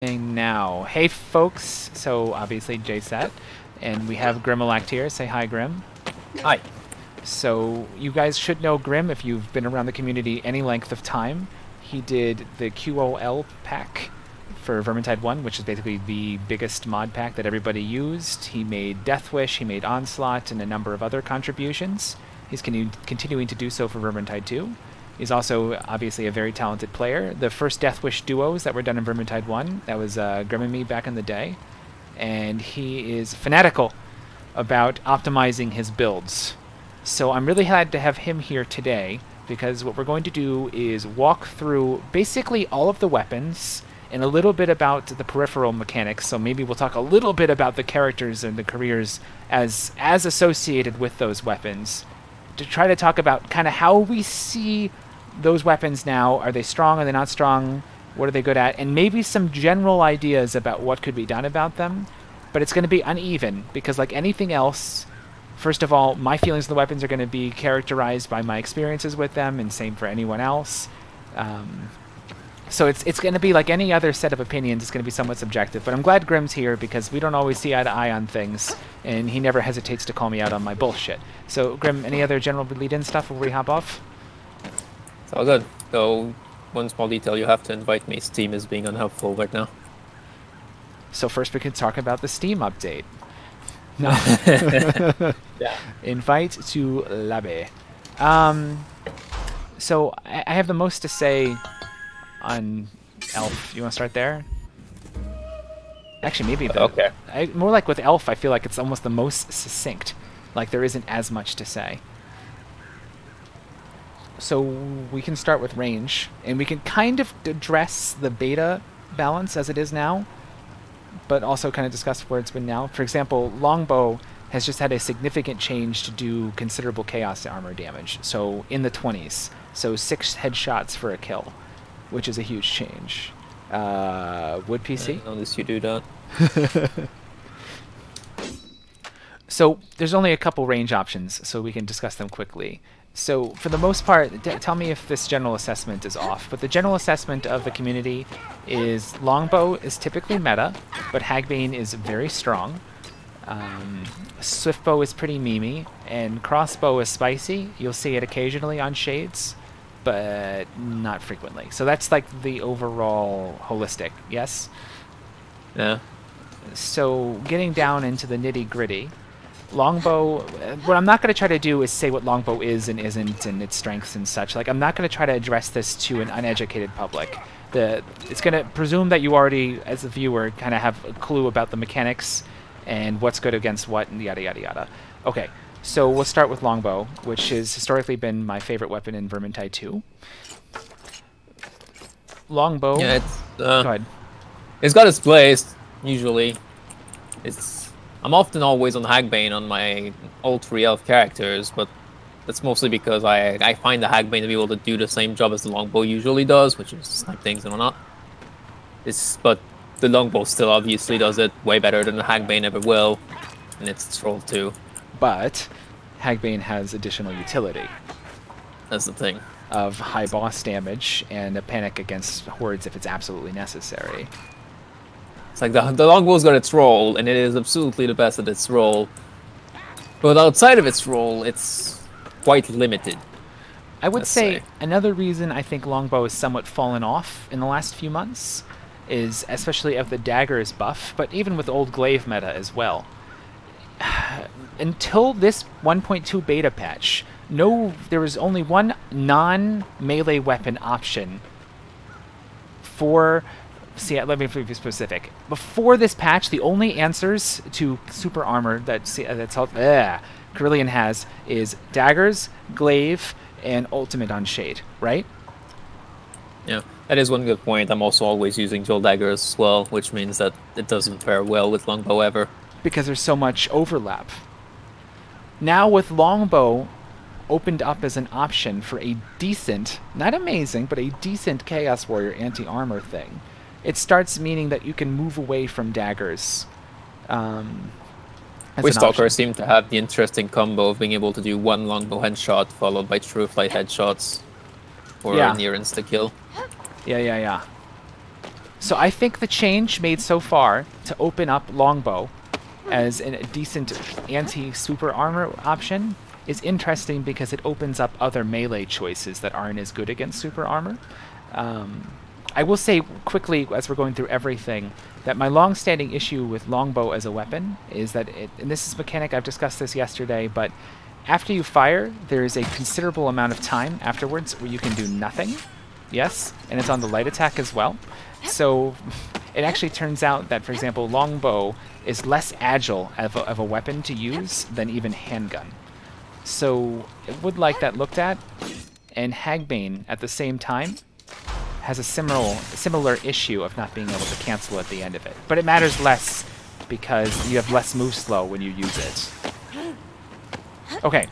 Now, hey folks, so obviously JSat, and we have Grimalackt here. Say hi, Grim. Hi. So you guys should know Grim if you've been around the community any length of time. He did the QOL pack for Vermintide 1, which is basically the biggest mod pack that everybody used. He made Deathwish, he made Onslaught, and a number of other contributions. He's continuing to do so for Vermintide 2. He's also obviously a very talented player. The first Deathwish duos that were done in Vermintide 1, that was Grim and me back in the day. And he is fanatical about optimizing his builds. So I'm really glad to have him here today, because what we're going to do is walk through basically all of the weapons and a little bit about the peripheral mechanics. So maybe we'll talk a little bit about the characters and the careers as associated with those weapons, to try to talk about kind of how we see those weapons now. Are they strong? Are they not strong? What are they good at? And maybe some general ideas about what could be done about them. But it's going to be uneven, because like anything else, first of all, my feelings of the weapons are going to be characterized by my experiences with them, and same for anyone else. So it's going to be like any other set of opinions. It's going to be somewhat subjective. But I'm glad Grim's here, because we don't always see eye to eye on things, and he never hesitates to call me out on my bullshit. So Grim, any other general lead-in stuff before we hop off? It's all good. So, one small detail, you have to invite me. Steam is being unhelpful right now. So first we can talk about the Steam update. No. Yeah. Invite to Labe. So I have the most to say on Elf. You want to start there? Actually, maybe Okay. More like with Elf, I feel like it's almost the most succinct. Like there isn't as much to say. So we can start with range, and we can kind of address the beta balance as it is now, but also kind of discuss where it's been now. For example, Longbow has just had a significant change to do considerable chaos armor damage, so in the 20s. So 6 headshots for a kill, which is a huge change. Would PC? Unless you do that. So there's only a couple range options, so we can discuss them quickly. So for the most part, tell me if this general assessment is off, but the general assessment of the community is Longbow is typically meta, but Hagbane is very strong. Swiftbow is pretty memey, and Crossbow is spicy. You'll see it occasionally on Shades, but not frequently. So that's like the overall holistic, yes? Yeah. So getting down into the nitty-gritty, Longbow, what I'm not going to try to do is say what Longbow is and isn't and its strengths and such. Like, I'm not going to try to address this to an uneducated public. It's going to presume that you already, as a viewer, kind of have a clue about the mechanics and what's good against what and yada yada yada. Okay, so we'll start with Longbow, which has historically been my favorite weapon in Vermintide 2. Longbow... Yeah, it's... Go ahead. It's got its place, usually. I'm often always on Hagbane on my old 3 elf characters, but that's mostly because I find the Hagbane to be able to do the same job as the Longbow usually does, which is snipe things and whatnot. But the Longbow still obviously does it way better than the Hagbane ever will, and it's troll too. But Hagbane has additional utility. That's the thing. Of high boss damage and a panic against hordes if it's absolutely necessary. It's like the Longbow's got its role, and it is absolutely the best at its role. But outside of its role, it's quite limited. I would say another reason I think Longbow has somewhat fallen off in the last few months is especially of the daggers buff, but even with old glaive meta as well. Until this 1.2 beta patch, there was only one non-melee weapon option for... See, let me be specific. Before this patch, the only answers to super armor that Cerulean has is daggers, glaive, and ultimate on Shade, right? Yeah, that is one good point. I'm also always using dual daggers as well, which means that it doesn't fare well with Longbow ever. Because there's so much overlap. Now with Longbow opened up as an option for a decent, not amazing, but a decent Chaos Warrior anti-armor thing, it starts meaning that you can move away from daggers. Stalkers seem to have the interesting combo of being able to do one Longbow headshot followed by true flight headshots for a near insta-kill. Yeah. So I think the change made so far to open up longbow as a decent anti-super armor option is interesting because it opens up other melee choices that aren't as good against super armor. I will say quickly, as we're going through everything, that my long-standing issue with longbow as a weapon is that and this is mechanic, I've discussed this yesterday, but after you fire, there is a considerable amount of time afterwards where you can do nothing. Yes, and it's on the light attack as well. So it actually turns out that, for example, longbow is less agile of a weapon to use than even handgun. So I would like that looked at, and Hagbane at the same time has a similar issue of not being able to cancel at the end of it. But it matters less because you have less move slow when you use it. Okay.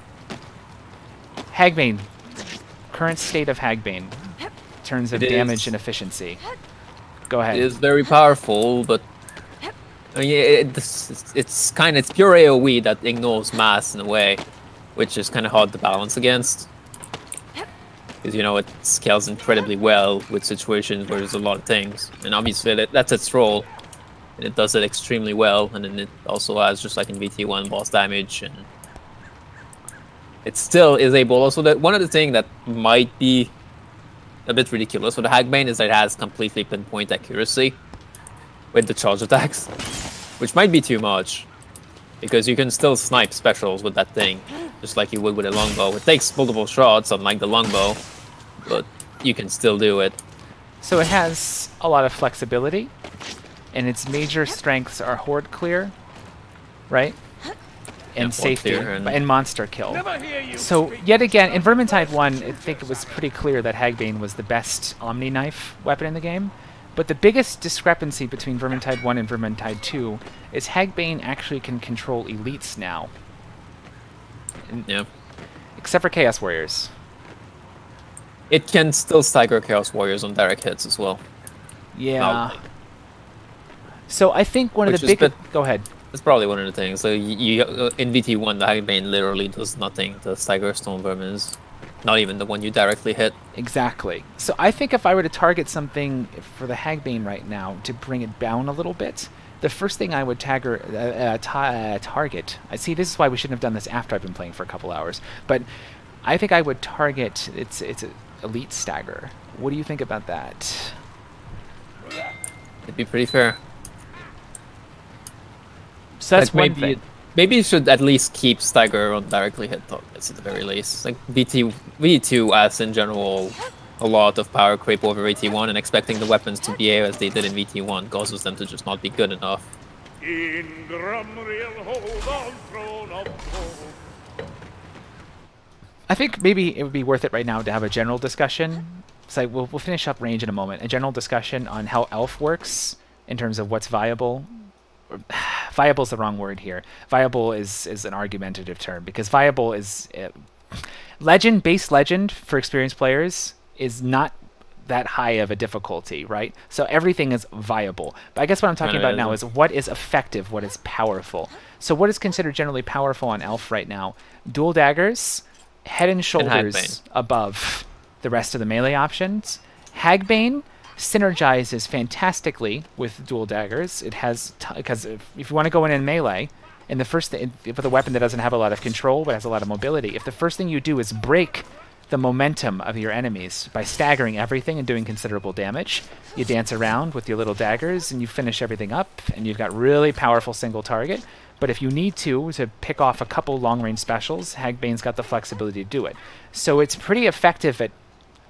Hagbane. Current state of Hagbane in terms of damage and efficiency. Go ahead. It is very powerful, but I mean, it's pure AoE that ignores mass in a way, which is kind of hard to balance against. Because, you know, it scales incredibly well with situations where there's a lot of things. And obviously that's its role. And it does it extremely well. And then it also has, just like in VT1, boss damage. And it still is able. Also, that one of the things that might be a bit ridiculous with the Hagbane is that it has completely pinpoint accuracy with the charge attacks. Which might be too much. Because you can still snipe specials with that thing, just like you would with a longbow. It takes multiple shots, unlike the longbow, but you can still do it. So it has a lot of flexibility, and its major strengths are horde clear, right? And safety, and monster kill. So yet again, in Vermintide 1, I think it was pretty clear that Hagbane was the best Omni Knife weapon in the game. But the biggest discrepancy between Vermintide 1 and Vermintide 2 is Hagbane actually can control elites now. Yeah. Except for Chaos Warriors. It can still stagger Chaos Warriors on direct hits as well. Yeah. So I think one of the biggest... Go ahead. That's probably one of the things. So you in VT1, the Hagbane literally does nothing to stagger Stone Vermins. Not even the one you directly hit. Exactly. So I think if I were to target something for the Hagbane right now to bring it down a little bit, the first thing I would target... I see, this is why we shouldn't have done this after I've been playing for a couple hours. But I think I would target its elite stagger. What do you think about that? It'd be pretty fair. So that's one thing. Maybe you should at least keep stagger on directly hit targets at the very least. Like VT2 has in general a lot of power creep over VT1, and expecting the weapons to behave as they did in VT1 causes them to just not be good enough. I think maybe it would be worth it right now to have a general discussion. So we'll finish up range in a moment. A general discussion on how Elf works in terms of what's viable. Viable is the wrong word here. Viable is an argumentative term because viable is base legend for experienced players is not that high of a difficulty, right? So everything is viable. But I guess what I'm talking about now is what is effective, what is powerful. So what is considered generally powerful on Elf right now? Dual daggers, head and shoulders above the rest of the melee options. Hagbane synergizes fantastically with dual daggers. It has because if you want to go in melee, and the first thing with a weapon that doesn't have a lot of control but has a lot of mobility, if the first thing you do is break the momentum of your enemies by staggering everything and doing considerable damage, you dance around with your little daggers and you finish everything up, and you've got really powerful single target. But if you need to pick off a couple long-range specials, Hagbane's got the flexibility to do it. So it's pretty effective at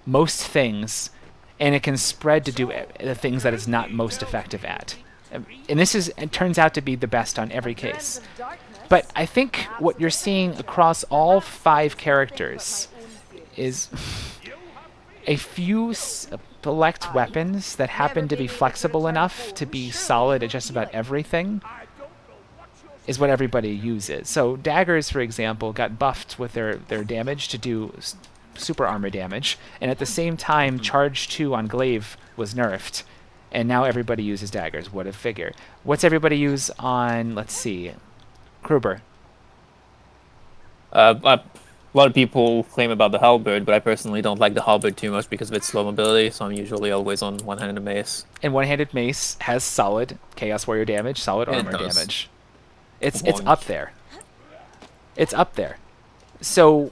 most things, and it can spread to do the things that it's not most effective at. And it turns out to be the best on every case. But I think what you're seeing across all 5 characters is a few select weapons that happen to be flexible enough to be solid at just about everything is what everybody uses. So daggers, for example, got buffed with their damage to do super armor damage, and at the same time charge 2 on glaive was nerfed, and now everybody uses daggers. What a figure. What's everybody use on, let's see, Kruber? A lot of people claim about the halberd, but I personally don't like the halberd too much because of its slow mobility, so I'm usually always on one-handed mace. And one-handed mace has solid Chaos Warrior damage, solid armor damage. It's up there. It's up there. So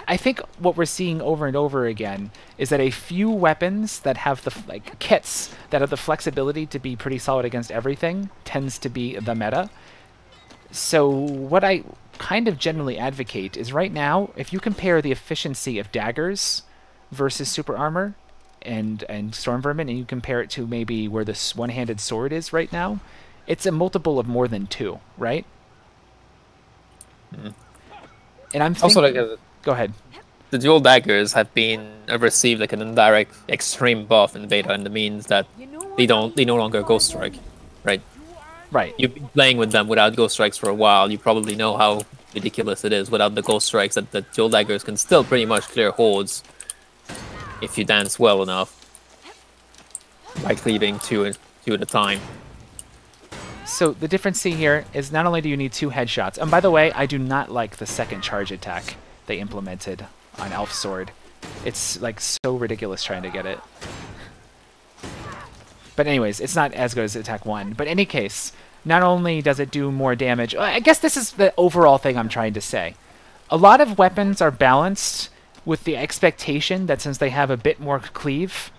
I think what we're seeing over and over again is that a few weapons that have the kits that have the flexibility to be pretty solid against everything tends to be the meta. So what I kind of generally advocate is right now, if you compare the efficiency of daggers versus super armor and storm vermin, and you compare it to maybe where this one-handed sword is right now, it's a multiple of more than 2, right? Mm. And I'm thinking... Also, go ahead. The dual daggers have been received like an indirect extreme buff in the beta, and that means that they no longer ghost strike, right? Right. You've been playing with them without ghost strikes for a while. You probably know how ridiculous it is without the ghost strikes, that the dual daggers can still pretty much clear hordes if you dance well enough by cleaving two at a time. So the difference here is not only do you need 2 headshots, and by the way, I do not like the second charge attack they implemented on Elf Sword. It's like so ridiculous trying to get it. But anyways, it's not as good as attack 1. But in any case, not only does it do more damage, I guess this is the overall thing I'm trying to say. A lot of weapons are balanced with the expectation that since they have a bit more cleave,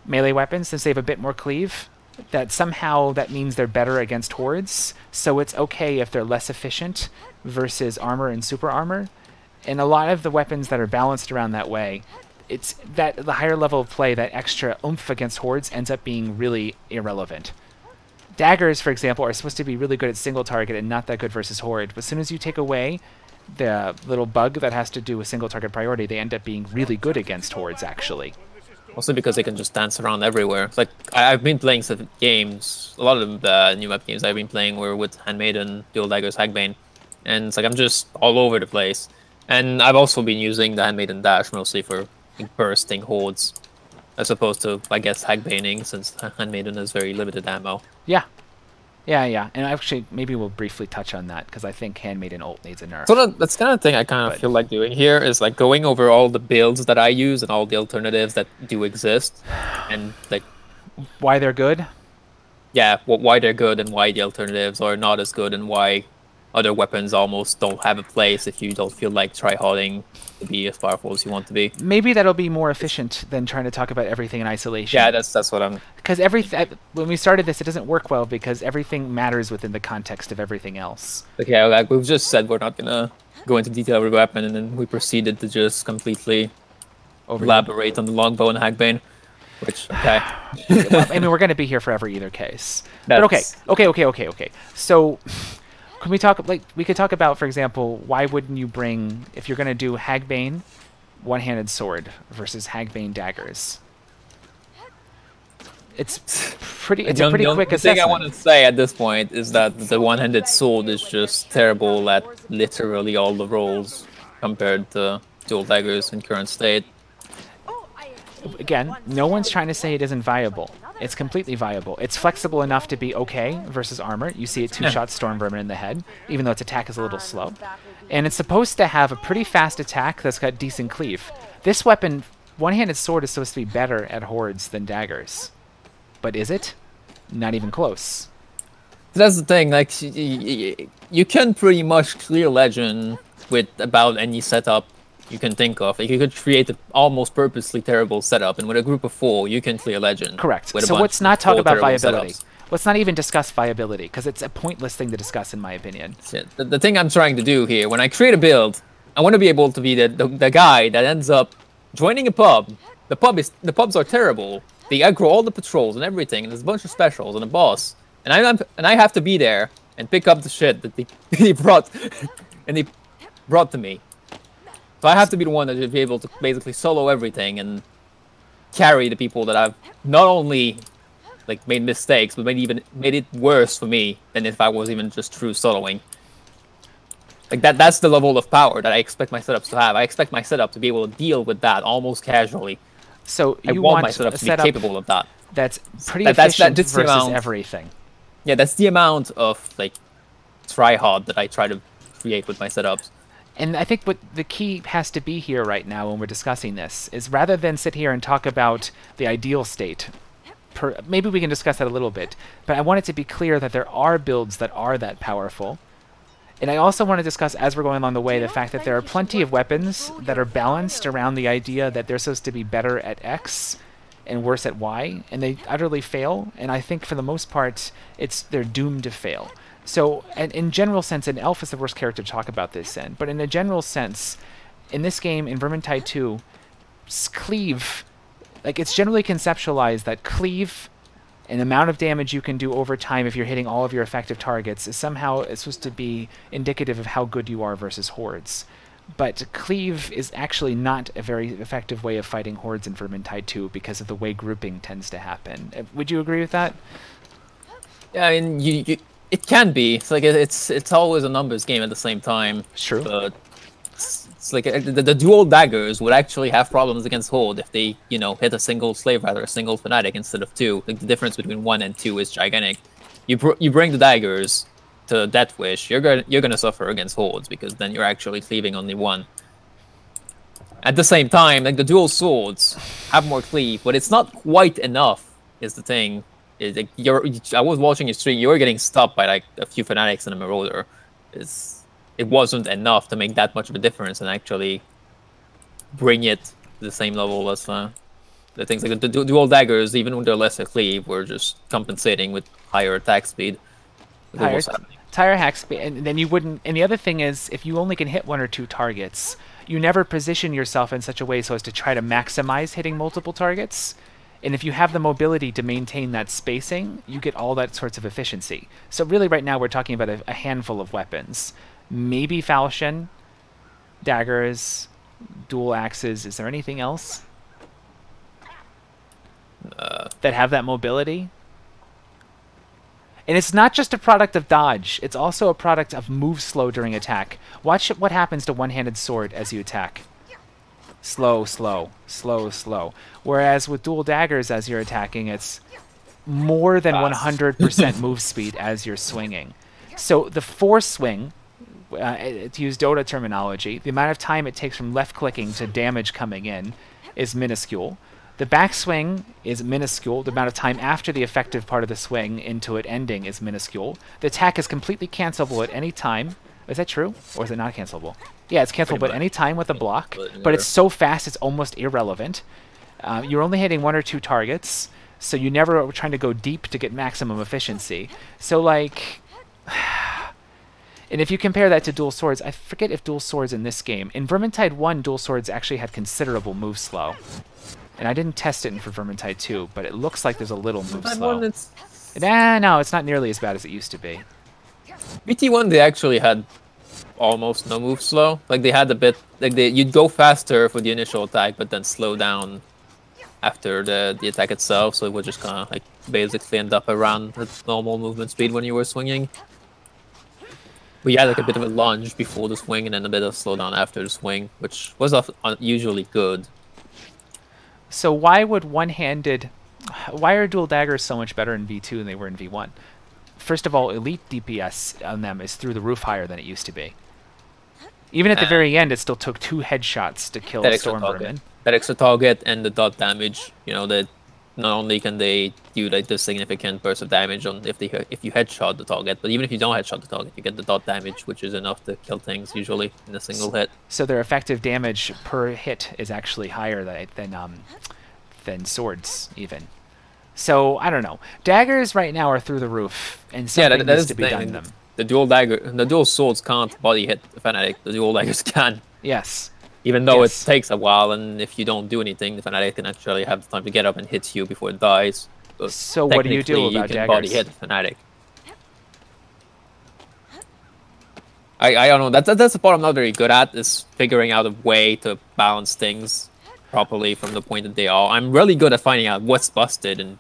melee weapons, since they have a bit more cleave, that somehow that means they're better against hordes. So it's okay if they're less efficient versus armor and super armor. And a lot of the weapons that are balanced around that way, it's that the higher level of play, that extra oomph against hordes ends up being really irrelevant. Daggers, for example, are supposed to be really good at single target and not that good versus horde. But as soon as you take away the little bug that has to do with single target priority, they end up being really good against hordes, actually. Also because they can just dance around everywhere. It's like, I've been playing some games, a lot of the new map games I've been playing were with Handmaiden, dual daggers, Hagbane. And it's like I'm just all over the place. And I've also been using the Handmaiden dash mostly for bursting hordes, as opposed to, I guess, Hagbaning, since Handmaiden has very limited ammo. Yeah. Yeah. And actually, maybe we'll briefly touch on that, because I think Handmaiden ult needs a nerf. So that's kind of thing I kind of feel like doing here, is like going over all the builds that I use and all the alternatives that do exist, and like... why they're good? Yeah, why they're good and why the alternatives are not as good, and why other weapons almost don't have a place if you don't feel like try-harding to be as powerful as you want to be. Maybe that'll be more efficient than trying to talk about everything in isolation. Yeah, that's what I'm... Because when we started this, it doesn't work well because everything matters within the context of everything else. Okay, like we've just said we're not gonna go into detail every weapon, and then we proceeded to just completely elaborate on the longbow and Hagbane, which, okay. Well, I mean, we're gonna be here forever either case. But okay. So... can we talk, we could talk about, for example, why wouldn't you bring, if you're going to do Hagbane one-handed sword versus Hagbane daggers? It's a pretty quick assessment. The thing I want to say at this point is that the one-handed sword is just terrible at literally all the roles compared to dual daggers in current state. Again, no one's trying to say it isn't viable. It's completely viable. It's flexible enough to be okay versus armor. You see it 2-shot Storm Vermin in the head, even though its attack is a little slow. And it's supposed to have a pretty fast attack that's got decent cleave. This weapon, one-handed sword, is supposed to be better at hordes than daggers. But is it? Not even close. That's the thing, like, you can pretty much clear legend with about any setup you can think of. Like, you could create an almost purposely terrible setup, and with a group of 4, you can clear legend. Correct. So let's not talk about viability. Let's not even discuss viability, because it's a pointless thing to discuss, in my opinion. The thing I'm trying to do here, when I create a build, I want to be able to be the guy that ends up joining a pub. The pubs are terrible. They aggro all the patrols and everything, and there's a bunch of specials and a boss, and I have to be there and pick up the shit that they brought to me. So I have to be the one that should be able to basically solo everything and carry the people that I've not only like made mistakes, but maybe even made it worse for me than if I was even just true soloing. Like that's the level of power that I expect my setups to have. I expect my setup to be able to deal with that almost casually. So I want my setup to be capable of that. That's pretty efficient versus everything. Yeah, that's the amount of like try hard that I try to create with my setups. And I think what the key has to be here right now when we're discussing this is rather than sit here and talk about the ideal state, maybe we can discuss that a little bit, but I want it to be clear that there are builds that are that powerful. And I also want to discuss, as we're going along the way, the fact that there are plenty of weapons that are balanced around the idea that they're supposed to be better at X and worse at Y, and they utterly fail. And I think for the most part, they're doomed to fail. So, in general sense, and Elf is the worst character to talk about this in, but in a general sense, in this game, in Vermintide 2, cleave, like it's generally conceptualized that cleave, an amount of damage you can do over time if you're hitting all of your effective targets, is somehow supposed to be indicative of how good you are versus hordes. But cleave is actually not a very effective way of fighting hordes in Vermintide 2 because of the way grouping tends to happen. Would you agree with that? Yeah, I mean, it can be. It's like it's always a numbers game at the same time. True. But it's like the dual daggers would actually have problems against Horde if they, hit a single slave rider, a single fanatic instead of two. Like the difference between 1 and 2 is gigantic. You bring the daggers to Death Wish, you're gonna suffer against Hordes because then you're actually cleaving only one. At the same time, like the dual swords have more cleave, but it's not quite enough. Is the thing. Like I was watching your stream. You were getting stopped by like a few fanatics and a marauder. It wasn't enough to make that much of a difference and actually bring it to the same level as the things like the dual daggers. Even when they're lesser cleave, were just compensating with higher attack speed. Higher hack speed, and then you wouldn't. And the other thing is, if you only can hit 1 or 2 targets, you never position yourself in such a way so as to try to maximize hitting multiple targets. And if you have the mobility to maintain that spacing, you get all that sorts of efficiency. So really right now we're talking about a handful of weapons. Maybe falchion, daggers, dual axes. Is there anything else that have that mobility? And it's not just a product of dodge. It's also a product of move slow during attack. Watch what happens to one-handed sword as you attack. Slow, slow, slow, slow. Whereas with dual daggers as you're attacking, it's more than 100% move speed as you're swinging. So the force swing, to use Dota terminology, the amount of time it takes from left-clicking to damage coming in is minuscule. The backswing is minuscule. The amount of time after the effective part of the swing into it ending is minuscule. The attack is completely cancelable at any time. Is that true? Or is it not cancelable? Yeah, it's cancelable at any time with a block, but it's so fast it's almost irrelevant. You're only hitting 1 or 2 targets, so you never are trying to go deep to get maximum efficiency. So, like... And if you compare that to dual swords, I forget if dual swords in this game. In Vermintide 1, dual swords actually had considerable move slow. And I didn't test it for Vermintide 2, but it looks like there's a little move slow. No, it's not nearly as bad as it used to be. VT1, they actually had almost no move slow. Like they had a bit, like you'd go faster for the initial attack, but then slow down after the attack itself. So it would just kind of like basically end up around its normal movement speed when you were swinging. We had like a bit of a lunge before the swing and then a bit of slowdown after the swing, which was usually good. So why would why are dual daggers so much better in V2 than they were in V1? First of all, elite DPS on them is through the roof higher than it used to be. Even at the very end, it still took 2 headshots to kill a Storm Vermin. That extra target and the dot damage, that not only can they do like the significant burst of damage on if you headshot the target, but even if you don't headshot the target, you get the dot damage, which is enough to kill things usually in a single hit. So their effective damage per hit is actually higher than swords even. So I don't know. Daggers right now are through the roof, and something needs to be done to them. The dual swords can't body hit the fanatic. The dual daggers can. Yes. Even though it takes a while, and if you don't do anything, the fanatic can actually have the time to get up and hit you before it dies. But so what do you do about you can daggers? Body hit the fanatic. I don't know. That's the part I'm not very good at, is figuring out a way to balance things properly from the point that they are. I'm really good at finding out what's busted and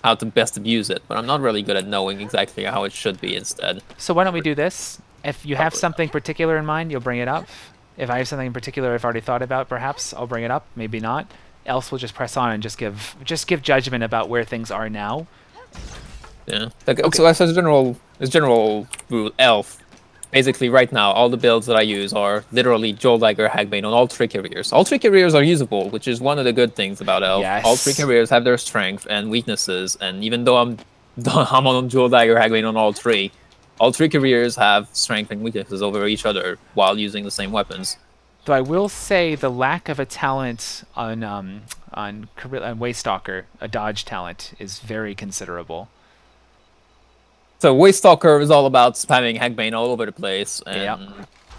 how to best abuse it, but I'm not really good at knowing exactly how it should be instead. So why don't we do this? If you have something particular in mind, you'll bring it up. If I have something in particular I've already thought about, perhaps I'll bring it up. Maybe not. Else we'll just press on and just give judgment about where things are now. Yeah. Like, okay. So as a general rule, Elf basically right now, all the builds that I use are literally Dual Dagger, Hagbane on all 3 careers. All 3 careers are usable, which is one of the good things about Elf. Yes. All 3 careers have their strength and weaknesses, and even though I'm on Dual Dagger, Hagbane on all 3, all 3 careers have strength and weaknesses over each other while using the same weapons. Though I will say the lack of a talent on Waystalker, a dodge talent, is very considerable. So Waystalker is all about spamming Hagbane all over the place and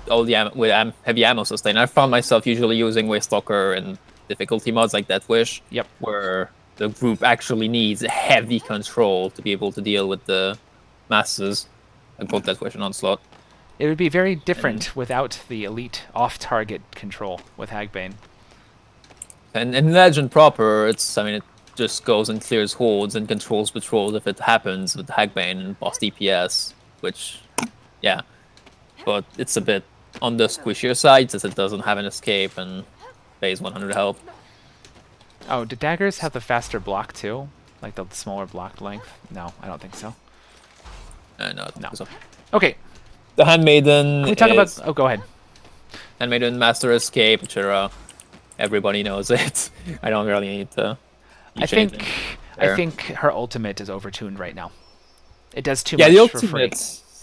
all the heavy ammo sustain. I found myself usually using Waystalker in difficulty mods like Death Wish, where the group actually needs heavy control to be able to deal with the masses, like both Death Wish and Onslaught. It would be very different without the elite off-target control with Hagbane. And in Legend proper, it just goes and clears hordes and controls patrols if it happens with Hagbane and boss DPS, which, yeah. But it's a bit on the squishier side since it doesn't have an escape and pays 100 health. Oh, do daggers have the faster block too? Like the smaller block length? No, I don't think so. No. So. Okay. The Handmaiden. Can we talk about? Oh, go ahead. Handmaiden, Master Escape, etc. Everybody knows it. I don't really need to. I think her ultimate is overtuned right now. It does too much the ultimate, for free. It's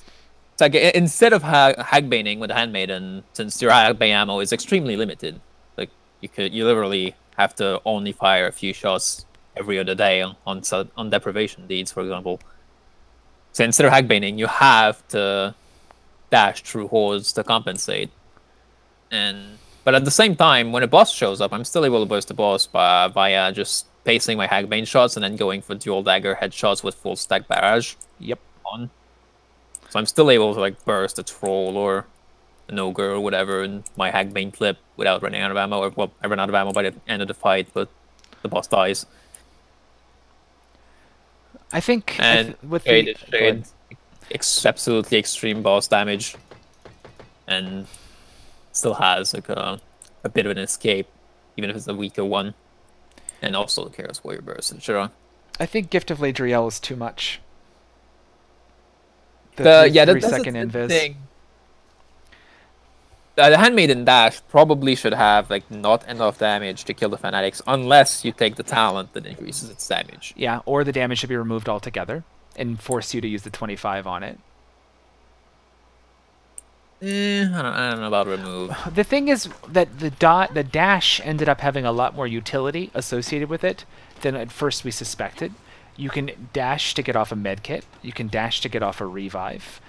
like instead of Hagbaning with the Handmaiden, since your Hagbane ammo is extremely limited, like you literally have to only fire a few shots every other day on deprivation deeds, for example. So instead of Hagbaning, you have to dash through hordes to compensate. But at the same time, when a boss shows up, I'm still able to burst the boss via just pacing my Hagbane shots and then going for dual dagger headshots with full stack barrage. On. So I'm still able to like burst a troll or an ogre or whatever in my Hagbane clip without running out of ammo. Or, well, I run out of ammo by the end of the fight, but the boss dies. I think with Shade, absolutely extreme boss damage, and still has like a bit of an escape, even if it's a weaker one, and also the Chaos Warrior Burst, etc. I think Gift of Ladriel is too much. That's 3-second invis. Thing. The Handmaiden dash probably should have like not enough damage to kill the Fanatics unless you take the talent that increases its damage. Yeah, or the damage should be removed altogether and force you to use the 25 on it. I don't know about remove. The thing is that the dash ended up having a lot more utility associated with it than at first we suspected. You can dash to get off a medkit. You can dash to get off a revive.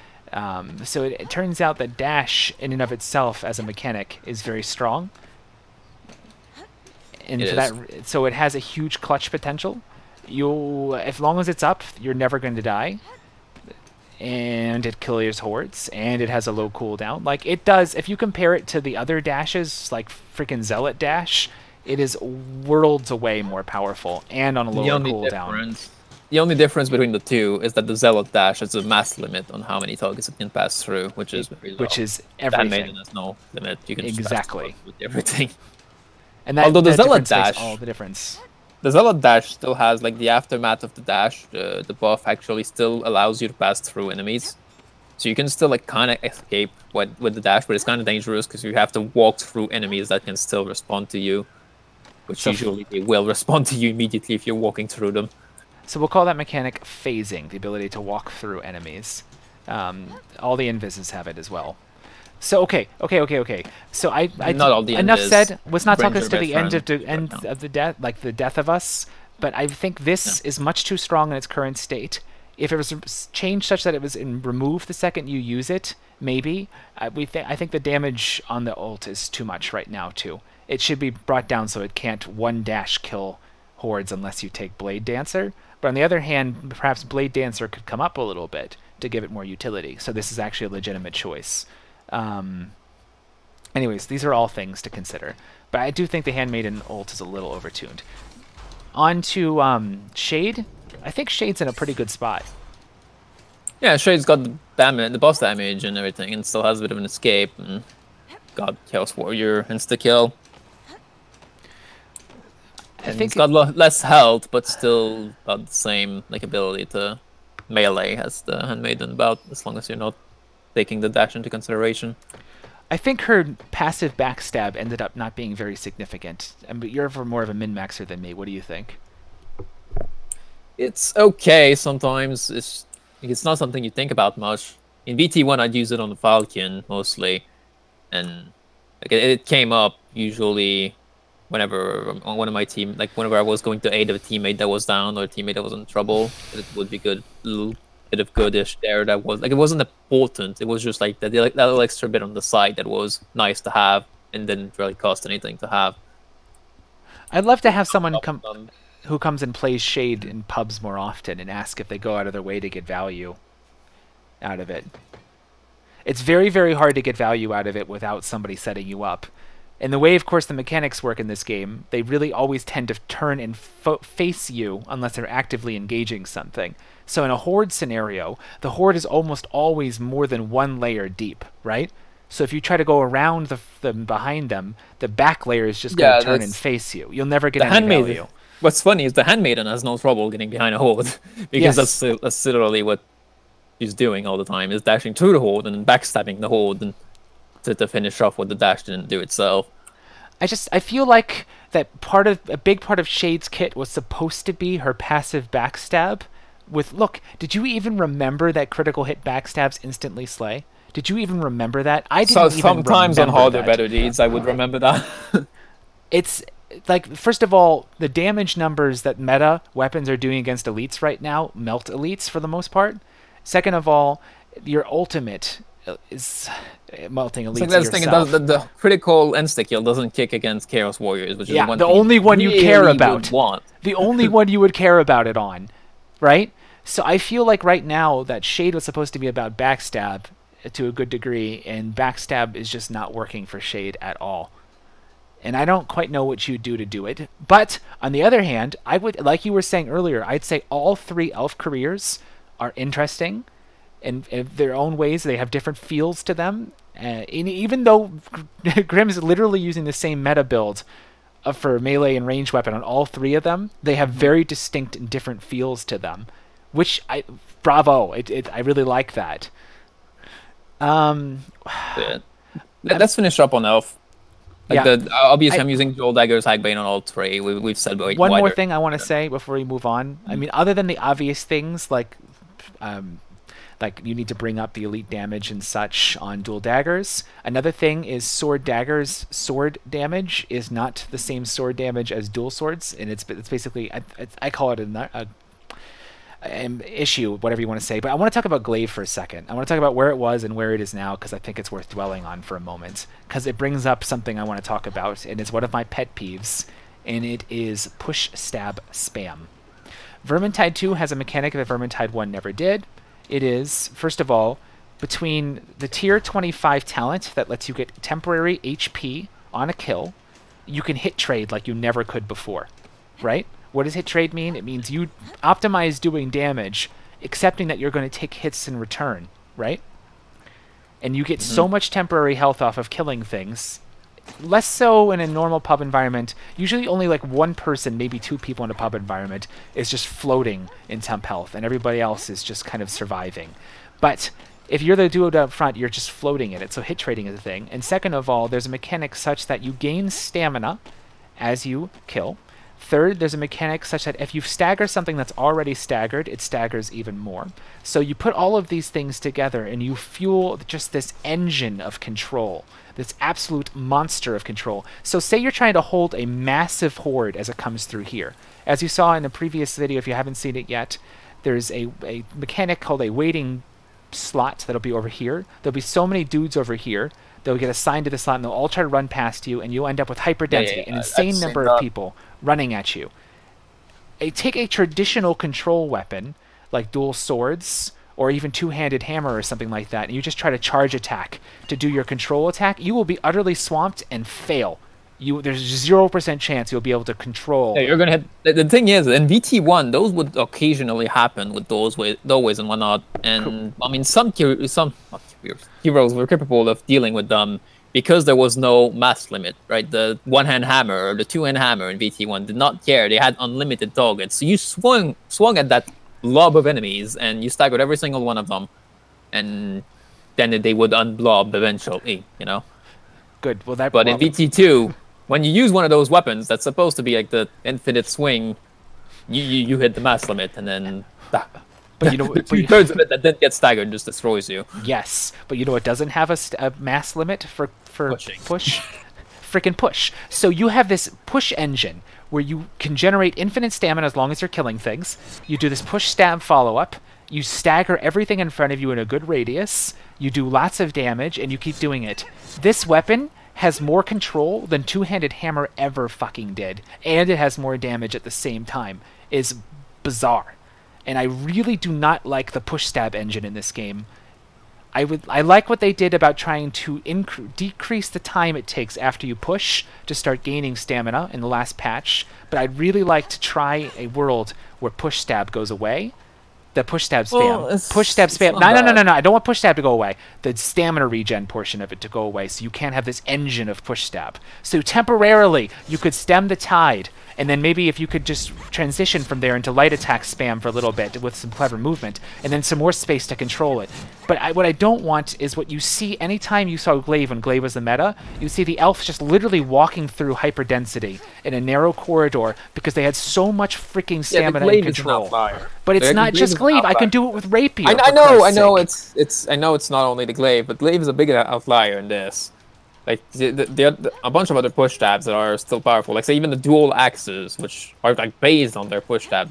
So it turns out that dash in and of itself as a mechanic is very strong. And so it has a huge clutch potential. As long as it's up, you're never going to die. And it clears hordes, and it has a low cooldown. Like it does, if you compare it to the other dashes, like freaking Zealot dash, it is worlds away more powerful and on a lower cooldown. The only difference between the two is that the Zealot dash has a mass limit on how many targets it can pass through, which is very low. Which is everything. The Handmaiden has no limit. You can just pass with everything. And that, although the Zealot dash makes all the difference. The Zealot dash still has like the aftermath of the dash. The buff actually still allows you to pass through enemies, so you can still like kind of escape with the dash, but it's kind of dangerous because you have to walk through enemies that can still respond to you, which usually they will respond to you immediately if you're walking through them. So we'll call that mechanic phasing, the ability to walk through enemies. All the invises have it as well. So okay. So not all the enough invis. said. Let's not talk us to the end of the death, like the death of us. But I think this is much too strong in its current state. If it was changed such that it was removed the second you use it, maybe. I think the damage on the ult is too much right now too. It should be brought down so it can't one dash kill hordes unless you take Blade Dancer. But on the other hand, perhaps Blade Dancer could come up a little bit to give it more utility. So this is actually a legitimate choice. Anyways, these are all things to consider. But I do think the Handmaiden ult is a little overtuned. On to Shade. I think Shade's in a pretty good spot. Yeah, Shade's got the boss damage and everything, and still has a bit of an escape, and got Chaos Warrior insta-kill. I think it's got less health, but still got the same like ability to melee as the Handmaiden, about as long as you're not taking the dash into consideration. I think her passive backstab ended up not being very significant. But you're more of a min-maxer than me. What do you think? It's okay sometimes. It's not something you think about much. In VT1, I'd use it on the Falcon mostly, and like it came up usually whenever on one of my team, like whenever I was going to aid a teammate that was down or a teammate that was in trouble, it would be good, little bit of goodish there. That was like it wasn't important. It was just like that little extra bit on the side that was nice to have and didn't really cost anything to have. I'd love to have someone who comes and plays Shade in pubs more often and ask if they go out of their way to get value out of it. It's very, very hard to get value out of it without somebody setting you up. And the way, of course, the mechanics work in this game, they really always tend to turn and face you unless they're actively engaging something. So in a horde scenario, the horde is almost always more than one layer deep, right? So if you try to go around them behind them, the back layer is just going to turn and face you. You'll never get any value. What's funny is the Handmaiden has no trouble getting behind a horde, because that's literally what she's doing all the time, is dashing through the horde and backstabbing the horde and to finish off what the dash didn't do itself. I feel like that a big part of Shade's kit was supposed to be her passive backstab. Look, did you even remember that critical hit backstabs instantly slay? Did you even remember that? I didn't even remember that. Sometimes on harder better deeds, I would remember that. It's like, first of all, the damage numbers that meta weapons are doing against elites right now melt elites for the most part. Second of all, your ultimate is melting elites yourself. The critical insta kill doesn't kick against Chaos Warriors, which is the only one you care about. The only one you would care about it on, right? So I feel like right now that Shade was supposed to be about backstab to a good degree, and backstab is just not working for Shade at all. And I don't quite know what you do to do it. But on the other hand, I would, like you were saying earlier, I'd say all three elf careers are interesting in their own ways. They have different feels to them. And even though Grim is literally using the same meta build for melee and ranged weapon on all three of them, they have very distinct and different feels to them. Which, bravo, I really like that. Let's finish up on elf. Obviously, I'm using dual daggers, Hagbane on all three. We've said one more thing I want to say before we move on. I mean, other than the obvious things like you need to bring up the elite damage and such on dual daggers. Another thing is sword daggers. Sword damage is not the same sword damage as dual swords, and it's basically I call it an issue, whatever you want to say. But I want to talk about glaive for a second. I want to talk about where it was and where it is now, because I think it's worth dwelling on for a moment, because it brings up something I want to talk about, and it's one of my pet peeves, and it is push stab spam. Vermintide 2 has a mechanic that Vermintide 1 never did. It is, first of all, between the tier 25 talent that lets you get temporary HP on a kill, you can hit trade like you never could before, right? What does hit trade mean? It means you optimize doing damage, accepting that you're going to take hits in return, right? And you get so much temporary health off of killing things. Less so in a normal pub environment. Usually only like one person, maybe two people in a pub environment is just floating in temp health, and everybody else is just kind of surviving. But if you're the duo up front, you're just floating in it, so hit trading is a thing. And second of all, there's a mechanic such that you gain stamina as you kill. Third, there's a mechanic such that if you stagger something that's already staggered, it staggers even more. So you put all of these things together and you fuel just this engine of control, this absolute monster of control. So say you're trying to hold a massive horde as it comes through here. As you saw in the previous video, if you haven't seen it yet, there's a mechanic called a waiting slot that'll be over here. There'll be so many dudes over here. They'll get assigned to the slot, and they'll all try to run past you, and you'll end up with hyperdensity, an insane number of people running at you. Take a traditional control weapon, like dual swords, or even two-handed hammer or something like that, and you just try to charge attack to do your control attack, you will be utterly swamped and fail. There's 0% chance you'll be able to control. Yeah, you're gonna hit. The thing is, in VT1, those would occasionally happen with doorways and whatnot. And I mean, some heroes were capable of dealing with them because there was no mass limit, right? The one-hand hammer or the two-hand hammer in VT1 did not care. They had unlimited targets, so you swung at that lob of enemies, and you staggered every single one of them, and then they would unblob eventually, you know? Good. Well, that. But well, in VT2, when you use one of those weapons that's supposed to be like the infinite swing, you hit the mass limit, and then but you know, but two-thirds of it that then gets staggered just destroys you. yes, but you know what doesn't have a mass limit for Pushing. push? Freaking push. So you have this push engine where you can generate infinite stamina as long as you're killing things. You do this push stab follow-up. You stagger everything in front of you in a good radius. You do lots of damage, and you keep doing it. This weapon has more control than Two-Handed Hammer ever fucking did, and it has more damage at the same time. Is bizarre. And I really do not like the push stab engine in this game. I like what they did about trying to decrease the time it takes after you push to start gaining stamina in the last patch, but I'd really like to try a world where push stab goes away. The push stab spam. Well, push stab spam. No. I don't want push stab to go away. The stamina regen portion of it to go away, so you can't have this engine of push stab. So temporarily, you could stem the tide, and then maybe if you could just transition from there into light attack spam for a little bit with some clever movement, and then some more space to control it. But what I don't want is what you see anytime you saw Glaive when Glaive was the meta, you see the elf just literally walking through hyperdensity in a narrow corridor because they had so much freaking stamina and control. But it's not just Glaive. I can do it with Rapier. I know. It's not only the Glaive, but Glaive is a big outlier in this. Like a bunch of other push stabs that are still powerful. Like say even the dual axes, which are like based on their push stab.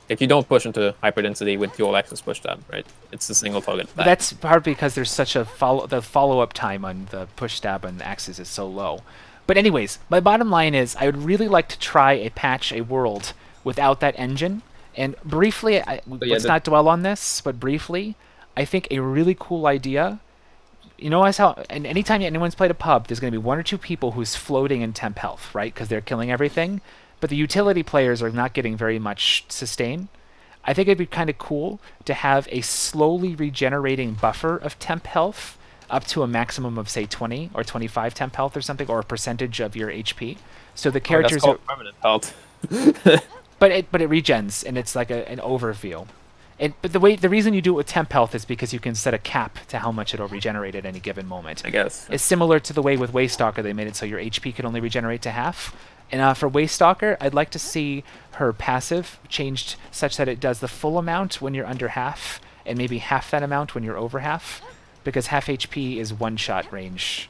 If you don't push into hyperdensity with dual axis push stab, right? It's a single target attack. That's partly because there's such a follow-up time on the push stab and the axes is so low. But anyways, my bottom line is I would really like to try a world without that engine. And briefly, let's not dwell on this, but briefly, I think a really cool idea. You know and anytime anyone's played a pub, there's going to be one or two people who's floating in temp health, right? Because they're killing everything. But the utility players are not getting very much sustain. I think it'd be kind of cool to have a slowly regenerating buffer of temp health up to a maximum of, say, 20 or 25 temp health or something, or a percentage of your HP. So the characters that's called permanent health. but it regens, and it's like an overview. But the reason you do it with temp health is because you can set a cap to how much it'll regenerate at any given moment. I guess. It's similar to the way with Waystalker they made it so your HP can only regenerate to half. And for Waystalker, I'd like to see her passive changed such that it does the full amount when you're under half, and maybe half that amount when you're over half, because half HP is one-shot range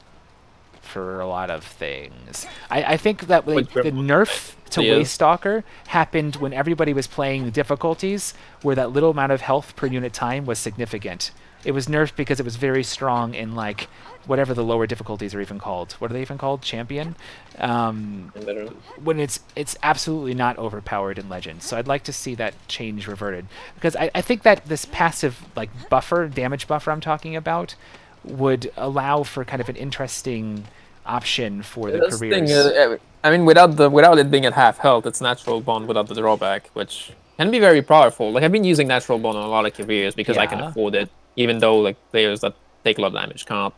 for a lot of things. I think that the nerf to Waystalker happened when everybody was playing the difficulties where that little amount of health per unit time was significant. It was nerfed because it was very strong in like whatever the lower difficulties are even called. What are they even called? Champion? When it's absolutely not overpowered in Legends. So I'd like to see that change reverted. Because I think that this passive like damage buffer I'm talking about, would allow for kind of an interesting option for the careers. I mean, without it being at half health, it's natural bond without the drawback, which can be very powerful. Like I've been using natural bond on a lot of careers because I can afford it, even though like players that take a lot of damage can't.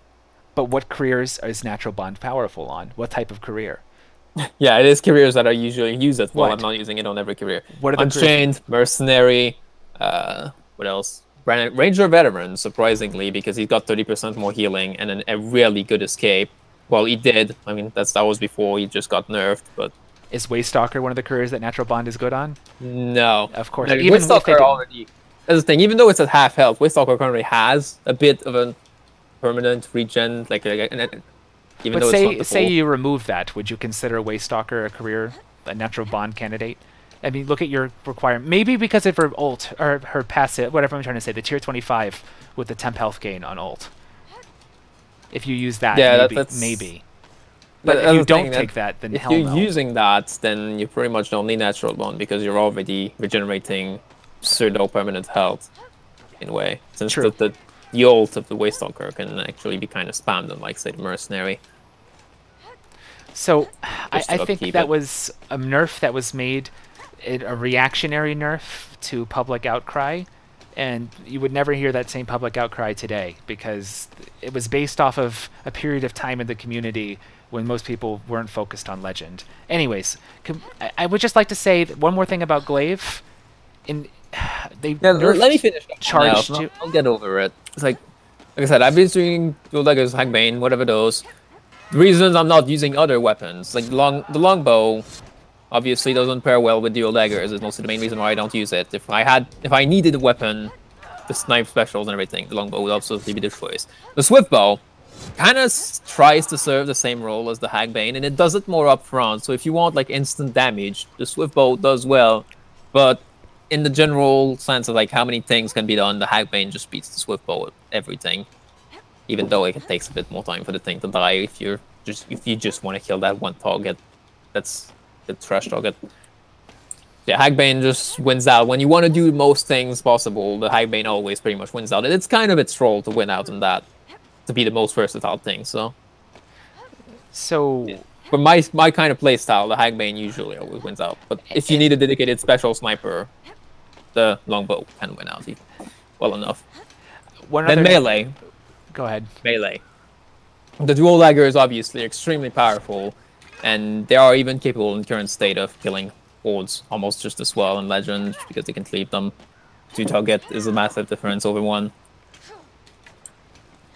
But what careers is natural bond powerful on? What type of career? Yeah, it is careers that I usually use it. Well, I'm not using it on every career. What are the Unchained, Mercenary, what else? Ranger Veteran, surprisingly, because he's got 30% more healing and a really good escape. Well, he did. I mean, that was before he just got nerfed, but... Is Waystalker one of the careers that Natural Bond is good on? No. Of course. No, Waystalker already... That's the thing, even though it's at half health, Waystalker currently has a bit of a permanent regen, even though it's not the say you remove that, would you consider Waystalker a career, a Natural Bond candidate? I mean, look at your requirement. Maybe because of her ult, or her passive, whatever I'm trying to say, the tier 25 with the temp health gain on ult. If you use that, maybe. But if you don't take that, then hell no. If you're using that, then you pretty much don't need Natural Bond because you're already regenerating pseudo-permanent health, in a way. Since the ult of the Waystalker can actually be kind of spammed on, like, say, the Mercenary. So, I think that was a nerf that was made... a reactionary nerf to public outcry, and you would never hear that same public outcry today because it was based off of a period of time in the community when most people weren't focused on Legend. Anyways, I would just like to say one more thing about Glaive. Let me finish. Charged you. I'll get over it. It's like Like I said, I've been doing dual daggers, Hagbane, whatever those. The reasons I'm not using other weapons, like the longbow, obviously doesn't pair well with dual daggers. Is mostly the main reason why I don't use it. If I needed a weapon, the snipe specials and everything, the longbow would absolutely be the choice. The swift bow kind of tries to serve the same role as the Hagbane, and it does it more up front. So if you want like instant damage, the swift bow does well, but in the general sense of like how many things can be done, the Hagbane just beats the swift bow at everything. Even though it takes a bit more time for the thing to die if you just want to kill that one target, that's the trash target. Yeah, Hagbane just wins out. When you want to do most things possible, the Hagbane always pretty much wins out. And it's kind of its role to win out in that, to be the most versatile thing. So yeah. For my kind of playstyle, the Hagbane usually always wins out. But if you need a dedicated special sniper, the longbow can win out well enough. Then melee. Go ahead. Melee. The dual dagger is obviously extremely powerful, and they are even capable in current state of killing hordes almost just as well in Legend, because they can cleave them. 2 target is a massive difference over 1.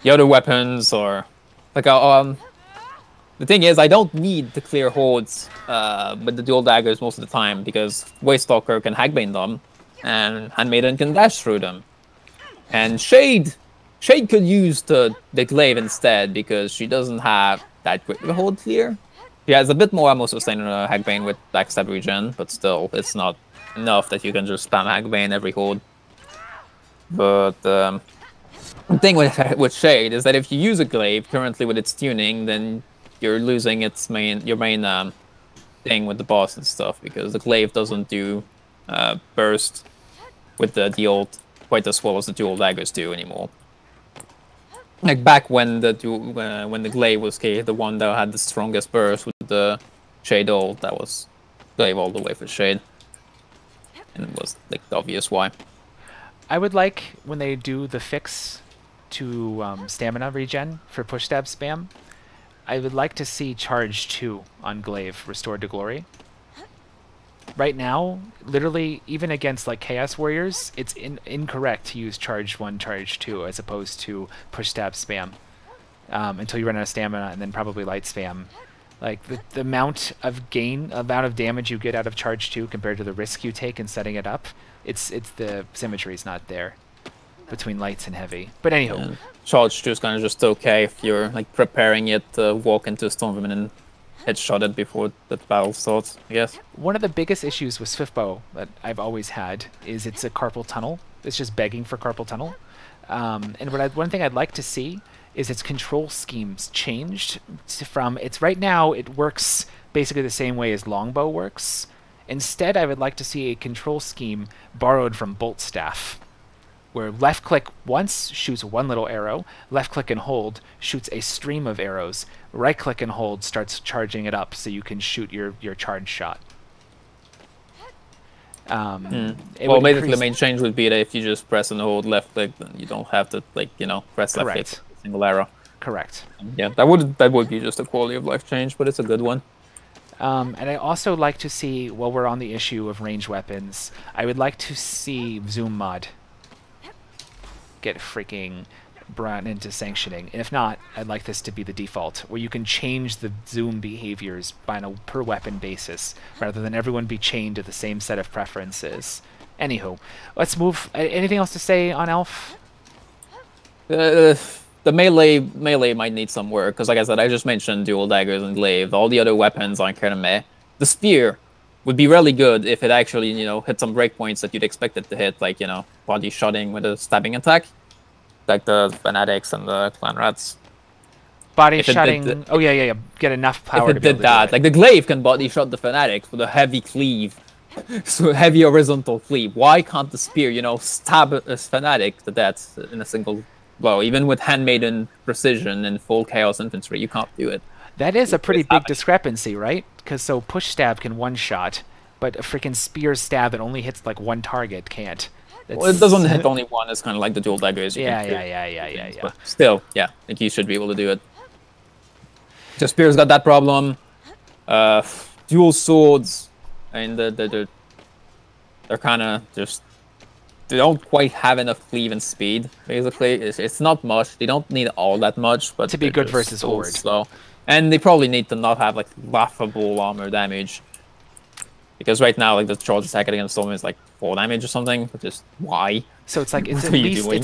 The other weapons are like the thing is, I don't need to clear hordes with the dual daggers most of the time, because Waystalker can Hagbane them, and Handmaiden can dash through them, and Shade could use the glaive instead, because she doesn't have that great of a hold clear. She has a bit more ammo sustain in a Hagbane with backstab regen, but still, it's not enough that you can just spam Hagbane every hold. But the thing with Shade is that if you use a glaive currently with its tuning, then you're losing your main thing with the boss and stuff, because the glaive doesn't do burst with the ult quite as well as the dual daggers do anymore. Like back when the glaive was the one that had the strongest burst with the Shade ult, that was glaive all the way for Shade, and it was like the obvious why. I would like, when they do the fix to stamina regen for push stab spam, I would like to see charge 2 on glaive restored to glory. Right now, literally, even against like Chaos Warriors, it's incorrect to use charge 1, charge 2, as opposed to push stab spam until you run out of stamina, and then probably light spam. Like the amount of damage you get out of charge 2 compared to the risk you take in setting it up, it's the symmetry's not there between lights and heavy. But anywho, yeah. Charge 2 is kind of just okay if you're like preparing it to walk into a Stormwoman and headshot it before the battle starts, I guess. One of the biggest issues with Swiftbow that I've always had is it's a carpal tunnel. It's just begging for carpal tunnel. And one thing I'd like to see is its control schemes changed from right now it works basically the same way as Longbow works. Instead, I would like to see a control scheme borrowed from Bolt Staff, where left click once shoots 1 little arrow, left click and hold shoots a stream of arrows, right click and hold starts charging it up so you can shoot your charge shot. Well, basically the main change would be that if you just press and hold left click, then you don't have to press left click for a single arrow. Correct. Yeah, that would be just a quality of life change, but it's a good one. And I also like to see, while we're on the issue of ranged weapons, I would like to see Zoom mod get freaking brought into sanctioning. And if not, I'd like this to be the default, where you can change the zoom behaviors by a per weapon basis, rather than everyone be chained to the same set of preferences. Anywho, let's move. Anything else to say on Elf? The melee might need some work, because like I said, I just mentioned dual daggers and glaive. All the other weapons aren't kind of meh. The spear would be really good if it actually, hit some breakpoints that you'd expect it to hit, like, body shotting with a stabbing attack, like the Fanatics and the Clan Rats. Body shotting. Oh yeah. Get enough power. If it did that, like the glaive can body shot the Fanatics with a heavy cleave, so heavy horizontal cleave. Why can't the spear, stab a Fanatic to death in a single blow? Even with Handmaiden precision and full Chaos Infantry, you can't do it. That is a pretty big discrepancy, right? Because so push stab can one-shot, but a freaking spear stab that only hits like 1 target can't. Well, it doesn't hit only 1. It's kind of like the dual daggers. Yeah. But still, yeah, I think you should be able to do it. The spear's got that problem. Dual swords, and they're kind of just they don't quite have enough cleave and speed. Basically, it's not much. They don't need all that much, but to be good versus so horde. slow. And they probably need to not have like laughable armor damage. Because right now, like the charge attack against Storm is like 4 damage or something, which is why. So it's like it's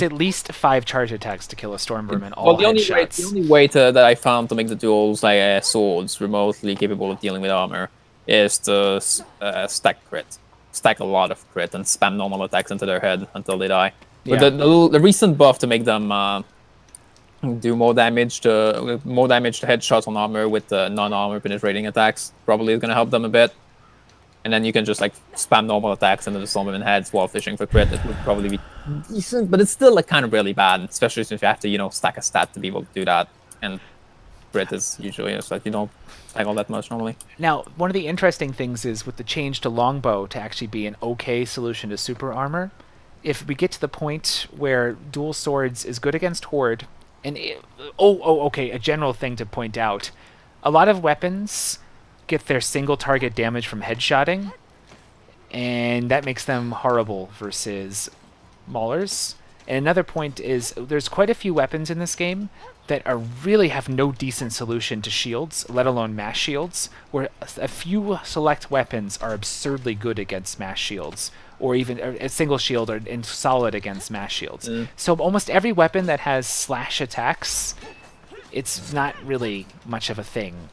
at least 5 charge attacks to kill a Storm Vermin. All the only way that I found to make the duels like swords remotely capable of dealing with armor is to stack crit, stack a lot of crit, and spam normal attacks into their head until they die. Yeah. But the recent buff to make them do more damage to headshots on armor with non-armor penetrating attacks probably is going to help them a bit. And then you can just like spam normal attacks into the Stormvermin heads while fishing for crit. It would probably be decent, but it's still like kind of really bad, especially since you have to stack a stat to be able to do that. And crit is usually it's like you don't stack all that much normally. Now, one of the interesting things is with the change to longbow to actually be an okay solution to super armor. If we get to the point where dual swords is good against horde, and okay, a general thing to point out, a lot of weapons get their single target damage from headshotting, and that makes them horrible versus maulers. And another point is there's quite a few weapons in this game that really have no decent solution to shields, let alone mass shields, where a few select weapons are absurdly good against mass shields, or even a single shield and solid against mass shields. So almost every weapon that has slash attacks, it's not really much of a thing.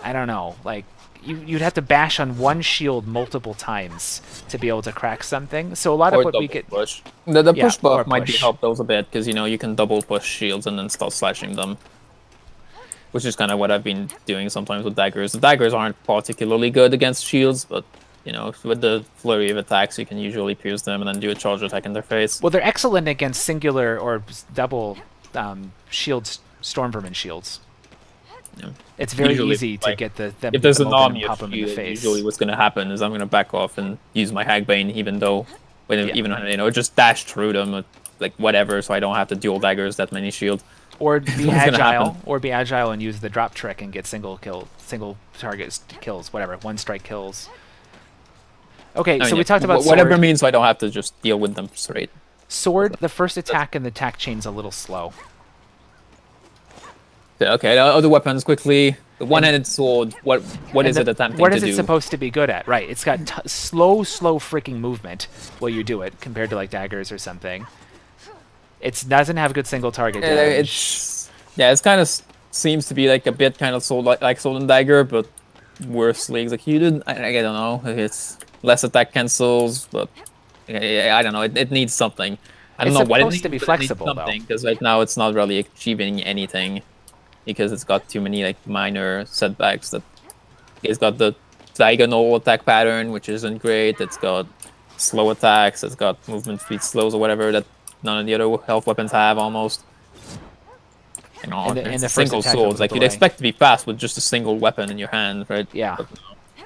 I don't know, like, you'd have to bash on one shield multiple times to be able to crack something. So a lot of what we get... Push. The push buff might help those a bit, because, you can double push shields and then start slashing them. Which is kind of what I've been doing sometimes with daggers. The daggers aren't particularly good against shields, but, with the flurry of attacks, you can usually pierce them and then do a charge attack in their face. Well, they're excellent against singular or double shields, Storm Vermin shields. Yeah. It's very easy to get them if there's an army pop them in the face. Usually what's going to happen is I'm going to back off and use my Hagbane, even just dash through them, like whatever, so I don't have to dual daggers that many shield. Or be agile, and use the drop trick and get single target kills, whatever, one strike kills. Okay, so we talked about whatever sword. means I don't have to just deal with them straight. Sword, the first attack in the attack chain's a little slow. Okay, other weapons quickly. The one-handed sword. What is it attempting to do? What is it supposed to be good at? Right, it's got slow freaking movement while you do it, compared to like daggers or something. It doesn't have good single target damage. It's kind of seems to be like a bit kind of like sword and dagger, but worsely executed. I don't know. It's less attack cancels, but I don't know. It needs something. I don't know what it needs. It's supposed to be flexible though, because right now it's not really achieving anything. Because it's got too many like minor setbacks. That it's got the diagonal attack pattern, which isn't great. It's got slow attacks. It's got movement speed slows or whatever that none of the other health weapons have almost. And the single swords, like you'd expect to be fast with just a single weapon in your hand, right? Yeah. But no.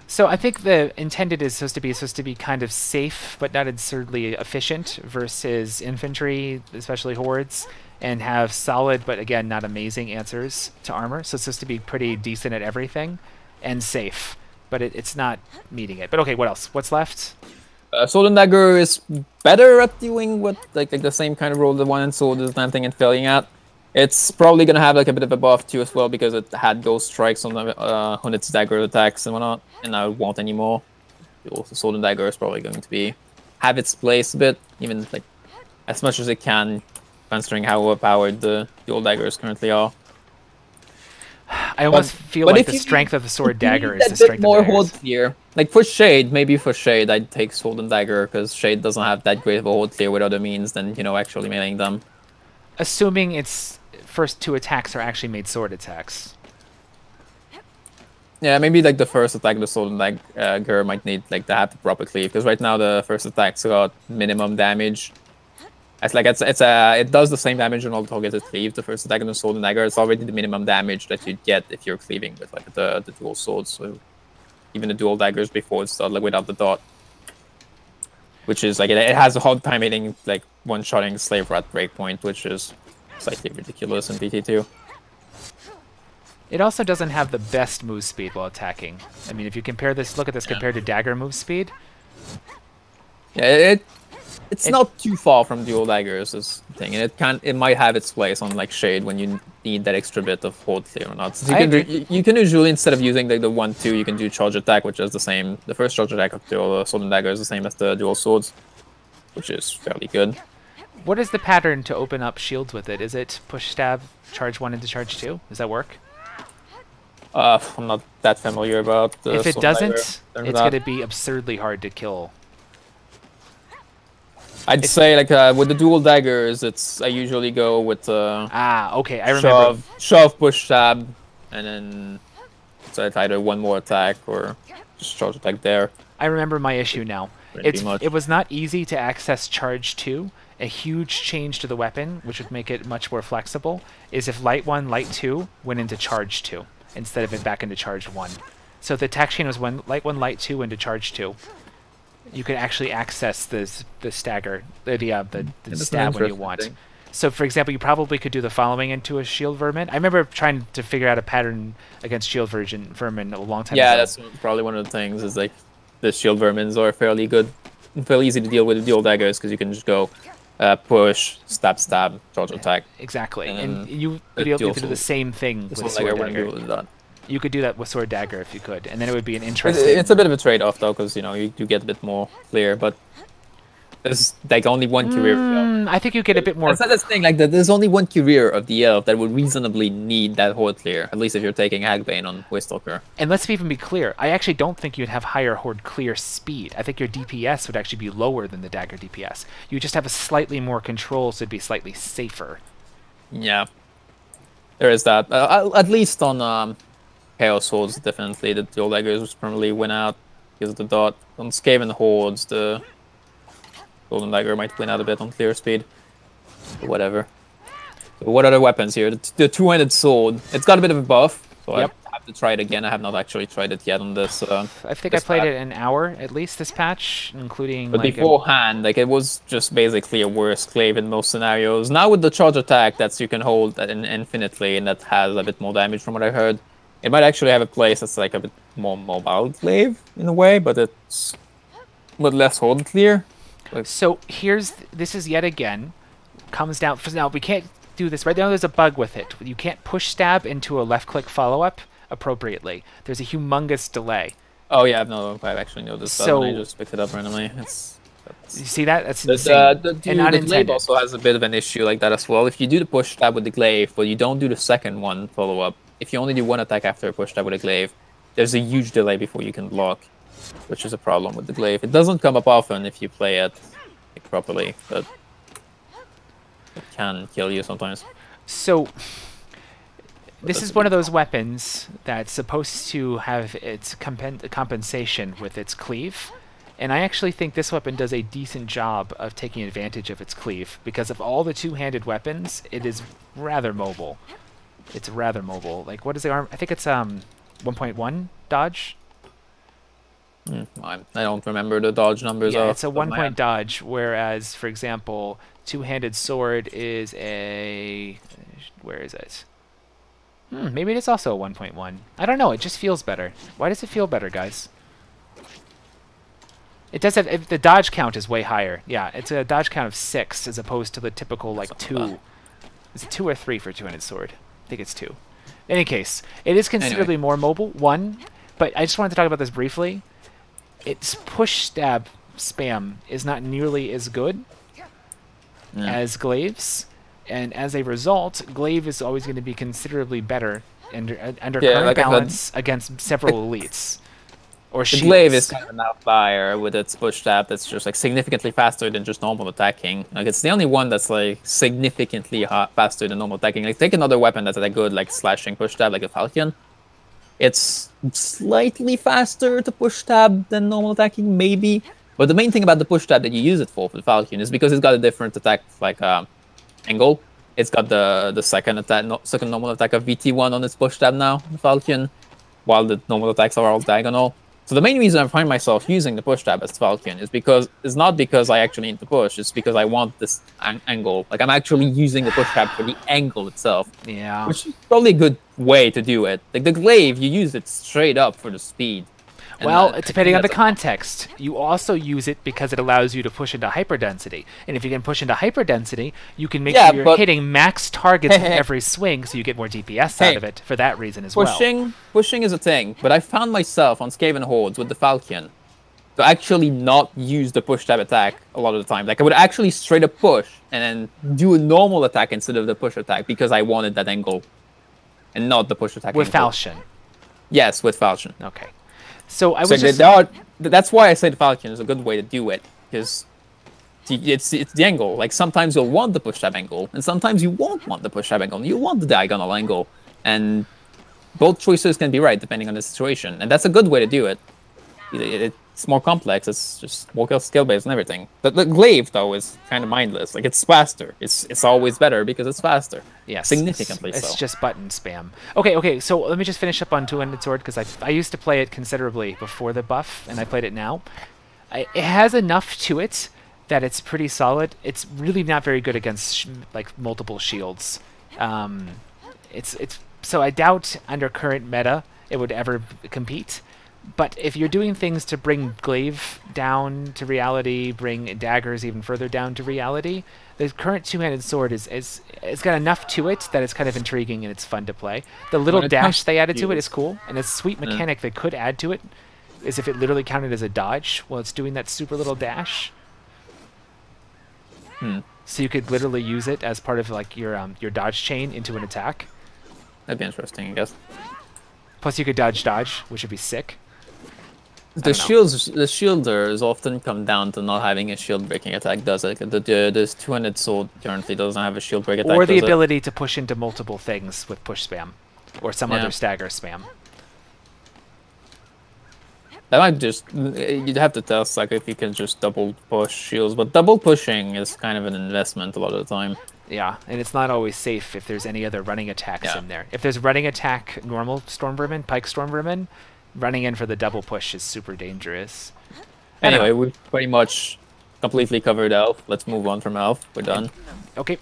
So I think the intended is supposed to be kind of safe, but not absurdly efficient versus infantry, especially hordes. And have solid, but again, not amazing answers to armor. So it's supposed to be pretty decent at everything and safe, but it's not meeting it. But okay, what else? What's left? Sword and dagger is better at doing what like the same kind of role the one and sword is attempting and failing at. It's probably gonna have like a bit of a buff too as well because it had ghost strikes on its dagger attacks and whatnot, and now it won't anymore. Also, sword and dagger is probably going to have its place a bit, even like as much as it can. Considering how overpowered the dual daggers currently are. I almost feel like the strength of the sword dagger is the strength of the daggers. Here. Like for Shade, I'd take sword and dagger because Shade doesn't have that great of a hold clear with other means than, actually meleeing them. Assuming its first 2 attacks are actually made sword attacks. Yeah, maybe like the first attack of the sword and dagger might need like to have the proper cleave because right now the first attack's got minimum damage. It does the same damage on all the targets it cleaves. The first attack on the sword and dagger, it's already the minimum damage that you get if you're cleaving with like the dual swords. So even the dual daggers before it's like without the dot, which is like it has a hard time hitting like one-shotting slave rat breakpoint, which is slightly ridiculous in PT2. It also doesn't have the best move speed while attacking. I mean, if you compare this, look at this compared to dagger move speed. Yeah, It's not too far from dual daggers, this thing, and it might have its place on like Shade when you need that extra bit of hold clear or not. So you can usually, instead of using like the 1-2, you can do charge attack, which is the same. The first charge attack of dual sword and dagger is the same as the dual swords, which is fairly good. What is the pattern to open up shields with it? Is it push stab, charge 1 into charge 2? Does that work? I'm not that familiar about the If it doesn't, it's going to be absurdly hard to kill. I'd say like with the dual daggers, I usually go with okay, I remember. Shove, push, stab, and then so it's either one more attack or just charge attack there. I remember my issue now. It was not easy to access charge 2. A huge change to the weapon, which would make it much more flexible, is if light 1, light 2 went into charge 2 instead of it back into charge 1. So if the attack chain was light 1, light 2 into charge 2. You could actually access the stagger, the stab when you want. So, for example, you probably could do the following into a shield vermin. I remember trying to figure out a pattern against shield vermin a long time ago. Yeah, that's probably one of the things. Is like the shield vermins are fairly good, fairly easy to deal with the dual daggers because you can just go push, stab, charge attack. Exactly, and you would be able to do the same thing with sword dagger. You could do that with sword dagger if you could, and then it would be an interesting... It's a bit of a trade-off, though, because, you know, you get a bit more clear, but there's, like, only one career. I think you get a bit more... That's the thing, like, there's only one career of the elf that would reasonably need that horde clear, at least if you're taking Hagbane on Waystalker. And let's even be clear, I actually don't think you'd have higher horde clear speed. I think your DPS would actually be lower than the dagger DPS. You just have a slightly more control, so it'd be slightly safer. Yeah. There is that. At least on... Chaos Swords, definitely. The dual daggers probably win out because of the dot. On Skaven Hordes, the golden dagger might win out a bit on clear speed. But whatever. So what other weapons here? The two-handed sword. It's got a bit of a buff, so I have to try it again. I have not actually tried it yet on this. I think I played it an hour at least this patch, including. But like beforehand, like it was just basically a worse clave in most scenarios. Now with the charge attack, you can hold infinitely, and that has a bit more damage from what I heard. It might actually have a place that's like a bit more mobile glaive in a way, but it's a little less hold clear. Like, so this is yet again comes down. Now we can't do this right now. There's a bug with it. You can't push stab into a left click follow up appropriately. There's a humongous delay. Oh yeah, I've actually noticed that. I just picked it up randomly. You see that? That's insane. The glaive also has a bit of an issue like that as well. If you do the push stab with the glaive, but you don't do the second one follow up. If you only do one attack after a push stab with a glaive, there's a huge delay before you can block, which is a problem with the glaive. It doesn't come up often if you play it properly, but it can kill you sometimes. So, this is one of those weapons that's supposed to have its compensation with its cleave, and I actually think this weapon does a decent job of taking advantage of its cleave, because of all the two-handed weapons, it is rather mobile. It's rather mobile. Like, what is the arm? I think it's 1.1 dodge. I don't remember the dodge numbers. Yeah, it's a 1-point dodge, whereas, for example, two-handed sword is a... Where is it? Maybe it is also a 1.1. I don't know. It just feels better. Why does it feel better, guys? It does have... the dodge count is way higher. Yeah, it's a dodge count of 6 as opposed to the typical, like, 2. Is it 2 or 3 for two-handed sword? I think it's 2. In any case, it is considerably more mobile, 1, but I just wanted to talk about this briefly. Its push stab spam is not nearly as good as glaives, and as a result, glaive is always going to be considerably better under current balance against several elites. Or the glaive is kind of an outlier with its push stab that's just like significantly faster than just normal attacking. Like it's the only one that's like significantly faster than normal attacking. Like take another weapon that's a good like slashing push stab like a falcon. It's slightly faster to push stab than normal attacking maybe, but the main thing about the push stab that you use it for the falcon is because it's got a different attack like angle. It's got the second normal attack of VT1 on its push stab now, the falcon, while the normal attacks are all diagonal. So the main reason I find myself using the push tab as Falcon is because it's not because I actually need to push, it's because I want this angle. Like I'm actually using the push tab for the angle itself. Yeah. Which is probably a good way to do it. Like the glaive, you use it straight up for the speed. Well, depending on the context, you also use it because it allows you to push into hyperdensity. And if you can push into hyperdensity, you can make sure you're hitting max targets with every swing, so you get more DPS out of it for that reason as well. Pushing is a thing, but I found myself on Skaven Hordes with the Falcon to actually not use the push type attack a lot of the time. Like, I would actually straight up push and then do a normal attack instead of the push attack because I wanted that angle and not the push attack. With Falchion. Yes, with Falchion. Okay. So I was that's why I say the Falchion is a good way to do it, because it's the angle. Like, sometimes you'll want the push tab angle, and sometimes you won't want the push tab angle. You want the diagonal angle, and both choices can be right depending on the situation, and that's a good way to do it. It's more complex. It's just more skill based and everything. The glaive though is kind of mindless. Like, it's faster. It's always better because it's faster. Yes, significantly so. It's just button spam. Okay. So let me just finish up on two-handed sword because I used to play it considerably before the buff, and I played it now. It has enough to it that it's pretty solid. It's really not very good against like multiple shields. So I doubt under current meta it would ever compete. But if you're doing things to bring glaive down to reality, bring daggers even further down to reality, the current two-handed sword it's got enough to it that it's kind of intriguing and it's fun to play. The little dash they added to it is cool, and a sweet mechanic they could add to it is if it literally counted as a dodge while it's doing that super little dash. So you could literally use it as part of like your dodge chain into an attack. That'd be interesting, I guess. Plus you could dodge, which would be sick. The shielders often come down to not having a shield breaking attack, does it? This two-handed sword currently doesn't have a shield break attack. Or the ability to push into multiple things with push spam, or some other stagger spam. That might just, you'd have to test like if you can just double push shields, but double pushing is kind of an investment a lot of the time. Yeah, and it's not always safe if there's any other running attacks in there. If there's running attack, normal Storm Vermin, Pike Storm Vermin, running in for the double push is super dangerous. Anyway, we've pretty much completely covered Elf. Let's move on from Elf. We're done. Okay.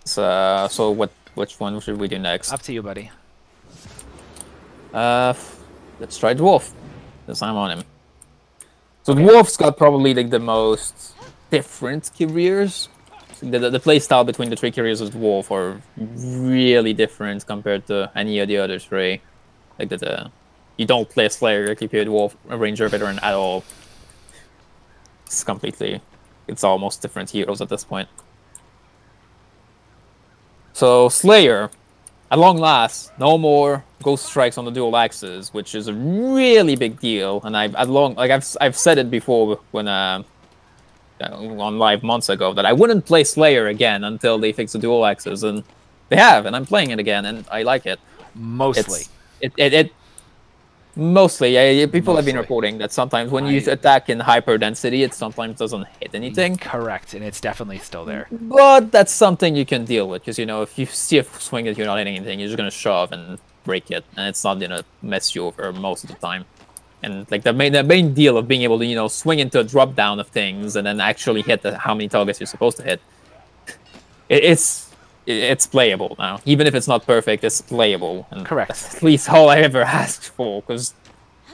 So which one should we do next? Up to you, buddy. Let's try Dwarf. Because I'm on him. So Dwarf's got probably like the most different careers. The playstyle between the three careers of Dwarf are really different compared to any of the other three. Like you don't play a Slayer, you play a Dwarf, a Ranger veteran at all. It's almost different heroes at this point. So Slayer, at long last, no more Ghost Strikes on the dual axes, which is a really big deal. And I've said it before when on live months ago that I wouldn't play Slayer again until they fix the dual axes, and they have, and I'm playing it again, and I like it. Mostly. Mostly, people have been reporting that sometimes when you attack in hyper density, it sometimes doesn't hit anything. Correct, and it's definitely still there. But that's something you can deal with, because if you see a swing that you're not hitting anything, you're just gonna shove and break it, and it's not gonna mess you over most of the time. And like the main deal of being able to swing into a drop down of things and then actually hit how many targets you're supposed to hit, it's playable now. Even if it's not perfect, it's playable. And correct. That's at least all I ever asked for, because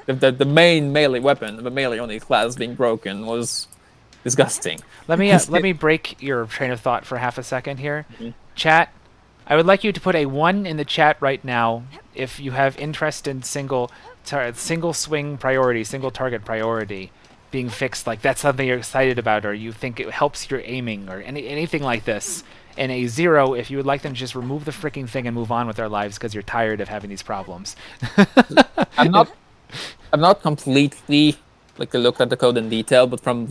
the main melee weapon, the melee only class being broken was disgusting. Let me break your train of thought for half a second here. Chat, I would like you to put a 1 in the chat right now if you have interest in single swing priority, single target priority being fixed. Like that's something you're excited about, or you think it helps your aiming, or anything like this. And a 0 if you would like them to just remove the freaking thing and move on with their lives because you're tired of having these problems. I'm not completely looked at the code in detail, but from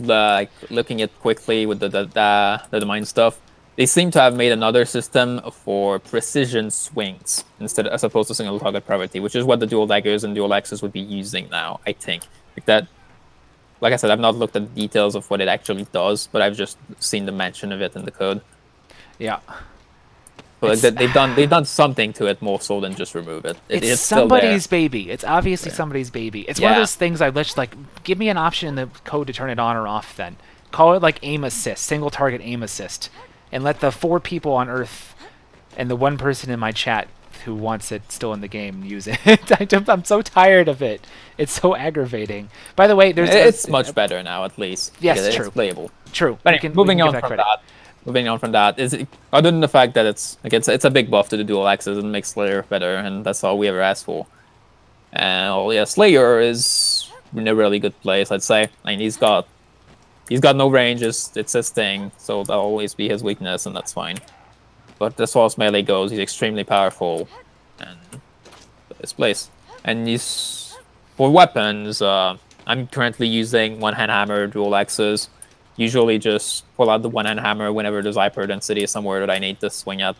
looking at quickly with the domain stuff, they seem to have made another system for precision swings as opposed to single target priority, which is what the dual daggers and dual axes would be using now, I think. Like I said, I've not looked at the details of what it actually does, but I've just seen the mention of it in the code. Yeah. But they've done something to it more so than just remove it. It's somebody's baby. It's obviously somebody's baby. It's one of those things I wish, give me an option in the code to turn it on or off then. Call it like aim assist, single target aim assist. And let the 4 people on Earth and the 1 person in my chat who wants it still in the game use it. I'm so tired of it. It's so aggravating. By the way, it's much better now, at least. Yes, true. It's playable. True. But anyway, moving on from that, other than the fact that it's a big buff to the dual axes and makes Slayer better, and that's all we ever asked for. And yeah, Slayer is in a really good place, I'd say. I mean, he's got no range, it's his thing, so that'll always be his weakness, and that's fine. But as far as melee goes, he's extremely powerful, and his place. And he's for weapons. I'm currently using one-hand hammer, dual axes. Usually, just pull out the one-hand hammer whenever there's hyper density somewhere that I need to swing at.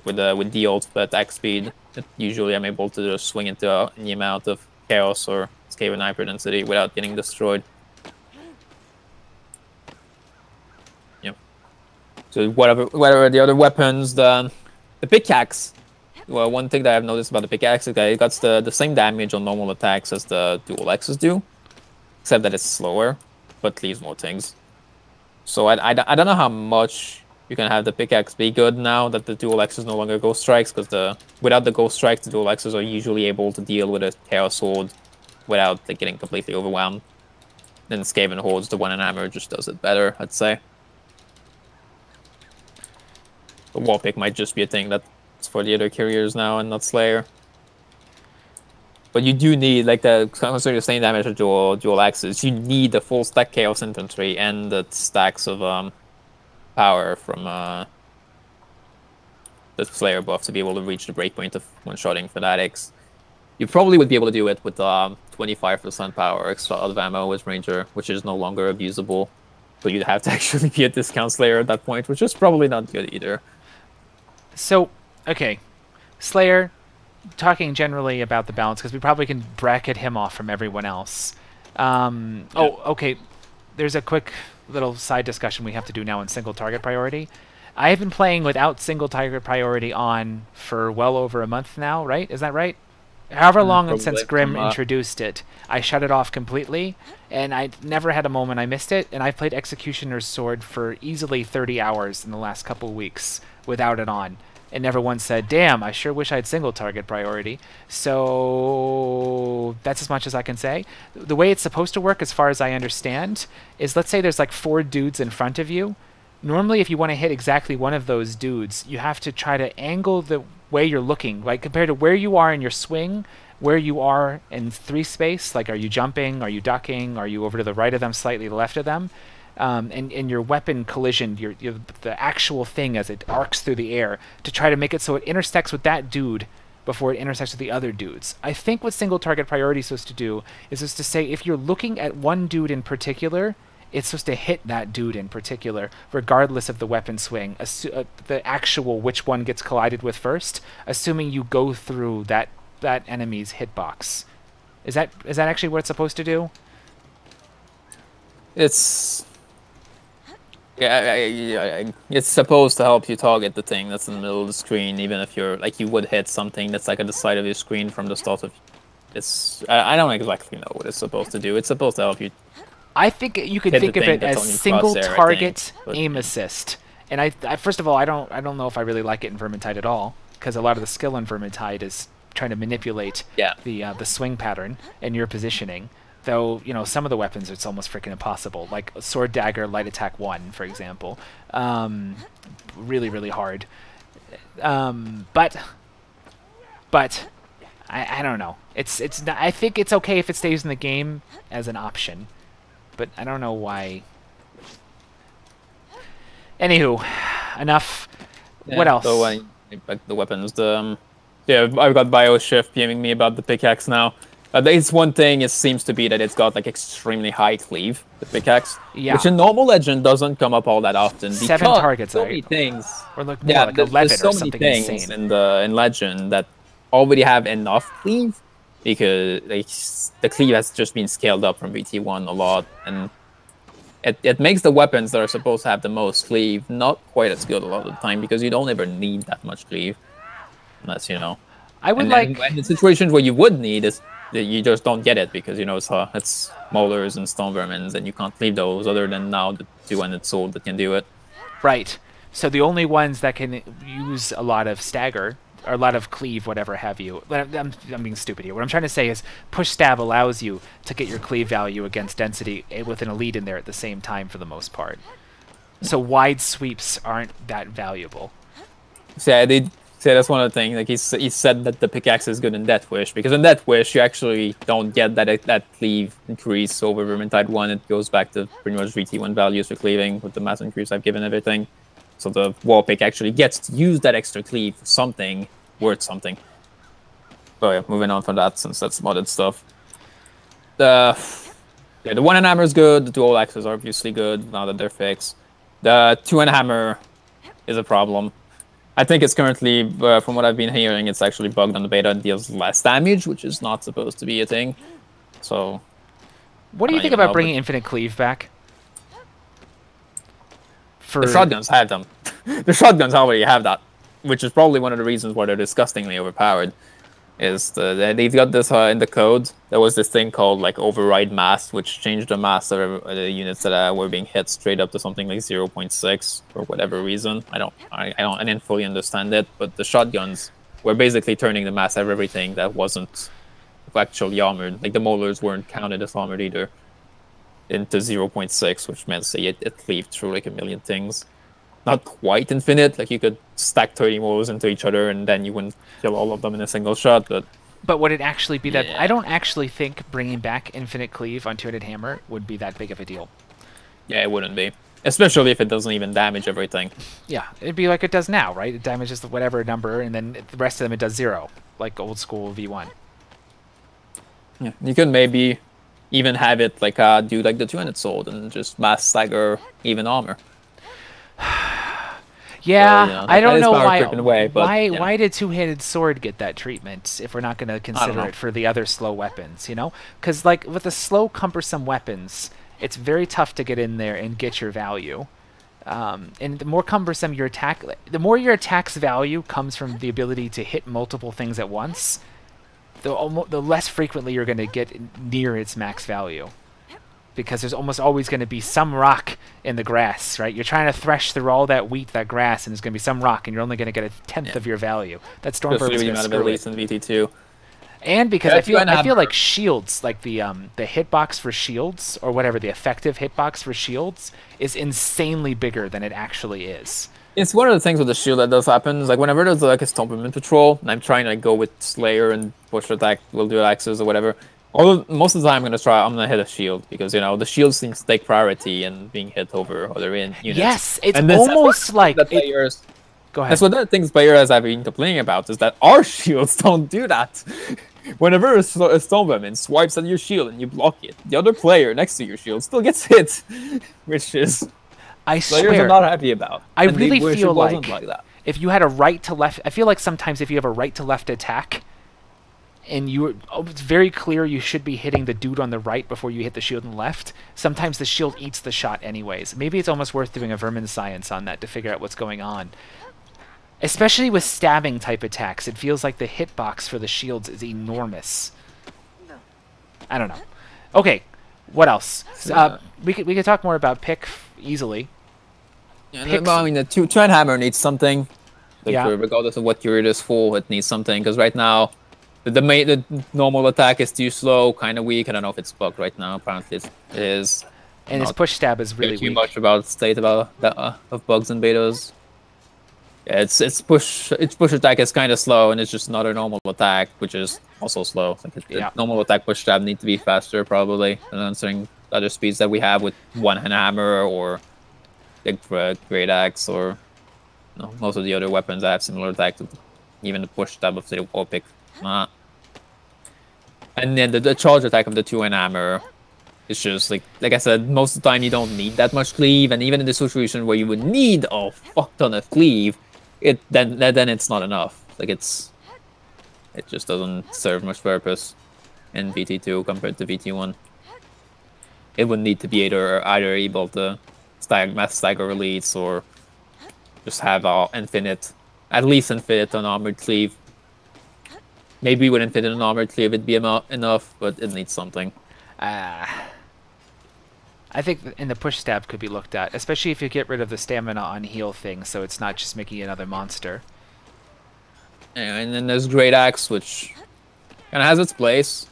With the ult attack speed, usually I'm able to just swing into any amount of chaos or Skaven hyper density without getting destroyed. So whatever the other weapons, the pickaxe. Well, one thing that I've noticed about the pickaxe is that it got the same damage on normal attacks as the dual axes do, except that it's slower, but leaves more things. So I don't know how much you can have the pickaxe be good now that the dual axes no longer ghost strikes, because without the ghost strikes, the dual axes are usually able to deal with a chaos sword without getting completely overwhelmed. Then Skaven Hordes, the one-hand hammer just does it better, I'd say. The wall pick might just be a thing that's for the other carriers now and not Slayer. But you do need, like, considering the same damage of dual axes, you need the full stack Chaos Infantry and the stacks of power from the Slayer buff to be able to reach the breakpoint of one-shotting Fanatics. You probably would be able to do it with 25% power extra out of ammo with Ranger, which is no longer abusable. But you'd have to actually be a discount Slayer at that point, which is probably not good either. So, okay, Slayer, talking generally about the balance, because we probably can bracket him off from everyone else. Oh, okay, there's a quick little side discussion we have to do now on single target priority. I have been playing without single target priority on for well over a month now, right? Is that right? However long since Grim introduced it, I shut it off completely, and I never had a moment I missed it, and I've played Executioner's Sword for easily 30 hours in the last couple of weeks without it on, and never once said, damn, I sure wish I had single target priority. So that's as much as I can say. The way it's supposed to work, as far as I understand, is let's say there's like 4 dudes in front of you. Normally, if you want to hit exactly one of those dudes, you have to try to angle the way you're looking, like compared to where you are in your swing, where you are in 3 space, like are you jumping, are you ducking, are you over to the right of them, slightly left of them, and your weapon collision, the actual thing as it arcs through the air, to try to make it so it intersects with that dude before it intersects with the other dudes. I think what single target priority is supposed to do is just to say if you're looking at one dude in particular, it's supposed to hit that dude in particular, regardless of the weapon swing, the actual which one gets collided with first, assuming you go through that enemy's hitbox. Is that actually what it's supposed to do? It's it's supposed to help you target the thing that's in the middle of the screen, even if you're like you would hit something that's like at the side of your screen from the start of. I don't exactly know what it's supposed to do. It's supposed to help you. I think you could think of it as single target aim assist. And I first of all, I don't know if I really like it in Vermintide at all, because a lot of the skill in Vermintide is trying to manipulate the swing pattern and your positioning. Though, you know, some of the weapons it's almost freaking impossible, like sword dagger light attack 1, for example. Really, really hard. But I don't know. It's not, I think it's okay if it stays in the game as an option. But I don't know why. Anywho, enough. Yeah, what else? So back to the weapons. Yeah, I've got BioShift PMing me about the pickaxe now. It's one thing. It seems to be that it's got like extremely high cleave, the pickaxe, which in normal Legend doesn't come up all that often. 7 targets, so many things. Or like more like 11 there's so or something many things insane. in Legend that already have enough cleave, because the cleave has just been scaled up from VT1 a lot, and it makes the weapons that are supposed to have the most cleave not quite as good a lot of the time, because you don't ever need that much cleave, unless, you know. I would and the situations where you would need is that you just don't get it, because, you know, it's Maulers and Stone Vermins, and you can't cleave those other than now the 2-handed sword that can do it. Right. So the only ones that can use a lot of stagger or a lot of cleave, whatever have you. I'm being stupid here. What I'm trying to say is push stab allows you to get your cleave value against density with an elite in there at the same time for the most part. So wide sweeps aren't that valuable. So yeah, that's one of the things. Like he said that the pickaxe is good in Death Wish, because in Death Wish you actually don't get that cleave increase over Vermintide 1. It goes back to pretty much VT1 values for cleaving with the mass increase I've given everything. So the wall pick actually gets to use that extra cleave for something worth something. But yeah, moving on from that, since that's modded stuff. The one-hand hammer is good. The dual axes are obviously good now that they're fixed. The two-hand hammer is a problem. I think it's currently, from what I've been hearing, it's actually bugged on the beta and deals less damage, which is not supposed to be a thing. So, what do you think about bringing infinite cleave back? The shotguns have them. The shotguns already have that, which is probably one of the reasons why they're disgustingly overpowered. Is they've got this in the code. There was this thing called like override mass, which changed the mass of the units that were being hit straight up to something like 0.6 for whatever reason. I didn't fully understand it, but the shotguns were basically turning the mass of everything that wasn't actually armored. Like the molars weren't counted as armored either, into 0.6, which meant it cleaved through like a million things. Not quite infinite, like you could stack 30 molars into each other and then you wouldn't kill all of them in a single shot, but would it actually be that? Yeah. I don't actually think bringing back infinite cleave on two-handed hammer would be that big of a deal. Yeah, it wouldn't be. Especially if it doesn't even damage everything. Yeah, it'd be like it does now, right? It damages whatever number, and then the rest of them it does 0, like old school V1. Yeah, you could maybe even have it like do like the two-handed sword and just mass stagger even armor. Yeah, I don't know why did two-handed sword get that treatment if we're not going to consider it for the other slow weapons, you know? Because like with the slow, cumbersome weapons, it's very tough to get in there and get your value. And the more cumbersome your attack, the more your attack's value comes from the ability to hit multiple things at once, the less frequently you're going to get near its max value. Because there's almost always going to be some rock in the grass, right? You're trying to thresh through all that wheat, that grass, and there's going to be some rock, and you're only going to get a tenth of your value. That Stormverb is going to screw it. In VT2. And because I feel like shields, like the hitbox for shields, or whatever, the effective hitbox for shields, is insanely bigger than it actually is. It's one of the things with the shield that does happen. Is like whenever there's like a Stompament patrol, and I'm trying to go with Slayer and push attack, will do axes or whatever. Most of the time I'm gonna hit a shield, because you know the shield seems to take priority in being hit over other units. Yes, it's almost like players. Go ahead. That's what the things players have been complaining about, is that our shields don't do that. Whenever a Stonewoman swipes at your shield and you block it, the other player next to your shield still gets hit, which is players are not happy about. I really feel like that. If you had a right to left, I feel like sometimes if you have a right to left attack, and it's very clear you should be hitting the dude on the right before you hit the shield on the left, sometimes the shield eats the shot anyways. Maybe it's almost worth doing a vermin science on that to figure out what's going on. Especially with stabbing type attacks, it feels like the hitbox for the shields is enormous. I don't know. Okay, what else? We could talk more about pick easily. Yeah, I mean, the two-hand hammer needs something. Like, yeah. Regardless of what you're it is for, it needs something. Because right now, the normal attack is too slow, kind of weak. I don't know if it's bugged right now. Apparently it is. And his push stab is really weak. Too much about state of bugs and betas. Yeah, its push attack is kind of slow, and it's just not a normal attack, which is also slow. Like normal attack push stab need to be faster probably than answering other speeds that we have with one-hand hammer or big great axe, or most of the other weapons that have similar attack to even the push stab of the wall pick. And then the charge attack of the two-hand hammer is just like I said, most of the time you don't need that much cleave, and even in the situation where you would need a fuck ton of cleave, then it's not enough. Like it just doesn't serve much purpose in VT2 compared to VT1. It would need to be either able to mass stagger elites, or just have at least infinite unarmored cleave. Maybe with infinite unarmored cleave it'd be enough, but it needs something. I think in the push stab could be looked at, especially if you get rid of the stamina on heal thing, so it's not just making another monster. And then there's Great Axe, which kind of has its place.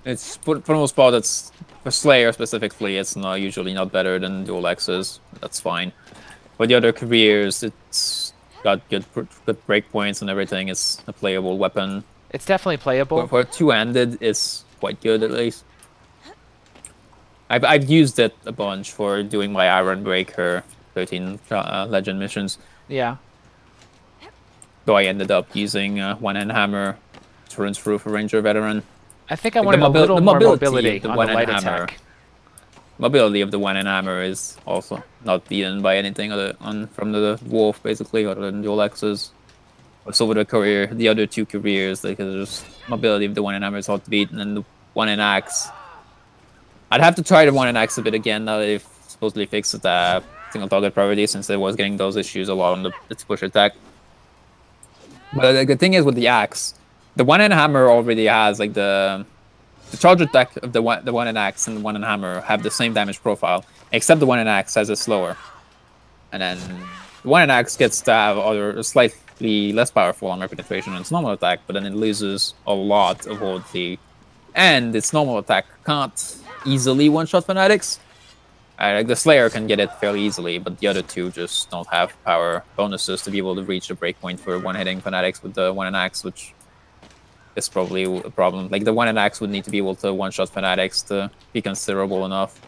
It's for the most part, it's for Slayer specifically. It's not usually not better than dual axes. That's fine. For the other careers, it's got good breakpoints and everything. It's a playable weapon. It's definitely playable. For two-handed, it's quite good at least. I've used it a bunch for doing my Iron Breaker 13 Legend missions. Yeah. So I ended up using one-hand hammer to run through for Ranger Veteran. I think I wanted a little more mobility on the light attack. Mobility of the one-hand hammer is also not beaten by anything from the Dwarf, basically, other than dual axes. So with the other two careers, like there's mobility of the one-hand hammer is hard to beat, and then the one-hand axe. I'd have to try the one-hand axe a bit again now that they've supposedly fixed the single target priority, since it was getting those issues a lot on its push attack. But the good thing is with the axe, the one-hand hammer already has like the charge attack of the one-hand axe and the one-hand hammer have the same damage profile, except the one-hand axe has a slower. And then the one-hand axe gets to have other slightly less powerful armor penetration than its normal attack, but then it loses a lot of OD. And its normal attack can't easily one-shot fanatics. Like the Slayer can get it fairly easily, but the other two just don't have power bonuses to be able to reach the breakpoint for one-hitting fanatics with the one-hand axe, which is probably a problem. Like the one-hand axe would need to be able to one-shot fanatics to be considerable enough,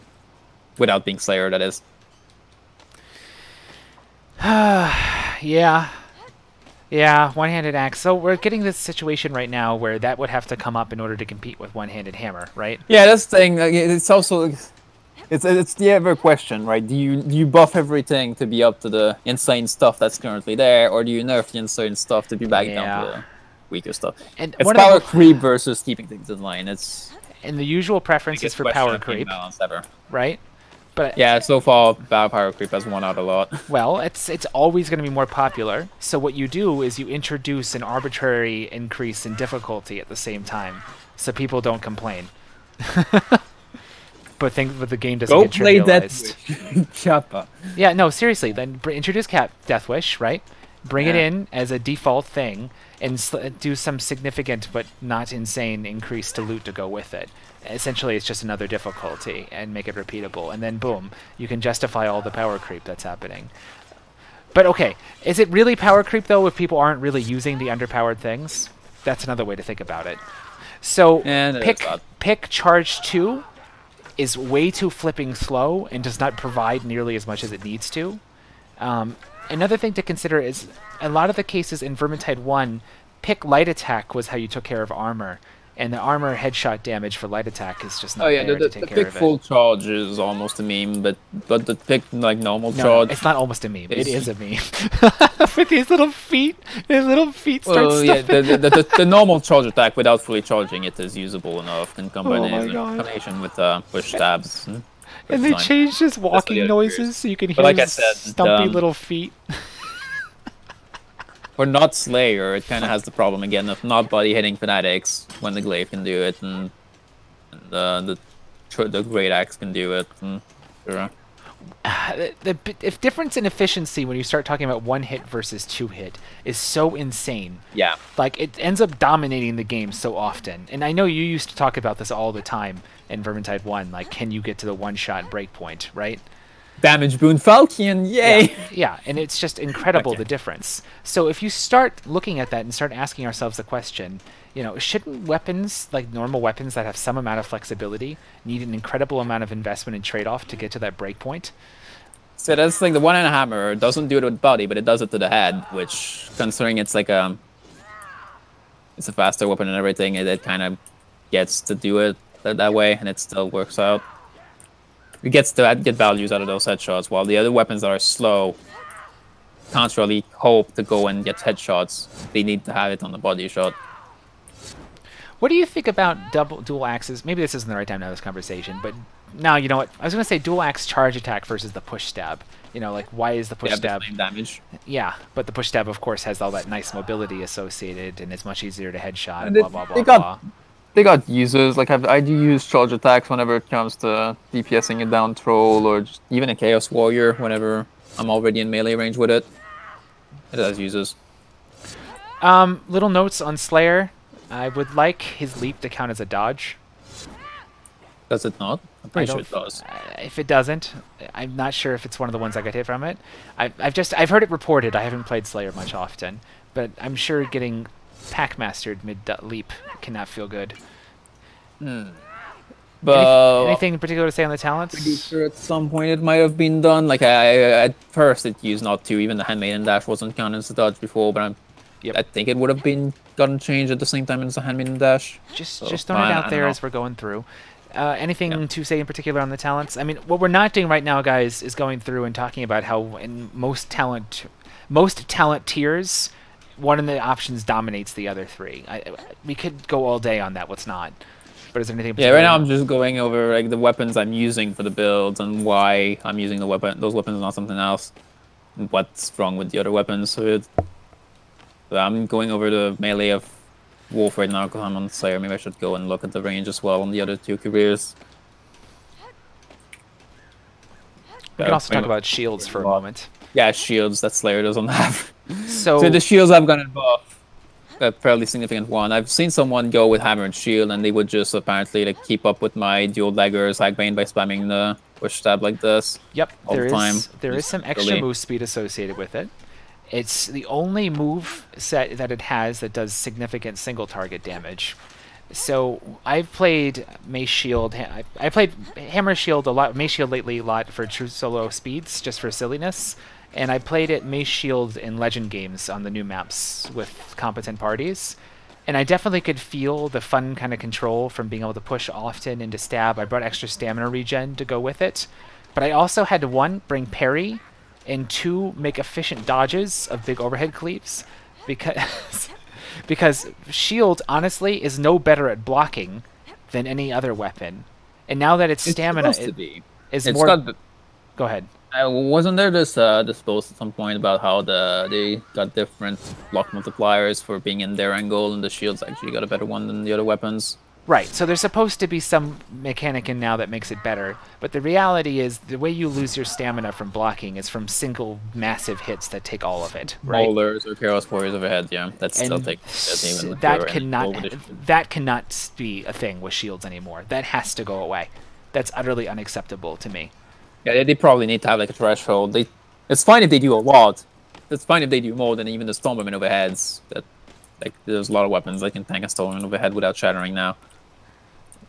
without being Slayer, that is. Yeah. Yeah, one-handed axe. So we're getting this situation right now where that would have to come up in order to compete with one-handed hammer, right? Yeah, that's the thing. It's also it's the ever question, right? Do you buff everything to be up to the insane stuff that's currently there, or do you nerf the insane stuff to be back down to the weaker stuff? And it's power creep versus keeping things in line. And the usual preference is for power creep, right? But yeah, so far power creep has won out a lot. Well, it's always going to be more popular. So what you do is you introduce an arbitrary increase in difficulty at the same time, so people don't complain. But the game doesn't get trivialized. Choppa. Yeah, no, seriously. Then introduce Death Wish, right? Bring it in as a default thing, and do some significant but not insane increase to loot to go with it. Essentially, it's just another difficulty, and make it repeatable. And then, boom, you can justify all the power creep that's happening. But okay, is it really power creep, though, if people aren't really using the underpowered things? That's another way to think about it. So, pick Charge 2 is way too flipping slow and does not provide nearly as much as it needs to. Another thing to consider is, a lot of the cases in Vermintide 1, pick light attack was how you took care of armor. And the armor headshot damage for light attack is just not there to take care of it. The pick full charge is almost a meme, but the pick like normal charge... it's not almost a meme. It is a meme. With these little feet, start stuffing. The normal charge attack without fully charging it is usable enough in combination with push stabs. And they changed his walking noises so you can hear his stumpy little feet. For not Slayer, it kind of has the problem again of not body hitting fanatics when the glaive can do it, and the Great Axe can do it. And, the difference in efficiency when you start talking about one hit versus two hit is so insane. Yeah. Like, it ends up dominating the game so often. And I know you used to talk about this all the time in Vermintide 1, like, can you get to the one-shot breakpoint, right? Damage boon Falcon, yay! Yeah, and it's just incredible the difference. So if you start looking at that and start asking ourselves the question, shouldn't weapons, like normal weapons that have some amount of flexibility, need an incredible amount of investment and trade-off to get to that breakpoint? So that's like the one-hand hammer doesn't do it with body, but it does it to the head, which, considering it's like it's a faster weapon and everything, it kind of gets to do it that way, and it still works out. It gets to get values out of those headshots, while the other weapons that are slow can't really hope to go and get headshots. They need to have it on the body shot. What do you think about dual axes? Maybe this isn't the right time to have this conversation, but now you know what? I was going to say dual axe charge attack versus the push stab. Like, why is the push stab... the same damage. Yeah, but the push stab, of course, has all that nice mobility associated, and it's much easier to headshot, and blah, blah, blah, blah. They got users, like I do use charge attacks whenever it comes to DPSing a down troll, or just even a Chaos Warrior whenever I'm already in melee range with it. It has users. Little notes on Slayer. I would like his leap to count as a dodge. Does it not? I'm pretty sure it does. If it doesn't, I'm not sure if it's one of the ones I got hit from it. I've heard it reported. I haven't played Slayer much often, but I'm sure getting pack-mastered mid-leap cannot feel good. But anything in particular to say on the talents? Pretty sure at some point it might have been done. Like at first it used not to. Even the Handmaiden dash wasn't counted as a dodge before, but I think it would have been gotten changed at the same time as the Handmaiden dash. Just throwing it out there as we're going through. Anything to say in particular on the talents? I mean, what we're not doing right now, guys, is going through and talking about how in most talent tiers, one of the options dominates the other three. We could go all day on that. What's not? But is there anything? Yeah, right now I'm just going over like the weapons I'm using for the builds and why I'm using those weapons, not something else. And what's wrong with the other weapons? So I'm going over the melee of Wolf right now because I'm on Slayer. Maybe I should go and look at the range as well on the other two careers. We can also talk about shields for a moment. Yeah, shields that Slayer doesn't have. So the shields I've gotten buff, a fairly significant one. I've seen someone go with hammer and shield, and they would just apparently like keep up with my dual daggers Hagbane by spamming the push stab like this. Yep, all the time. There is some extra move speed associated with it. It's the only move set that it has that does significant single target damage. So I've played Mace Shield. I played Hammer Shield a lot, Mace Shield lately a lot for true solo speeds, just for silliness. And I played it Mace Shield in Legend games on the new maps with competent parties. And I definitely could feel the fun kind of control from being able to push often into stab. I brought extra stamina regen to go with it. But I also had to, 1, bring parry, and 2, make efficient dodges of big overhead cleaves. Because shield, honestly, is no better at blocking than any other weapon. And now that it's stamina is more... Go ahead. Wasn't there this post at some point about how they got different block multipliers for being in their angle, and the shields actually got a better one than the other weapons? Right, so there's supposed to be some mechanic in now that makes it better, but the reality is the way you lose your stamina from blocking is from single massive hits that take all of it, right? Bowlers or Chaos Warriors overhead, yeah, that still takes even that cannot be a thing with shields anymore. That has to go away. That's utterly unacceptable to me. Yeah, they probably need to have like a threshold. It's fine if they do a lot. It's fine if they do more than even the Stormwomen overheads. Like there's a lot of weapons that can tank a Stormwoman overhead without shattering now.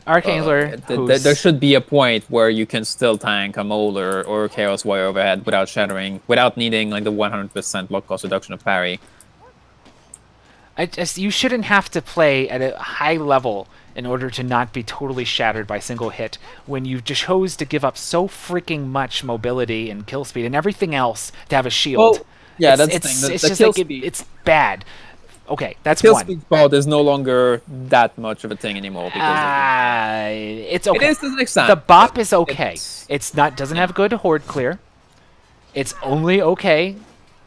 Archangler, there should be a point where you can still tank a Molar or Chaos Warrior overhead without shattering, without needing like the 100% block cost reduction of parry. You shouldn't have to play at a high level in order to not be totally shattered by single hit when you just chose to give up so freaking much mobility and kill speed and everything else to have a shield. Well, yeah, that's the thing. It's just like it's bad. Okay, that's kill one. Speed spot is no longer that much of a thing anymore because it's okay. It is to an extent. The bop is okay. Doesn't have good horde clear. It's only okay.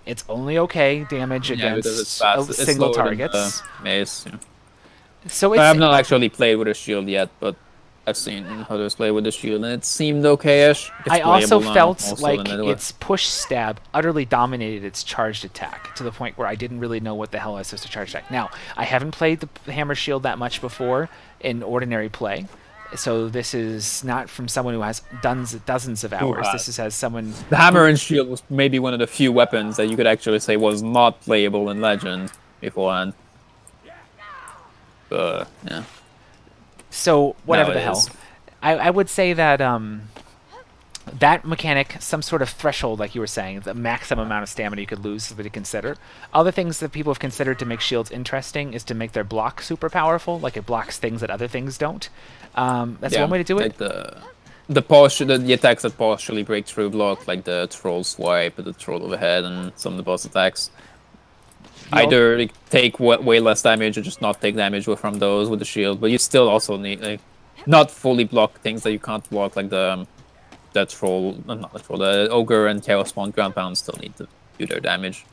It's only okay damage against single targets. Mace. Yeah. So I have not actually played with a shield yet, but I've seen others play with the shield, and it seemed okay-ish. I also felt like its push stab utterly dominated its charged attack, to the point where I didn't really know what the hell I was supposed to charge attack. Now, I haven't played the Hammer Shield that much before in ordinary play, so this is not from someone who has dozens of hours. This is as someone... The Hammer and Shield was maybe one of the few weapons that you could actually say was not playable in Legend beforehand. Yeah. So, whatever the hell. I would say that that mechanic, some sort of threshold, like you were saying, the maximum amount of stamina you could lose is what to consider. Other things that people have considered to make shields interesting is to make their block super powerful, like it blocks things that other things don't. That's one way to do it. Like the attacks that partially break through block, like the troll swipe, the troll overhead, and some of the boss attacks. Either take way less damage or just not take damage from those with the shield, but you still also need not fully block things that you can't block, like the ogre and chaos spawn ground pound still need to do their damage.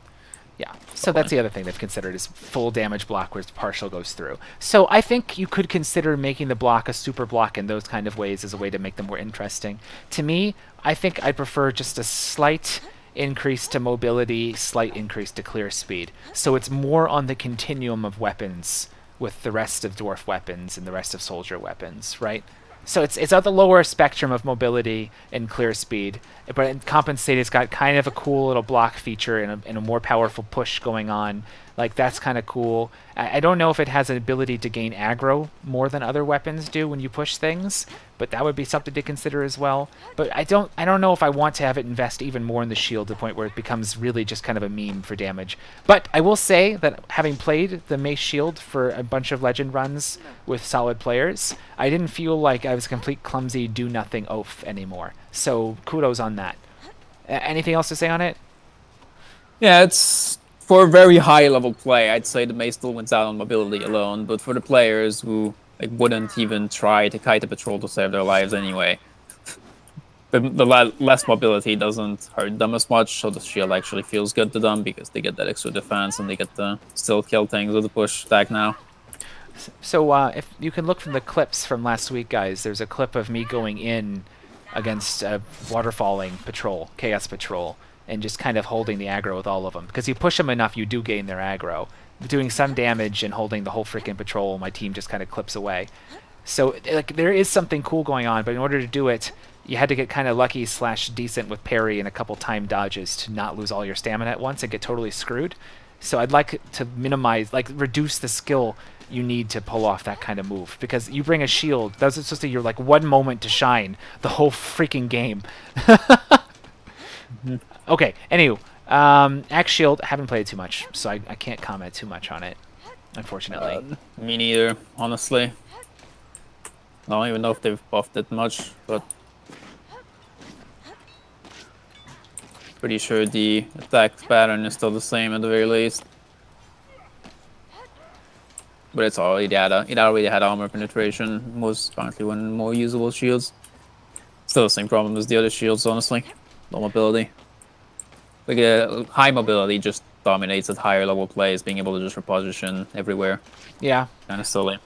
Yeah, so that's the other thing they've considered is full damage block where partial goes through. So I think you could consider making the block a super block in those kind of ways as a way to make them more interesting. To me, I think I prefer just a slight increase to mobility, slight increase to clear speed. So it's more on the continuum of weapons with the rest of dwarf weapons and the rest of soldier weapons, right? So it's at the lower spectrum of mobility and clear speed, but in compensated, it's got kind of a cool little block feature and a more powerful push going on. Like, that's kind of cool. I don't know if it has an ability to gain aggro more than other weapons do when you push things, but that would be something to consider as well. But I don't know if I want to have it invest even more in the shield to the point where it becomes really just kind of a meme for damage. But I will say that having played the Mace Shield for a bunch of Legend runs with solid players, I didn't feel like I was a complete clumsy do-nothing oaf anymore. So kudos on that. Anything else to say on it? Yeah, it's... For very high level play, I'd say the Mace still wins out on mobility alone, but for the players who like wouldn't even try to kite a patrol to save their lives anyway, the less mobility doesn't hurt them as much, so the shield actually feels good to them because they get that extra defense and they get to still kill things with the push attack now. So if you can look from the clips from last week, guys, there's a clip of me going in against a waterfalling patrol, Chaos Patrol, and just kind of holding the aggro with all of them. Because you push them enough, you do gain their aggro. Doing some damage and holding the whole freaking patrol, my team just kind of clips away. So like there is something cool going on, but in order to do it, you had to get kind of lucky / decent with parry and a couple time dodges to not lose all your stamina at once and get totally screwed. So I'd like to minimize, like reduce the skill you need to pull off that kind of move. Because you bring a shield, that's supposed to be your like one moment to shine the whole freaking game. Okay, anywho, Axe Shield, I haven't played too much, so I can't comment too much on it, unfortunately. Me neither, honestly. I don't even know if they've buffed it much, but... Pretty sure the attack pattern is still the same at the very least. But it already had armor penetration, most apparently one more usable shields. Still the same problem as the other shields, honestly. Low mobility. Like high mobility just dominates at higher level plays, being able to just reposition everywhere. Yeah. Kind of silly.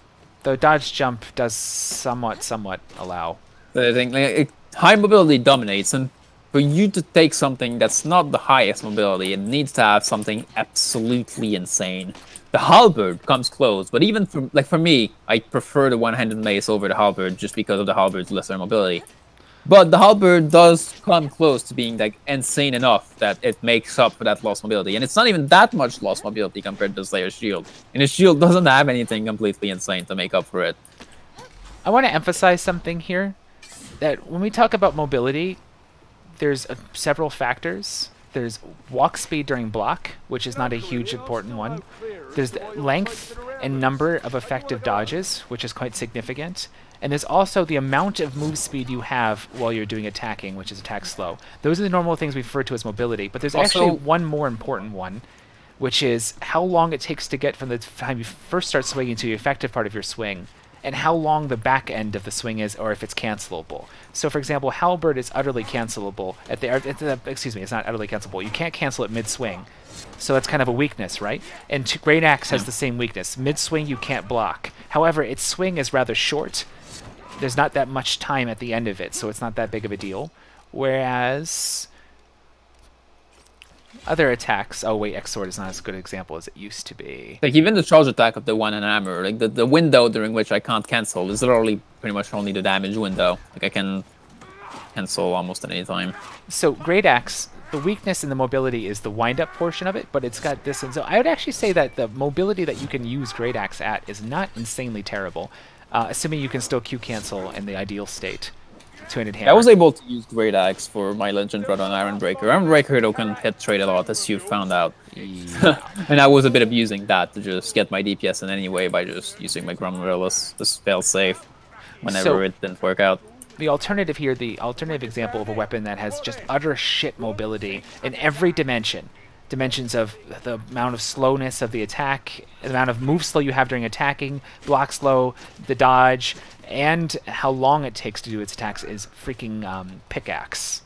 Though dodge jump does somewhat allow. But I think like, high mobility dominates, and for you to take something that's not the highest mobility, it needs to have something absolutely insane. The halberd comes close, but even for me, I prefer the one-handed mace over the halberd just because of the halberd's lesser mobility. But the halberd does come close to being like insane enough that it makes up for that lost mobility. And it's not even that much lost mobility compared to Slayer's shield. And his shield doesn't have anything completely insane to make up for it. I want to emphasize something here. That when we talk about mobility, there's several factors. There's walk speed during block, which is not a huge important one. There's the length and number of effective dodges, which is quite significant. And there's also the amount of move speed you have while you're doing attacking, which is attack slow. Those are the normal things we refer to as mobility. But there's also actually one more important one, which is how long it takes to get from the time you first start swinging to the effective part of your swing, and how long the back end of the swing is, or if it's cancelable. So, for example, Halberd is utterly cancelable. Excuse me, it's not utterly cancelable. You can't cancel it mid-swing. So that's kind of a weakness, right? And Great Axe has the same weakness. Mid-swing, you can't block. However, its swing is rather short. There's not that much time at the end of it, so it's not that big of a deal. Whereas other attacks... Oh, wait, X-Sword is not as good an example as it used to be. Like, even the charge attack of the one-hand hammer, like, the window during which I can't cancel is literally pretty much only the damage window. Like, I can cancel almost at any time. So, Great Axe, the weakness in the mobility is the wind-up portion of it, but it's got this... And so I would actually say that the mobility that you can use Great Axe at is not insanely terrible. Assuming you can still Q-cancel in the ideal state. Two-handed hammer. I was able to use Great Axe for my Legend run on Ironbreaker. Ironbreaker though can hit trade a lot, as you found out. Yeah. And I was a bit abusing that to just get my DPS in any way by just using my Grimalackt to spell safe whenever it didn't work out. The alternative here, the alternative example of a weapon that has just utter shit mobility in every dimension. Dimensions of the amount of slowness of the attack, the amount of move slow you have during attacking, block slow, the dodge, and how long it takes to do its attacks is freaking Pickaxe.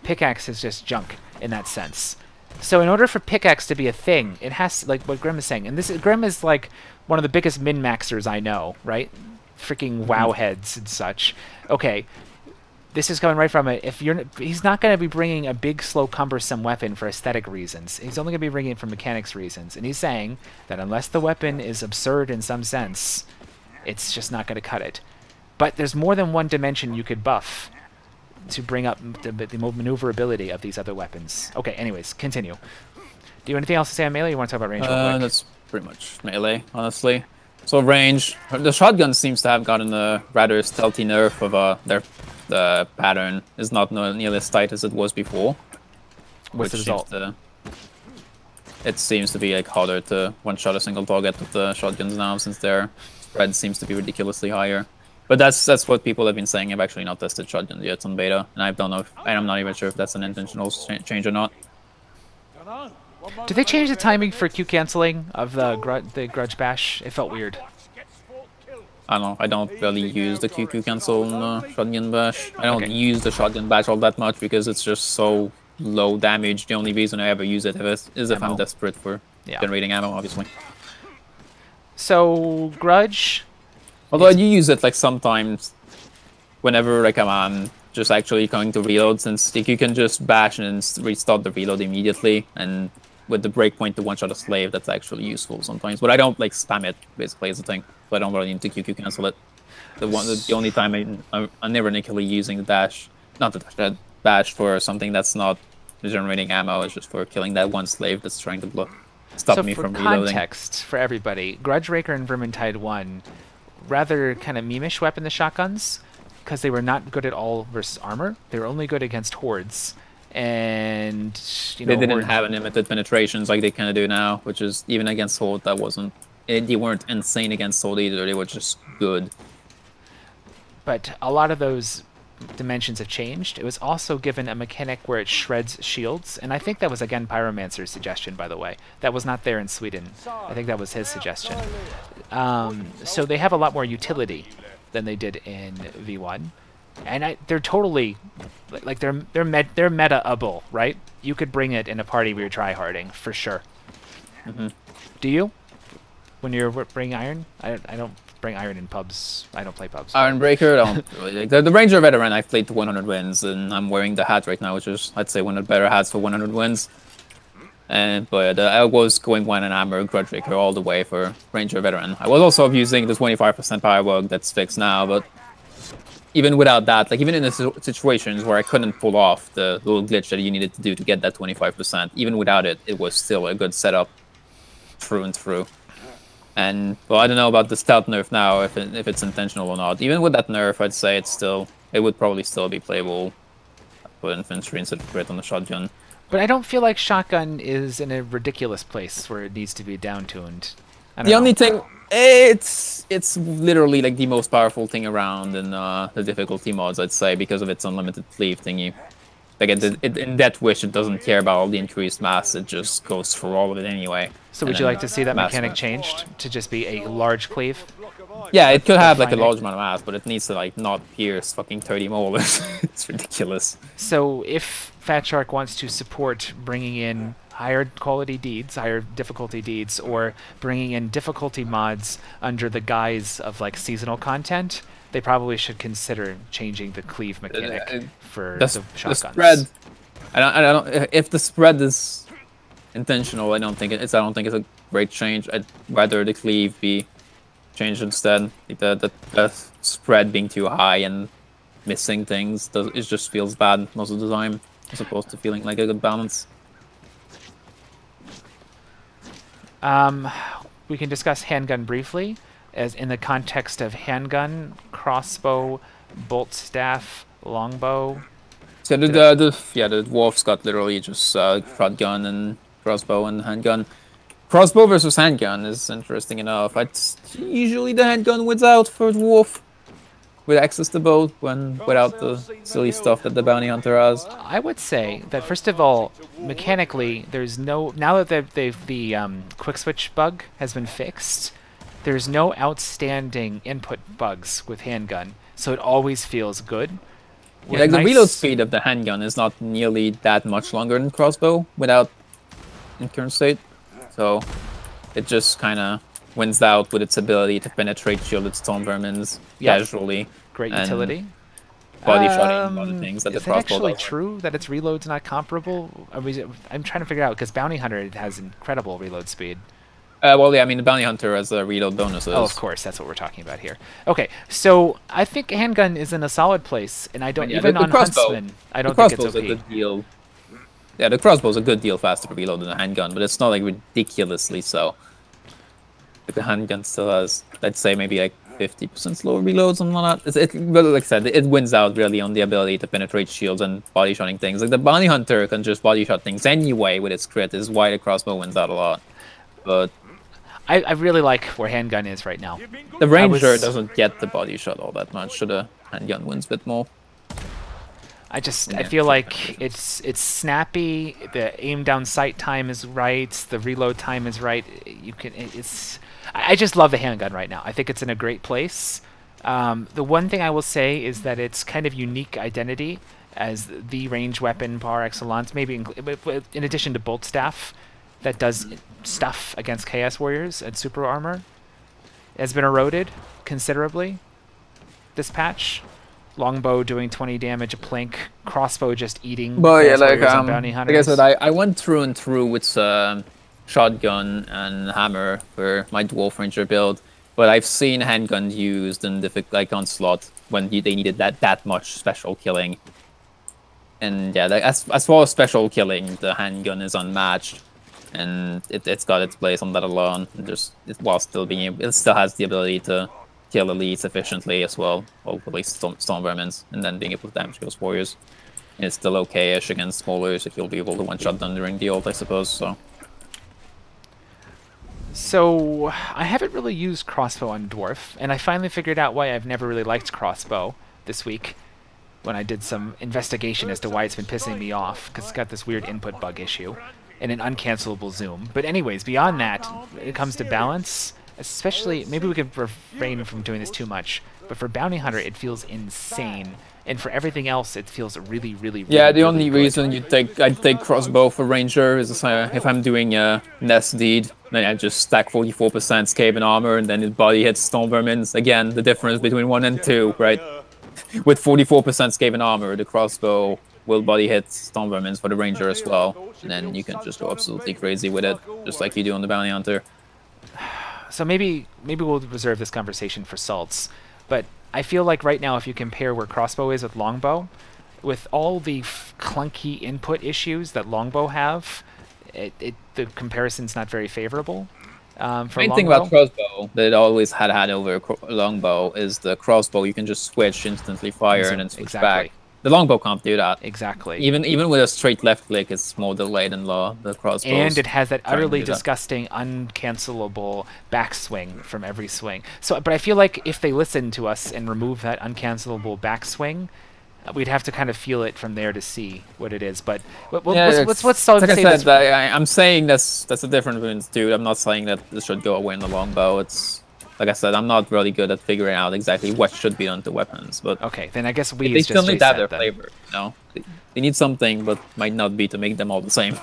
Pickaxe is just junk in that sense. So in order for Pickaxe to be a thing, it has, like what Grim is saying, and Grim is like one of the biggest min-maxers I know, right? Freaking WoW heads and such. Okay. This is coming right from it. If you're, he's not going to be bringing a big, slow, cumbersome weapon for aesthetic reasons. He's only going to be bringing it for mechanics reasons. And he's saying that unless the weapon is absurd in some sense, it's just not going to cut it. But there's more than one dimension you could buff to bring up the maneuverability of these other weapons. Okay, anyways, continue. Do you have anything else to say on melee, or you want to talk about range real quick? That's pretty much melee, honestly. So range, the shotgun seems to have gotten a rather stealthy nerf of the pattern is not nearly as tight as it was before. What's the result? It seems to be like harder to one-shot a single target with the shotguns now, since their spread seems to be ridiculously higher. But that's what people have been saying. I've actually not tested shotgun yet on beta, and I don't know if, and I'm not even sure if that's an intentional change or not. Did they change the timing for Q canceling of the grudge bash? It felt weird. I don't know. I don't really use the QQ cancel on shotgun bash. I don't use the shotgun bash all that much because it's just so low damage. The only reason I ever use it is if I'm desperate for generating ammo, obviously. So grudge. Although I do use it like sometimes, whenever like I'm just actually going to reload, since like, you can just bash and restart the reload immediately, and with the breakpoint to one-shot a slave, that's actually useful sometimes. But I don't like spam it, basically, is the thing. So I don't really need to QQ cancel it. The only time I'm ironically using the dash, not the dash, that bash for something that's not generating ammo, is just for killing that one slave that's trying to stop me from reloading. So for context, for everybody, Grudge Raker and Vermintide 1, rather kind of memeish weapon, the shotguns, because they were not good at all versus armor. They were only good against hordes. And, you know, they didn't have unlimited penetrations like they kind of do now, which is, even against horde, that wasn't... They weren't insane against horde either, they were just good. But a lot of those dimensions have changed. It was also given a mechanic where it shreds shields, and I think that was, again, Pyromancer's suggestion, by the way. That was not there in Sweden. I think that was his suggestion. So they have a lot more utility than they did in V1. And they're totally, like, they're meta-able, right? You could bring it in a party where you're tryharding, for sure. Mm-hmm. Do you? When you're bringing iron? I don't bring iron in pubs. I don't play pubs. Iron Breaker, I don't really like. The Ranger Veteran, I've played to 100 wins, and I'm wearing the hat right now, which is, I'd say, one of the better hats for 100 wins. But I was going one and Armor Grudge Raker all the way for Ranger Veteran. I was also using the 25% firework that's fixed now, but even without that, like even in the situations where I couldn't pull off the little glitch that you needed to do to get that 25%, even without it, it was still a good setup through and through. And, well, I don't know about the stealth nerf now, if it's intentional or not. Even with that nerf, I'd say it would probably still be playable with infantry instead of crit on the shotgun. But I don't feel like shotgun is in a ridiculous place where it needs to be down-tuned. The only thing, it's literally like the most powerful thing around in the difficulty mods, I'd say, because of its unlimited cleave thingy. Like in Death Wish, it doesn't care about all the increased mass; it just goes through all of it anyway. So would you like to see that mechanic changed to just be a large cleave? Yeah, it could have like a large amount of mass, but it needs to like not pierce fucking 30 molars. It's ridiculous. So if Fat Shark wants to support bringing in higher quality deeds, higher difficulty deeds, or bringing in difficulty mods under the guise of like seasonal content, they probably should consider changing the cleave mechanic for the shotguns. The spread, I don't. If the spread is intentional, I don't think it's a great change. I'd rather the cleave be changed instead. Like the spread being too high and missing things, it just feels bad most of the time, as opposed to feeling like a good balance. We can discuss handgun briefly, as in the context of handgun, crossbow, bolt staff, longbow. So the dwarfs got literally just shotgun and crossbow and handgun. Crossbow versus handgun is interesting enough. It's usually the handgun wins out for dwarf, with access to both, without the silly stuff that the bounty hunter has. I would say that first of all, mechanically, there's no, now that the quick switch bug has been fixed, there's no outstanding input bugs with handgun, so it always feels good. Yeah, like the reload speed of the handgun is not nearly that much longer than crossbow without in current state, so it just kind of wins out with its ability to penetrate shielded stone vermins casually. Great utility. body shotting other things that the Is that crossbow actually does. true that its reload's not comparable? I'm trying to figure out because Bounty Hunter it has incredible reload speed. Well, yeah, I mean the bounty hunter has reload bonuses. Oh, of course, that's what we're talking about here. Okay, so I think handgun is in a solid place, and I don't Yeah, even the on crossbow, Huntsman. I don't the think it's crossbow's OP. a good deal. Yeah, the crossbow's a good deal faster to reload than a handgun, but it's not like ridiculously so. Like the handgun still has, let's say, maybe like 50% slower reload, something like that. But like I said, it wins out really on the ability to penetrate shields and body shotting things. Like the bounty hunter can just body shot things anyway with its crit. Is why the crossbow wins out a lot. But I really like where handgun is right now. the ranger doesn't get the body shot all that much, so the handgun wins a bit more. I feel like it's snappy. The aim down sight time is right. The reload time is right. I just love the handgun right now. I think it's in a great place. The one thing I will say is that it's kind of unique identity as the range weapon par excellence. Maybe in addition to bolt staff, that does stuff against Chaos Warriors and super armor, has been eroded considerably this patch. Longbow doing 20 damage a plink, crossbow just eating. But yeah, Chaos like Warriors and bounty hunters. like I said, I went through and through with shotgun and hammer for my dwarf ranger build, but I've seen handgun used in like onslaught when they needed that much special killing. And yeah, like, as far as special killing, the handgun is unmatched, and it's got its place on that alone. While still being it still has the ability to kill elites efficiently as well, or at least storm vermins, and then being able to damage those warriors. And it's still okay-ish against smallers if you'll be able to one-shot them during the ult, I suppose. So I haven't really used crossbow on dwarf, and I finally figured out why I've never really liked crossbow this week when I did some investigation as to why it's been pissing me off, because it's got this weird input bug issue and an uncancelable zoom. But anyways, beyond that, it comes to balance, especially, maybe we could refrain from doing this too much, but for Bounty Hunter it feels insane, and for everything else it feels really, really, really Yeah, the really only good. reason I'd take crossbow for ranger is if I'm doing a nest deed, then I just stack 44% Skaven armor, and then his body hits storm vermins. Again, the difference between 1 and 2, right? With 44% Skaven armor, the crossbow will body hit storm vermins for the ranger as well, and then you can just go absolutely crazy with it, just like you do on the bounty hunter. So maybe we'll reserve this conversation for salts, but I feel like right now if you compare where crossbow is with longbow, with all the clunky input issues that longbow have, the comparison's not very favorable. For Main thing about crossbow that it always had over longbow is the crossbow you can just switch, instantly fire, and then switch back. The longbow can't do that. Exactly. Even with a straight left click, it's more delayed than the crossbow. And it has that utterly disgusting, uncancelable backswing from every swing. So, but I feel like if they listen to us and remove that uncancelable backswing, we'd have to kind of feel it from there to see what it is. But let's like say I said, I'm saying that's a different between the two. I'm not saying that this should go away in the longbow. It's like I said, I'm not really good at figuring out exactly what should be done to weapons. But okay, then I guess they still need to have their flavor. You know, they need something, but might not be to make them all the same.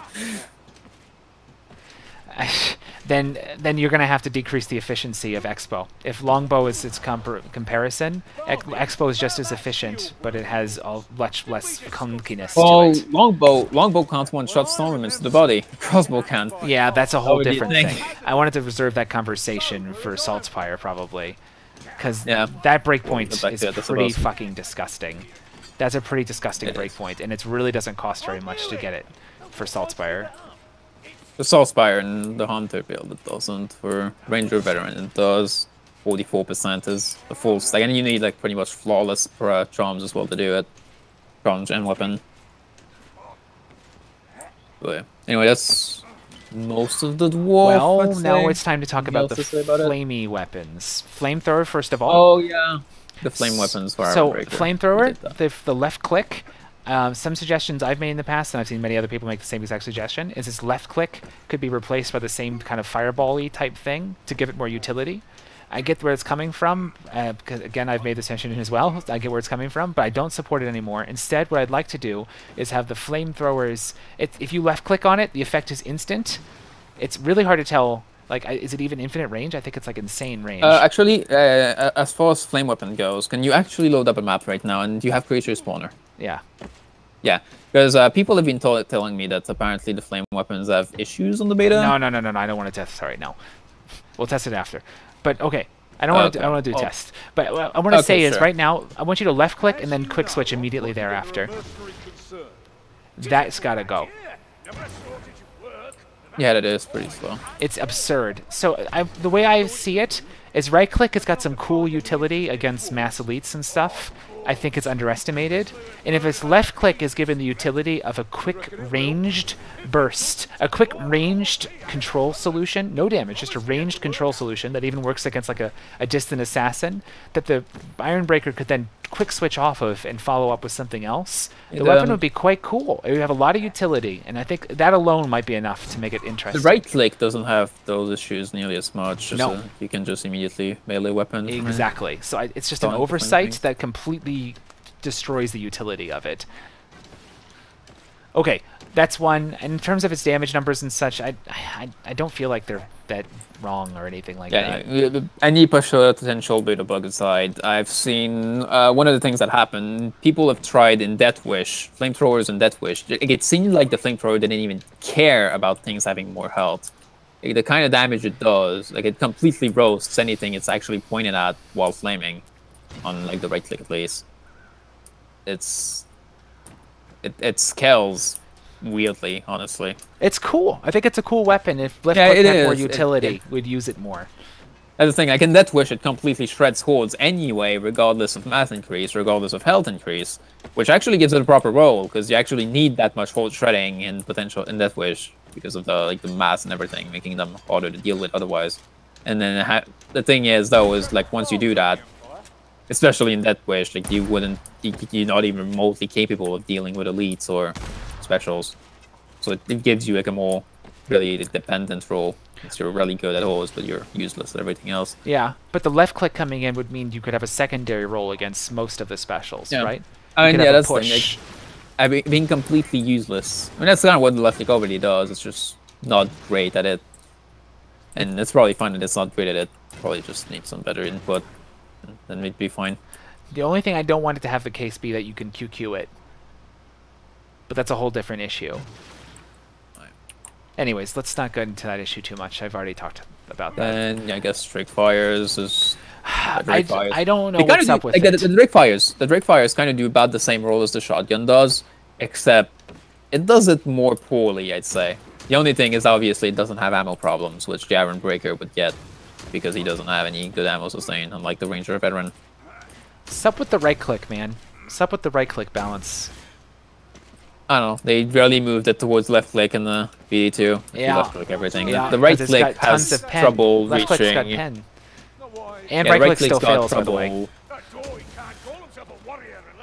Then you're going to have to decrease the efficiency of Expo. If Longbow is its comparison, Expo is just as efficient, but it has much less clunkiness to it. Longbow can't one-shot stormers to the body. Crossbow can. Yeah, that's a whole different thing. I wanted to reserve that conversation for Saltspire, probably. Because that breakpoint is pretty fucking disgusting. That's a pretty disgusting breakpoint, and it really doesn't cost very much to get it for Saltspire. The Saltspire and the Hunter build, it doesn't. For Ranger Veteran, it does. 44% is the full stack. And you need like pretty much flawless charms as well to do it. Charms and weapon. But yeah. Anyway, that's most of the dwarf. Well, now it's time to talk about the flamey weapons. Flamethrower, first of all. Oh, yeah. The flame weapons for So, Flamethrower, the left click. Some suggestions I've made in the past, and I've seen many other people make the same exact suggestion, is this left click could be replaced by the same kind of fireball-y type thing to give it more utility. I get where it's coming from, because again, I've made this suggestion as well. I get where it's coming from, but I don't support it anymore. Instead, what I'd like to do is have the flamethrowers. If you left click on it, the effect is instant. It's really hard to tell Like, is it even infinite range? I think it's like insane range. Actually, as far as flame weapon goes, can you actually load up a map right now? And do you have creature spawner? Yeah. Yeah, because people have been telling me that apparently the flame weapons have issues on the beta. No. I don't want to test. Sorry, no. We'll test it after. But okay. I don't want to. I want to do a test. But what I want to say is right now, I want you to left click and then quick switch immediately thereafter. That's gotta go. Yeah, that is pretty slow. It's absurd. So the way I see it is right click has got some cool utility against mass elites and stuff. I think it's underestimated. And if its left click is given the utility of a quick ranged burst, a quick ranged control solution, no damage, just a ranged control solution that even works against like a distant assassin, that the Ironbreaker could then quick switch off of and follow up with something else, the weapon would be quite cool. It would have a lot of utility, and I think that alone might be enough to make it interesting. The right click doesn't have those issues nearly as much. No. You can just immediately melee weapon. Exactly. So it's just an oversight that completely destroys the utility of it. Okay, that's one. And in terms of its damage numbers and such, I don't feel like they're that wrong or anything like that. Yeah, any potential beta bug aside, I've seen one of the things that happened. People have tried in Death Wish, flamethrowers in Death Wish. It seemed like the flamethrower didn't even care about things having more health. Like, the kind of damage it does, like it completely roasts anything it's actually pointed at while flaming, on like the right click at least. It scales weirdly, honestly. It's cool. I think it's a cool weapon. If left click had more utility, we'd use it more. That's the thing. I can Death Wish it completely shreds hordes anyway, regardless of math increase, regardless of health increase, which actually gives it a proper role because you actually need that much horde shredding in Death Wish because of the mass and everything, making them harder to deal with otherwise. And then the thing is though, is like once you do that, especially in Death Wish, like you're not even remotely capable of dealing with elites or specials, so it gives you like a more really dependent role. Since you're really good at hordes, but you're useless at everything else. Yeah, but the left click coming in would mean you could have a secondary role against most of the specials, right? I mean, yeah, that's the thing. Like, being completely useless. I mean, that's kind of what the left click already does. It's just not great at it, and it's probably fine that it's not great at it. Probably just needs some better input, and then we'd be fine. The only thing I don't want it to have the case be that you can QQ it, but that's a whole different issue. Anyways, let's not get into that issue too much. I've already talked about that. And yeah, I guess Drake Fires is... I don't know what's up with it. The Drake Fires kind of do about the same role as the shotgun does, except it does it more poorly, I'd say. The only thing is obviously it doesn't have ammo problems, which the Ironbreaker would get, because he doesn't have any good ammo sustain, unlike the Ranger Veteran. What's up with the right click, man? What's up with the right click balance? I don't know. They really moved it towards left click in the BD2. Yeah. Left click everything. Yeah, the right click has trouble left reaching. Click's got pen. And right click still fails, by the way.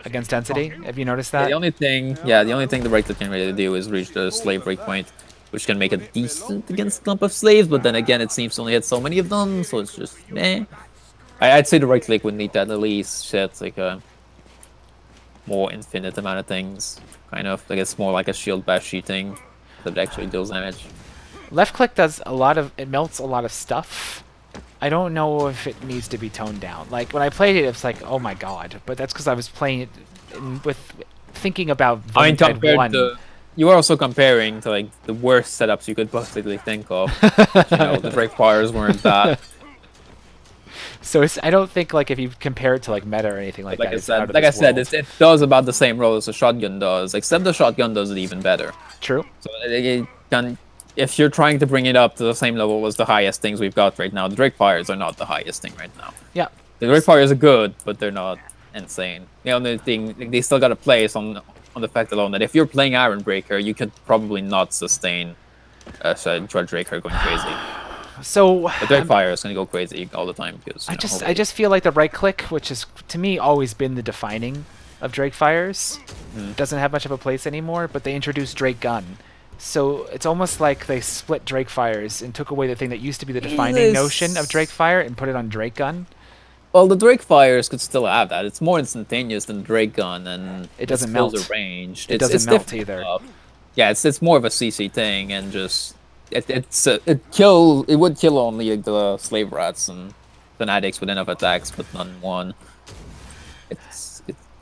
Against density? Have you noticed that? Yeah, the only thing the right click can really do is reach the slave breakpoint, which can make it decent against a clump of slaves, but then again, it seems to only hit so many of them, so it's just meh. I'd say the right click would need that at least shit, like a more infinite amount of things. Kind of, like it's more like a shield bash thing that actually deals damage. Left click does a lot of, it melts a lot of stuff. I don't know if it needs to be toned down. Like when I played it, it's like, oh my god. But that's because I was playing it with thinking about Vermintide 1. You are also comparing to like the worst setups you could possibly think of. You know, the Drake Fires weren't that. So I don't think like if you compare it to like meta or anything like that. It does about the same role as the shotgun does, except the shotgun does it even better. True. So it can, if you're trying to bring it up to the same level as the highest things we've got right now, the Drake Fires are not the highest thing right now. Yeah. The Drake Fires are good, but they're not insane. The only thing, they still got a place on the fact alone that if you're playing Ironbreaker, you could probably not sustain a Dreadraker going crazy. So the Drake Fire is gonna go crazy all the time because I just feel like the right click, which has to me always been the defining of Drake Fires, doesn't have much of a place anymore. But they introduced Drake Gun, so it's almost like they split Drake Fires and took away the thing that used to be the defining notion of Drake Fire and put it on Drake Gun. Well, the Drake Fires could still have that. It's more instantaneous than Drake Gun, and it doesn't melt. Ranged. It doesn't melt either. Yeah, it's more of a CC thing, and just it would kill only like, the slave rats and fanatics with enough attacks, but none one.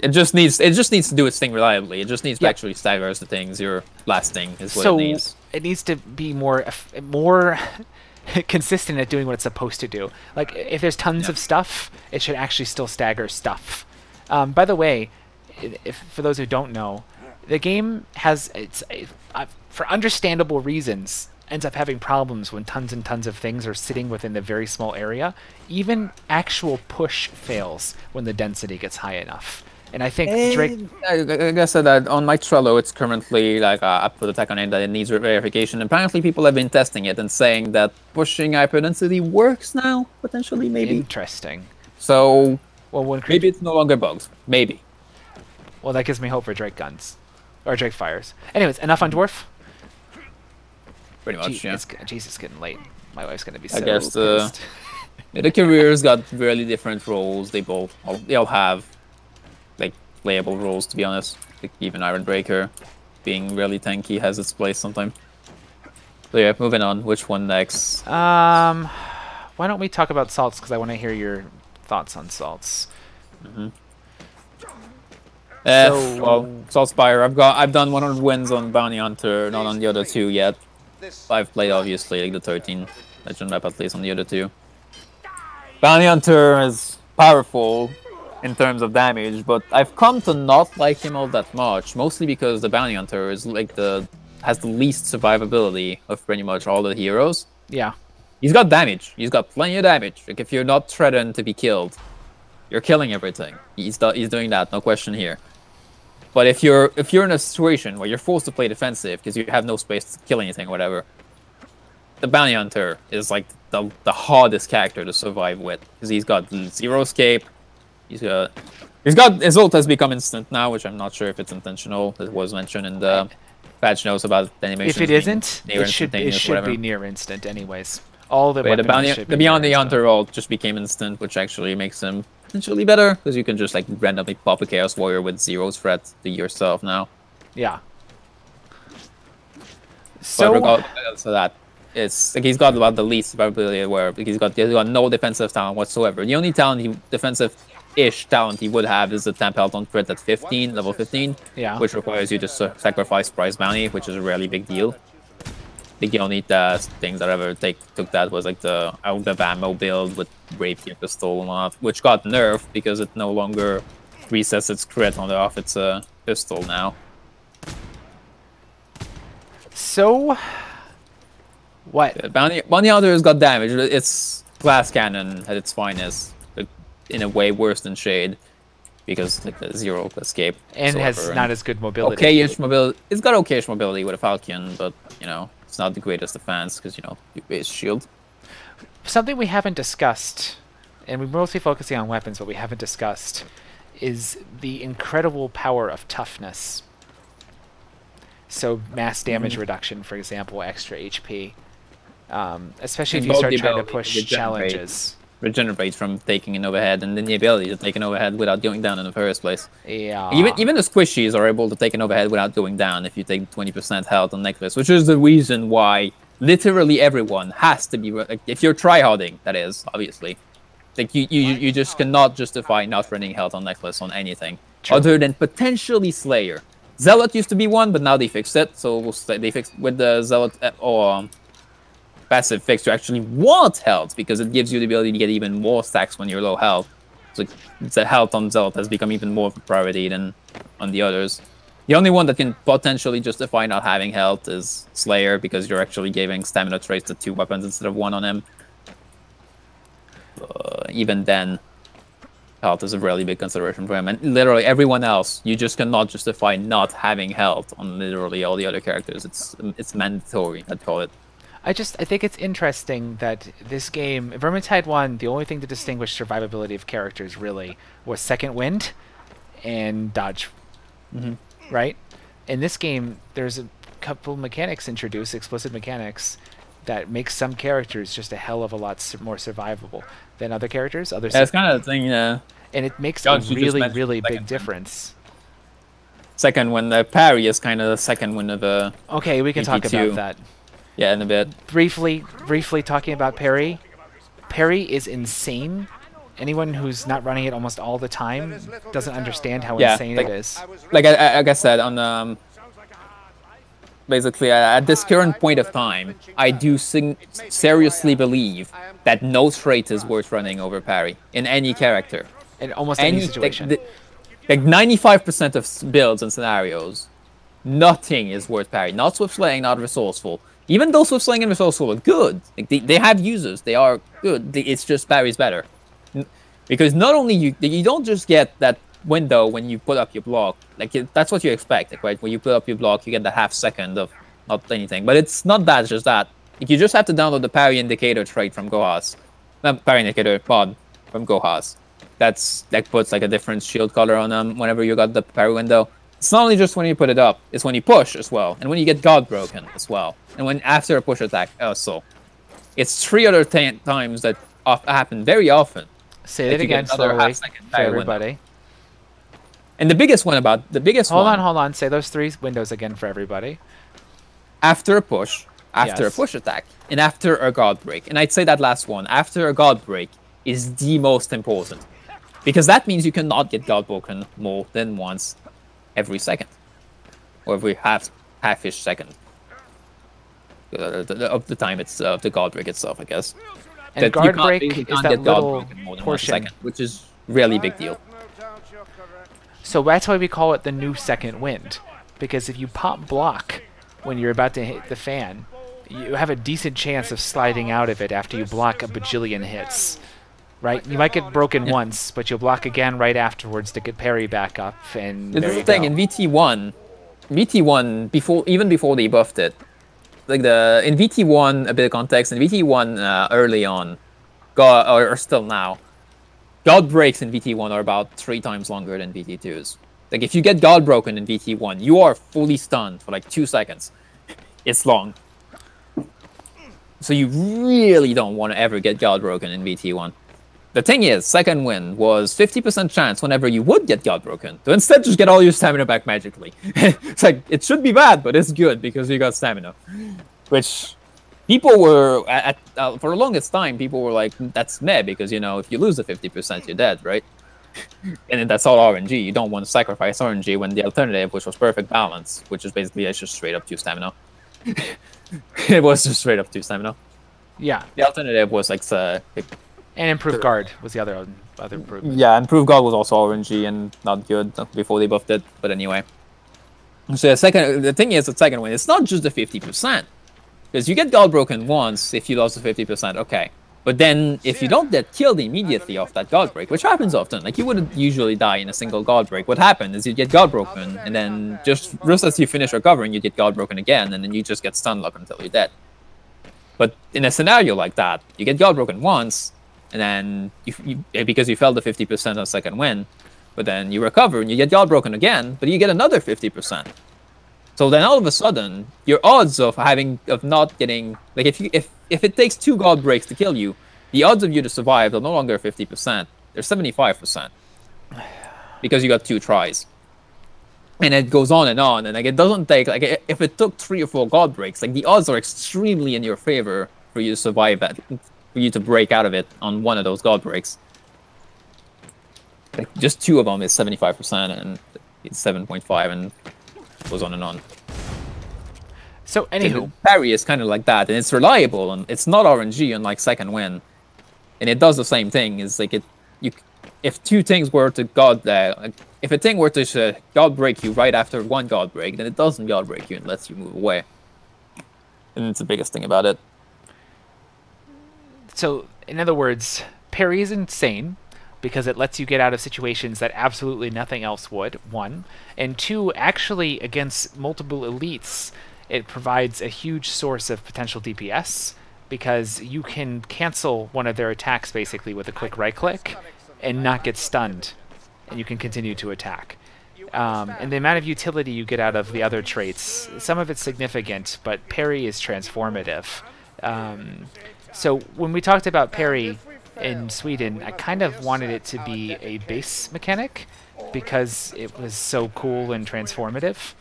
It just needs to do its thing reliably. It just needs to actually stagger the things. Your blasting is what it needs. It needs to be more consistent at doing what it's supposed to do. Like if there's tons of stuff, it should actually still stagger stuff. By the way, for those who don't know, the game has for understandable reasons ends up having problems when tons and tons of things are sitting within a very small area. Even actual push fails when the density gets high enough. And I think Drake... I guess that on my Trello, it's currently like I put a tag on it that it needs verification. Apparently, people have been testing it and saying that pushing hyperdensity works now, potentially, maybe. Interesting. So, well, maybe it's no longer bugs. Maybe. Well, that gives me hope for Drake guns. Or Drake fires. Anyways, enough on Dwarf? Pretty much, yeah. Jesus, it's getting late. My wife's going to be so I guess pissed. The careers got really different roles. They all have like playable roles, to be honest. Like, even Ironbreaker being really tanky has its place sometimes. So yeah, moving on. Which one next? Why don't we talk about salts? Because I want to hear your thoughts on salts. Well, Salt Spire. I've done 100 wins on Bounty Hunter, not on the other two yet. I've played obviously like the 13 legend map at least on the other two. Bounty Hunter is powerful in terms of damage, but I've come to not like him all that much, mostly because the Bounty Hunter is like has the least survivability of pretty much all the heroes. Yeah. He's got damage. He's got plenty of damage. Like if you're not threatened to be killed, you're killing everything. He's doing that, no question here. But if you're in a situation where you're forced to play defensive because you have no space to kill anything or whatever, the Bounty Hunter is like the hardest character to survive with, because he's got zero escape. His ult has become instant now, which I'm not sure if it's intentional. It was mentioned in the patch notes about the animation. If it isn't, it should be near instant anyways. All the Bounty Hunter ult just became instant, which actually makes him potentially better, because you can just like randomly pop a Chaos Warrior with zero threat to yourself now. Yeah. So regardless of that, it's like he's got about the least survivability where he's got no defensive talent whatsoever. The only defensive-ish talent he would have is the temp health on crit at 15, level 15, which requires you to sacrifice Prize Bounty, which is a really big deal. I think the only things that ever took that was like the out of ammo build with Rapier Pistol and all, which got nerfed because it no longer resets its crit off its pistol now. So, what? Yeah, Bounty Hunter has got damage. It's glass cannon at its finest, but in a way worse than Shade, because like the zero escape and has not as good mobility. Okay-ish mobility. It's got okay-ish mobility with a Falcon, but you know. It's not the greatest defense because, you know, you base shield. Something we haven't discussed, and we're mostly focusing on weapons, but we haven't discussed, is the incredible power of toughness. So mass damage reduction, for example, extra HP. Especially if you start trying to push challenges. Regenerate from taking an overhead, and then the ability to take an overhead without going down in the first place. Yeah. Even the squishies are able to take an overhead without going down if you take 20% health on Necklace, which is the reason why literally everyone has to be, like, if you're tryharding, that is, obviously. Like you just cannot justify not running health on Necklace on anything. True. Other than potentially Slayer. Zealot used to be one, but now they fixed it. So they fixed with the Zealot passive fix to actually want health, because it gives you the ability to get even more stacks when you're low health. So the health on Zealot has become even more of a priority than on the others. The only one that can potentially justify not having health is Slayer, because you're actually giving stamina traits to 2 weapons instead of 1 on him. Even then, health is a really big consideration for him. And literally everyone else, you just cannot justify not having health on literally all the other characters. It's mandatory, I'd call it. I think it's interesting that this game, Vermintide 1, the only thing to distinguish survivability of characters really was Second Wind and dodge. Right? In this game, there's a couple mechanics introduced, explicit mechanics, that makes some characters just a hell of a lot more survivable than other characters. Yeah, it's kind of the thing, yeah. And it makes a really big difference. Second Wind, Parry is kind of the second wind of a Okay, we can talk about that. Yeah, in a bit. Briefly talking about Parry. Parry is insane. Anyone who's not running it almost all the time doesn't understand how insane it is. Like I said, on basically at this current point of time, I do seriously believe that no trait is worth running over Parry in any character. In almost any situation. Like 95% of builds and scenarios, nothing is worth Parry. Not Swift Slaying, not Resourceful. Even though Swift Slaying and Resourceful are good, like they have users, they are good. It's just Parry's better. Because not only you don't just get that window when you put up your block, like that's what you expect, like, right? When you put up your block, you get the half second of not anything. But it's not that, it's just that. Like, you just have to download the Parry Indicator trait from Gohas. Not Parry Indicator mod from Gohas. That puts like a different shield color on them whenever you got the Parry window. It's not only just when you put it up, it's when you push as well, and when you get God Broken as well, and when after a push attack also. It's 3 other times that happen very often. Say that again slowly for everybody. Window. And the biggest one Hold on. Say those 3 windows again for everybody. After a push, after a push attack, and after a God Break. And I'd say that last one, after a God Break, is the most important. Because that means you cannot get God Broken more than once every second. Or every half-ish second. Of the time it's the God Break itself, I guess. And that guard break is that little portion, second, which is really big deal. So that's why we call it the new second wind, because if you pop block when you're about to hit the fan, you have a decent chance of sliding out of it after you block a bajillion hits, right? You might get broken once, but you'll block again right afterwards to get Parry back up, and this is the thing in VT1, even before they buffed it. Like in VT1, a bit of context, in VT1 early on, or still now, God Breaks in VT1 are about 3 times longer than VT2s. Like if you get God Broken in VT1, you are fully stunned for like 2 seconds. It's long. So you really don't want to ever get God Broken in VT1. The thing is, second win was 50% chance whenever you would get God Broken to instead just get all your stamina back magically. It's like, it should be bad, but it's good because you got stamina. Which people were, for the longest time, people were like, that's meh, because, you know, if you lose the 50%, you're dead, right? And then that's all RNG. You don't want to sacrifice RNG when the alternative, which was perfect balance, which is basically just straight up 2 stamina. It was just straight up 2 stamina. Yeah. The alternative was like and improved guard was the other improvement. Yeah, improved guard was also RNG and not good before they buffed it. But anyway, so the thing is, the second win, it's not just the 50%, because you get God Broken once if you lost the 50%. Okay, but then if you don't get killed immediately off that God Break, which happens often, like you wouldn't usually die in a single God Break. What happened is you get God Broken, and then just as you finish recovering, you get God Broken again, and then you just get stun locked until you're dead. But in a scenario like that, you get God Broken once. And then, because you fell the 50% on second win, but then you recover and you get God Broken again, but you get another 50%. So then all of a sudden, your odds of not getting, like if it takes 2 God Breaks to kill you, the odds of you to survive are no longer 50%, they're 75%. Because you got 2 tries. And it goes on, and like it doesn't take, like if it took 3 or 4 God Breaks, like the odds are extremely in your favor for you to survive that. For you to break out of it on one of those God Breaks. Like just 2 of them is 75%, and it's 7.5, and goes on and on. So anywho, Parry is kind of like that, and it's reliable, and it's not RNG unlike second win, and it does the same thing. Is like if 2 things were to if a thing were to God Break you right after 1 God Break, then it doesn't God Break you and lets you move away. And it's the biggest thing about it. So, in other words, Parry is insane because it lets you get out of situations that absolutely nothing else would, 1. And 2, actually, against multiple elites, it provides a huge source of potential DPS because you can cancel one of their attacks, basically, with a quick right-click and not get stunned, and you can continue to attack. And the amount of utility you get out of the other traits, some of it's significant, but Parry is transformative. So when we talked about Parry in Sweden, I kind of wanted it to be a base mechanic because it was so cool and transformative.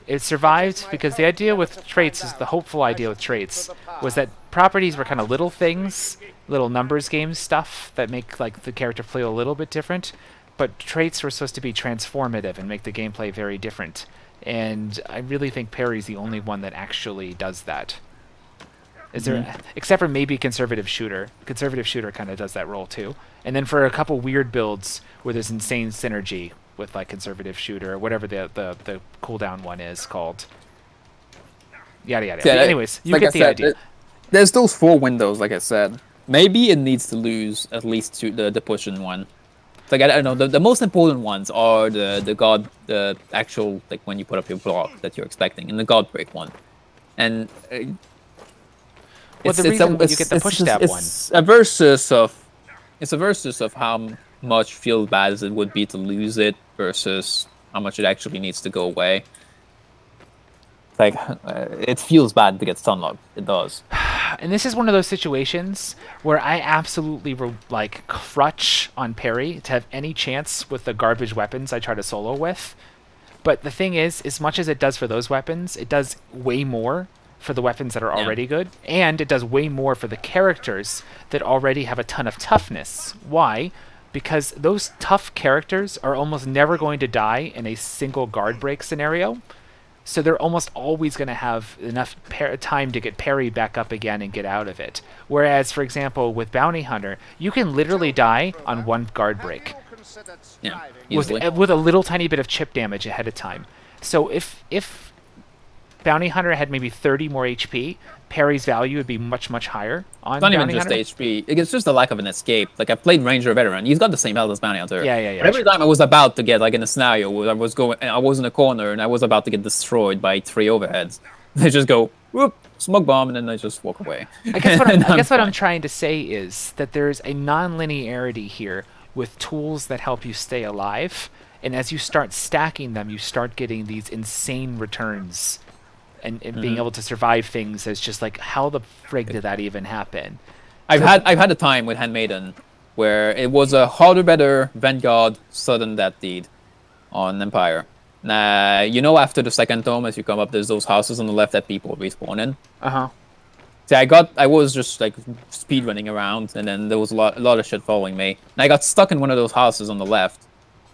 It survived because the idea with traits is the hopeful idea with traits was that properties were kind of little things, little numbers game stuff that make like the character play a little bit different, but traits were supposed to be transformative and make the gameplay very different. And I really think Parry's the only one that actually does that. Is there, except for maybe Conservative Shooter. Conservative Shooter kind of does that role too. And then for a couple weird builds where there's insane synergy with like Conservative Shooter or whatever the cooldown one is called. Yada yada. Yeah, anyways, you like get the idea. There's those 4 windows, like I said. Maybe it needs to lose at least to the pushing one. It's like I don't know. The most important ones are the actual like when you put up your block that you're expecting, and the God break one. And Well, the reason you get the push stab one. It's a versus of how much feel bad as it would be to lose it versus how much it actually needs to go away. Like, it feels bad to get stun locked. It does. And this is one of those situations where I absolutely like crutch on Parry to have any chance with the garbage weapons I try to solo with. But the thing is, as much as it does for those weapons, it does way more for the weapons that are already good, and it does way more for the characters that already have a ton of toughness. Why? Because those tough characters are almost never going to die in a single guard break scenario, so they're almost always going to have enough time to get Parry back up again and get out of it. Whereas, for example, with Bounty Hunter, you can literally die on one guard break. Yeah, with a little tiny bit of chip damage ahead of time. So if Bounty Hunter had maybe 30 more HP, Parry's value would be much, much higher on Bounty Hunter. It's not even just HP. It's just the lack of an escape. Like, I've played Ranger Veteran. He's got the same health as Bounty Hunter. Yeah. But every time I was about to get, like, in a scenario where I was in a corner and I was about to get destroyed by 3 overheads, they just go, whoop, smoke bomb, and then they just walk away. I guess what I'm trying to say is that there's a non-linearity here with tools that help you stay alive, and as you start stacking them, you start getting these insane returns. And being able to survive things is just like, how the frig did that even happen? I've had a time with Handmaiden where it was a harder, better Vanguard sudden death deed on Empire. You know, after the second tome, as you come up, there's those houses on the left that people respawn in. See, I was just like speed running around, and then there was a lot of shit following me, and I got stuck in one of those houses on the left.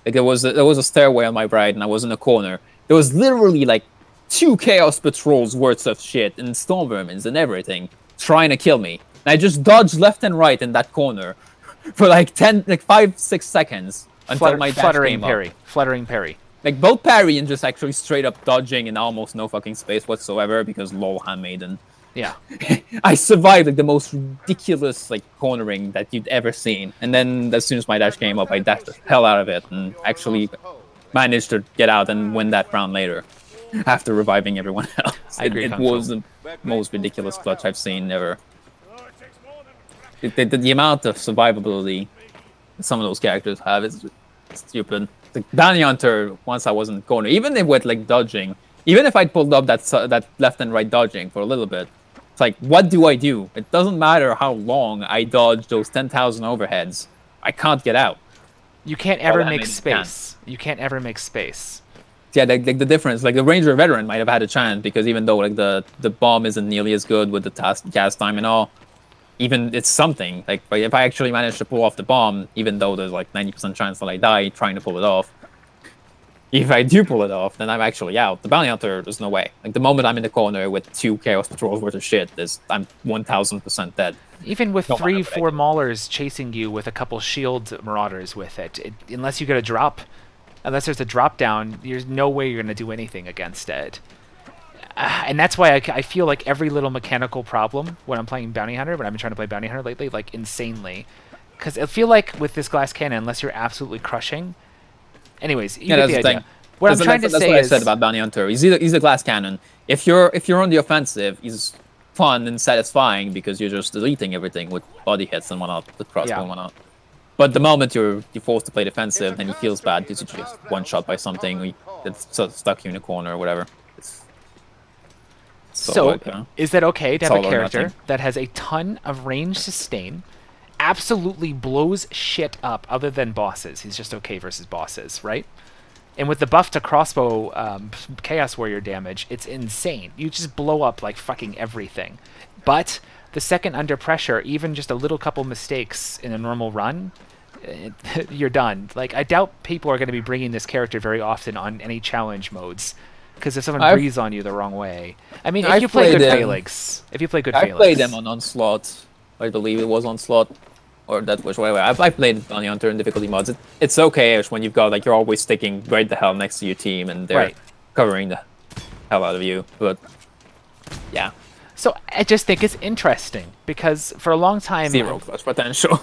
Like there was a stairway on my right, and I was in a corner. There was literally like 2 Chaos Patrols worth of shit and Storm Vermins and everything trying to kill me. And I just dodged left and right in that corner for like 5-6 seconds until my dash came up. Fluttering Parry. Like both parry and just actually straight up dodging in almost no fucking space whatsoever because lol Handmaiden. Yeah. I survived like the most ridiculous like cornering that you'd ever seen. And then as soon as my dash came up, I dashed the hell out of it and actually managed to get out and win that round later. After reviving everyone else. I agree. It was the most ridiculous clutch I've seen ever. The amount of survivability some of those characters have is stupid. The Bounty Hunter, once I was in the corner, even if with like dodging, even if I pulled up that left and right dodging for a little bit, it's like, what do? It doesn't matter how long I dodge those 10,000 overheads. I can't get out. You can't ever make space. You can't ever make space. Yeah, like the difference, like the Ranger Veteran might have had a chance because even though like the bomb isn't nearly as good with the cast time and all, even it's something. Like if I actually manage to pull off the bomb, even though there's like 90% chance that I die trying to pull it off, if I do pull it off, then I'm actually out. The Bounty Hunter, there's no way. Like the moment I'm in the corner with 2 Chaos Patrols worth of shit, I'm 1000% dead. Even with 3-4 Maulers chasing you with a couple shield Marauders with it, unless you get a drop. Unless there's a drop down, there's no way you're going to do anything against it. And that's why I feel like every little mechanical problem when I'm playing Bounty Hunter, when I've been trying to play Bounty Hunter lately, like insanely. Because I feel like with this glass cannon, unless you're absolutely crushing... Anyways, you get the idea. What I'm trying to say is... That's what I said about Bounty Hunter. He's a glass cannon. If you're on the offensive, he's fun and satisfying because you're just deleting everything with body hits and whatnot, with crossbow and whatnot. But the moment you're forced to play defensive and he feels bad because you're just one shot by something that's stuck you in a corner or whatever. So is that okay to have a character that has a ton of range sustain, absolutely blows shit up other than bosses? He's just okay versus bosses, right? And with the buff to crossbow Chaos Warrior damage, it's insane. You just blow up like fucking everything. But the second under pressure, even just a little couple mistakes in a normal run, you're done. Like, I doubt people are going to be bringing this character very often on any challenge modes. Because if someone breathes on you the wrong way... I mean, if you play good Phalanx... If you play good Phalanx... I played them on Onslaught. I believe it was Onslaught. Or that was whatever. I played Bounty Hunter in difficulty mods. It's okay-ish when you've got, like, you're always sticking right the hell next to your team and they're covering the hell out of you. But, yeah. So I just think it's interesting because for a long time... Zero clutch potential.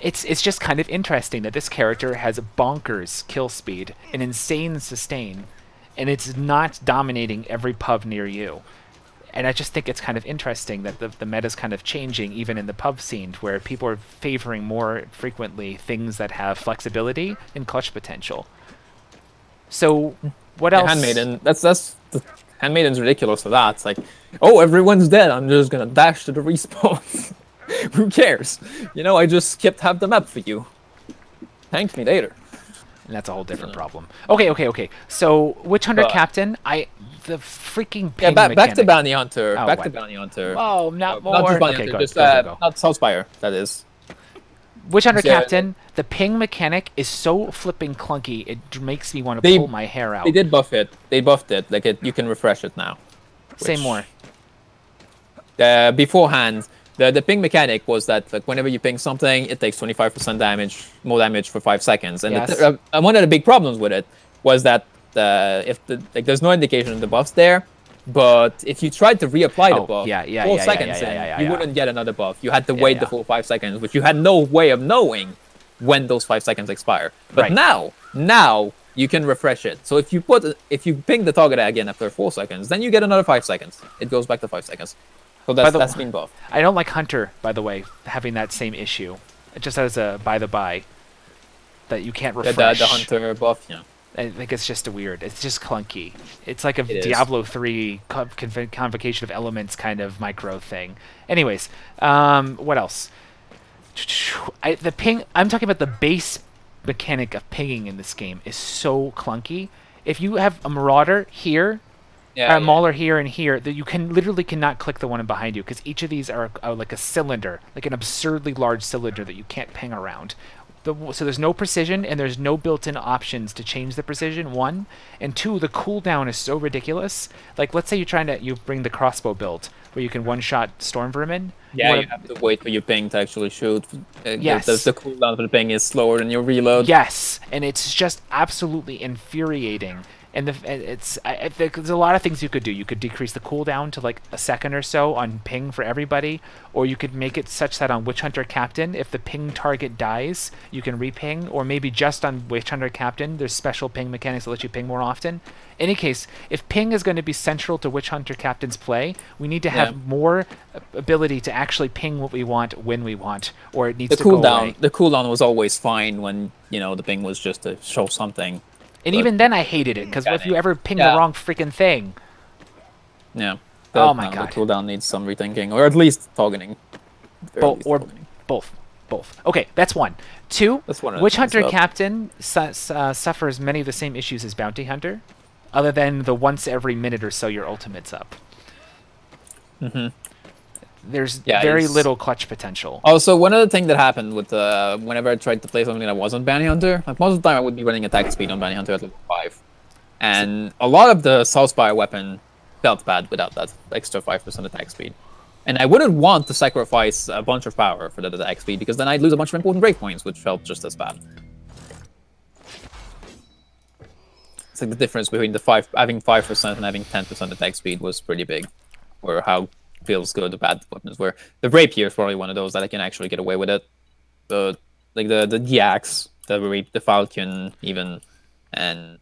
It's just kind of interesting that this character has bonkers kill speed, an insane sustain, and it's not dominating every pub near you. And I just think it's kind of interesting that the meta's kind of changing even in the pub scene, where people are favoring more frequently things that have flexibility and clutch potential. So what else? Handmaiden, that's the Handmaiden's ridiculous for that. It's like, oh, everyone's dead. I'm just gonna dash to the respawn. Who cares? You know, I just skipped half the map for you. Thank me later. And that's a whole different problem. Okay. So, Witch Hunter Captain, the freaking ping back mechanic. to Bounty Hunter. Oh, back what? to Bounty Hunter. Oh, not more. Not just Bounty Hunter, just not Southspire, that is. Witch Hunter Captain, the ping mechanic is so flipping clunky, it makes me want to pull my hair out. They did buff it. They buffed it. Like, you can refresh it now. Say more. Beforehand, the ping mechanic was that, like, whenever you ping something, it takes 25% damage, more damage for 5 seconds. And one of the big problems with it was that there's no indication of the buffs there, but if you tried to reapply the buff 4 seconds in, you wouldn't get another buff. You had to wait the full 5 seconds, which you had no way of knowing when those 5 seconds expire. But now you can refresh it. So if you ping the target again after 4 seconds, then you get another 5 seconds. It goes back to 5 seconds. So that's been buffed. I don't like Hunter, by the way, having that same issue. Just as a by-the-by, that you can't refresh. The Hunter buff, yeah. I think it's just weird. It's just clunky. It's like a Diablo 3 convocation of elements kind of micro thing. Anyways, what else? I'm talking about the base mechanic of pinging in this game is so clunky. If you have a Marauder here, a Mauler here and here, that you literally cannot click the one behind you because each of these are like a cylinder, like an absurdly large cylinder that you can't ping around. So there's no precision and there's no built-in options to change the precision, 1. And 2, the cooldown is so ridiculous. Like, let's say you bring the crossbow build where you can one-shot storm vermin. Yeah, you have to wait for your ping to actually shoot. Yes. The cooldown for the ping is slower than your reload. Yes, and it's just absolutely infuriating. And there's a lot of things you could do. You could decrease the cooldown to like a second or so on ping for everybody, or you could make it such that on Witch Hunter Captain, if the ping target dies, you can reping, or maybe just on Witch Hunter Captain, there's special ping mechanics that let you ping more often. In any case, if ping is going to be central to Witch Hunter Captain's play, we need to have more ability to actually ping what we want when we want, or it needs to go away. The cooldown was always fine when, the ping was just to show something. And even then I hated it, because if you ever ping the wrong freaking thing... Yeah. Oh my god. The cooldown needs some rethinking, or at least targeting. Both. Okay, that's 1. 2, Witch Hunter Captain suffers many of the same issues as Bounty Hunter, other than the once every minute or so your ultimate's up. There's very little clutch potential. Also, one other thing that happened with whenever I tried to play something that wasn't Bounty Hunter, like most of the time I would be running attack speed on Bounty Hunter at level 5. And a lot of the Southspire weapon felt bad without that extra 5% attack speed. And I wouldn't want to sacrifice a bunch of power for that attack speed, because then I'd lose a bunch of important breakpoints, which felt just as bad. It's like the difference between having 5% and having 10% attack speed was pretty big, or how feels good bad weapons were. The rapier is probably one of those that I can actually get away with it. The axe, the falcon, even, and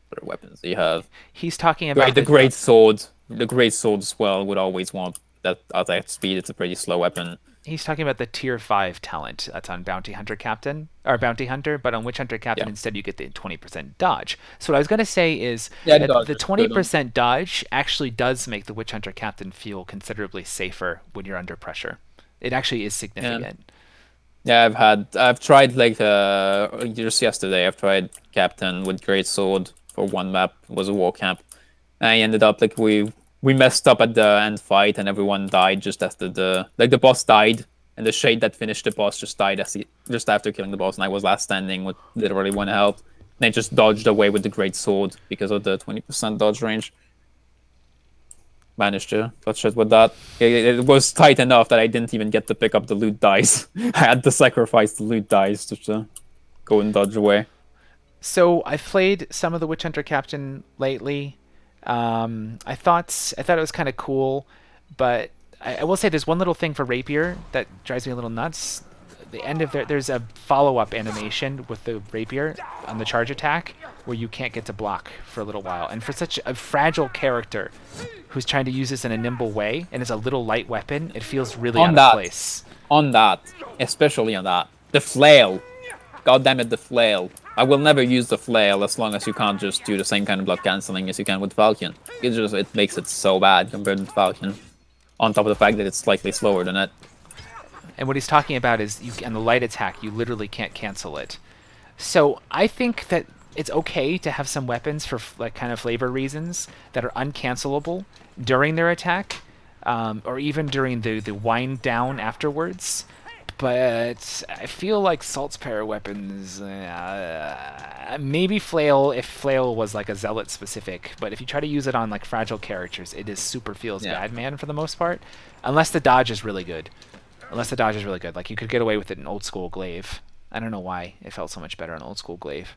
what other weapons do you have? He's talking about the great sword. The great sword as well would always want that attack speed. It's a pretty slow weapon. He's talking about the tier 5 talent that's on Bounty Hunter Captain, or Bounty Hunter, but on Witch Hunter Captain instead you get the 20% dodge. So what I was going to say is that the 20% dodge actually does make the Witch Hunter Captain feel considerably safer when you're under pressure. It actually is significant. Yeah, I've tried like just yesterday. I've tried Captain with Great Sword for one map. It was a war camp. And I ended up like we messed up at the end fight, and everyone died just after the boss died, and the shade that finished the boss just died just after killing the boss, and I was last standing with literally one health. And I just dodged away with the Great Sword because of the 20% dodge range. Managed to touch it with that. It was tight enough that I didn't even get to pick up the loot dice. I had to sacrifice the loot dice just to go and dodge away. So I've played some of the Witch Hunter Captain lately. I thought it was kind of cool, but I will say there's one little thing for Rapier that drives me a little nuts. The end of there's a follow-up animation with the Rapier on the charge attack where you can't get to block for a little while. And for such a fragile character who's trying to use this in a nimble way and is a little light weapon, it feels really out of place. On that, especially on that. The flail. God damn it, the flail. I will never use the flail as long as you can't just do the same kind of blood cancelling as you can with Falcon. It makes it so bad compared to Falcon. On top of the fact that it's slightly slower than it. And what he's talking about is, on the light attack, you literally can't cancel it. So I think that it's okay to have some weapons for like kind of flavor reasons that are uncancelable during their attack, or even during the wind down afterwards. But I feel like Saltspire weapons, maybe Flail if Flail was like a Zealot specific, but if you try to use it on like fragile characters, it is super feels bad man for the most part, unless the dodge is really good. Like you could get away with it in old school glaive. I don't know why it felt so much better in old school glaive.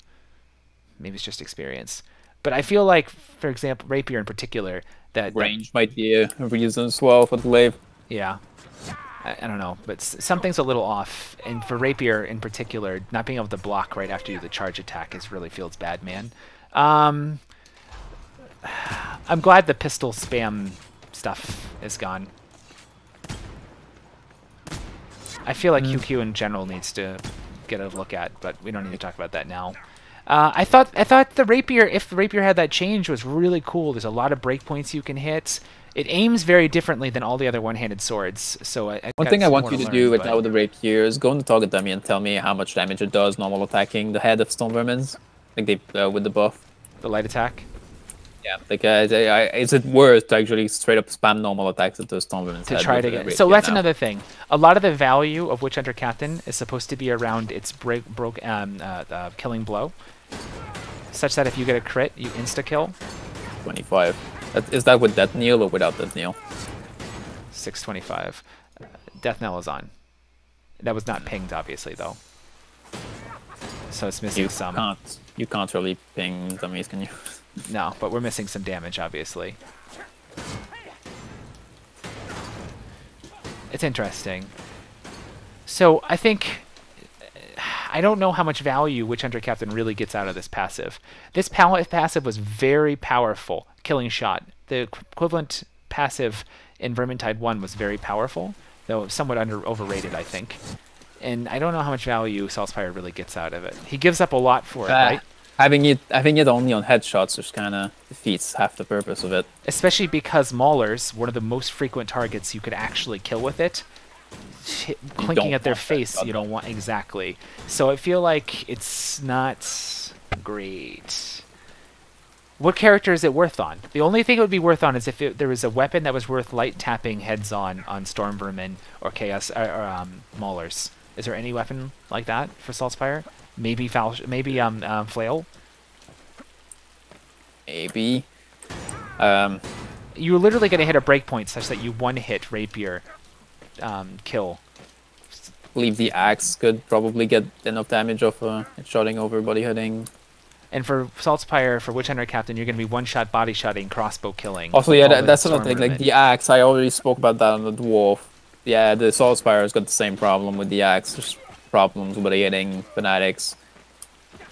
Maybe it's just experience. But I feel like, for example, Rapier in particular, that range might be a reason as well for the glaive. Yeah. I don't know, but something's a little off. And for Rapier in particular, not being able to block right after the charge attack really feels bad, man. I'm glad the pistol spam stuff is gone. I feel like QQ in general needs to get a look at, but we don't need to talk about that now. I thought the Rapier, if the Rapier had that change, was really cool. There's a lot of breakpoints you can hit. It aims very differently than all the other one-handed swords. So one thing I want you to do with the Rapier is go on the target dummy and tell me how much damage it does normal attacking the head of Stone Vermins, like with the buff. The light attack. Yeah, like is it worth to actually straight up spam normal attacks at those Stone Vermins to try to get? So that's another thing. A lot of the value of Witch Hunter Captain is supposed to be around its killing blow, such that if you get a crit, you insta kill. 25. Is that with Death Knell or without Death Knell? 625. Death Knell is on. That was not pinged, obviously, though. So it's missing some. You can't really ping dummies, can you? No, but we're missing some damage, obviously. It's interesting. So I think... I don't know how much value Witch Hunter Captain really gets out of this passive. This passive was very powerful. Killing Shot. The equivalent passive in Vermintide 1 was very powerful, though somewhat overrated, I think. And I don't know how much value Saltspire really gets out of it. He gives up a lot for it, right? Having it only on headshots just kind of defeats half the purpose of it. Especially because Maulers, one of the most frequent targets you could actually kill with it, clinking at their face, you don't want exactly. So I feel like it's not great. What character is it worth on? The only thing it would be worth on is if there was a weapon that was worth light tapping heads on Storm Vermin or Chaos or Maulers. Is there any weapon like that for Saltspire? Maybe Flail. Maybe. You're literally going to hit a breakpoint such that you one-hit Rapier kill. I believe the axe could probably get enough damage off shotting over body hitting. And for Saltspire, for Witch Hunter Captain, you're going to be one-shot body shotting, crossbow killing. Also, yeah, that's another thing. Like the axe, I already spoke about that on the Dwarf. Yeah, the Saltspire's got the same problem with the axe. There's problems with hitting fanatics.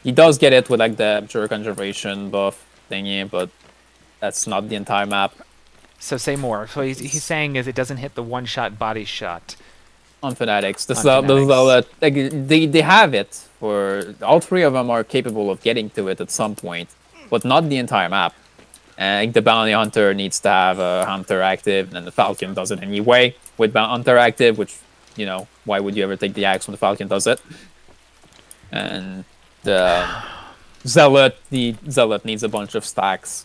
He does get it with like the Abjure Conjuration buff thingy, but that's not the entire map. So say more. So he's saying is it doesn't hit the one-shot body shot. On fanatics. They have it, for all three of them are capable of getting to it at some point, but not the entire map. And the Bounty Hunter needs to have a Hunter active, and the Falcon does it anyway with Bounty Hunter active, which you know, why would you ever take the axe when the Falcon does it? And the Zealot needs a bunch of stacks,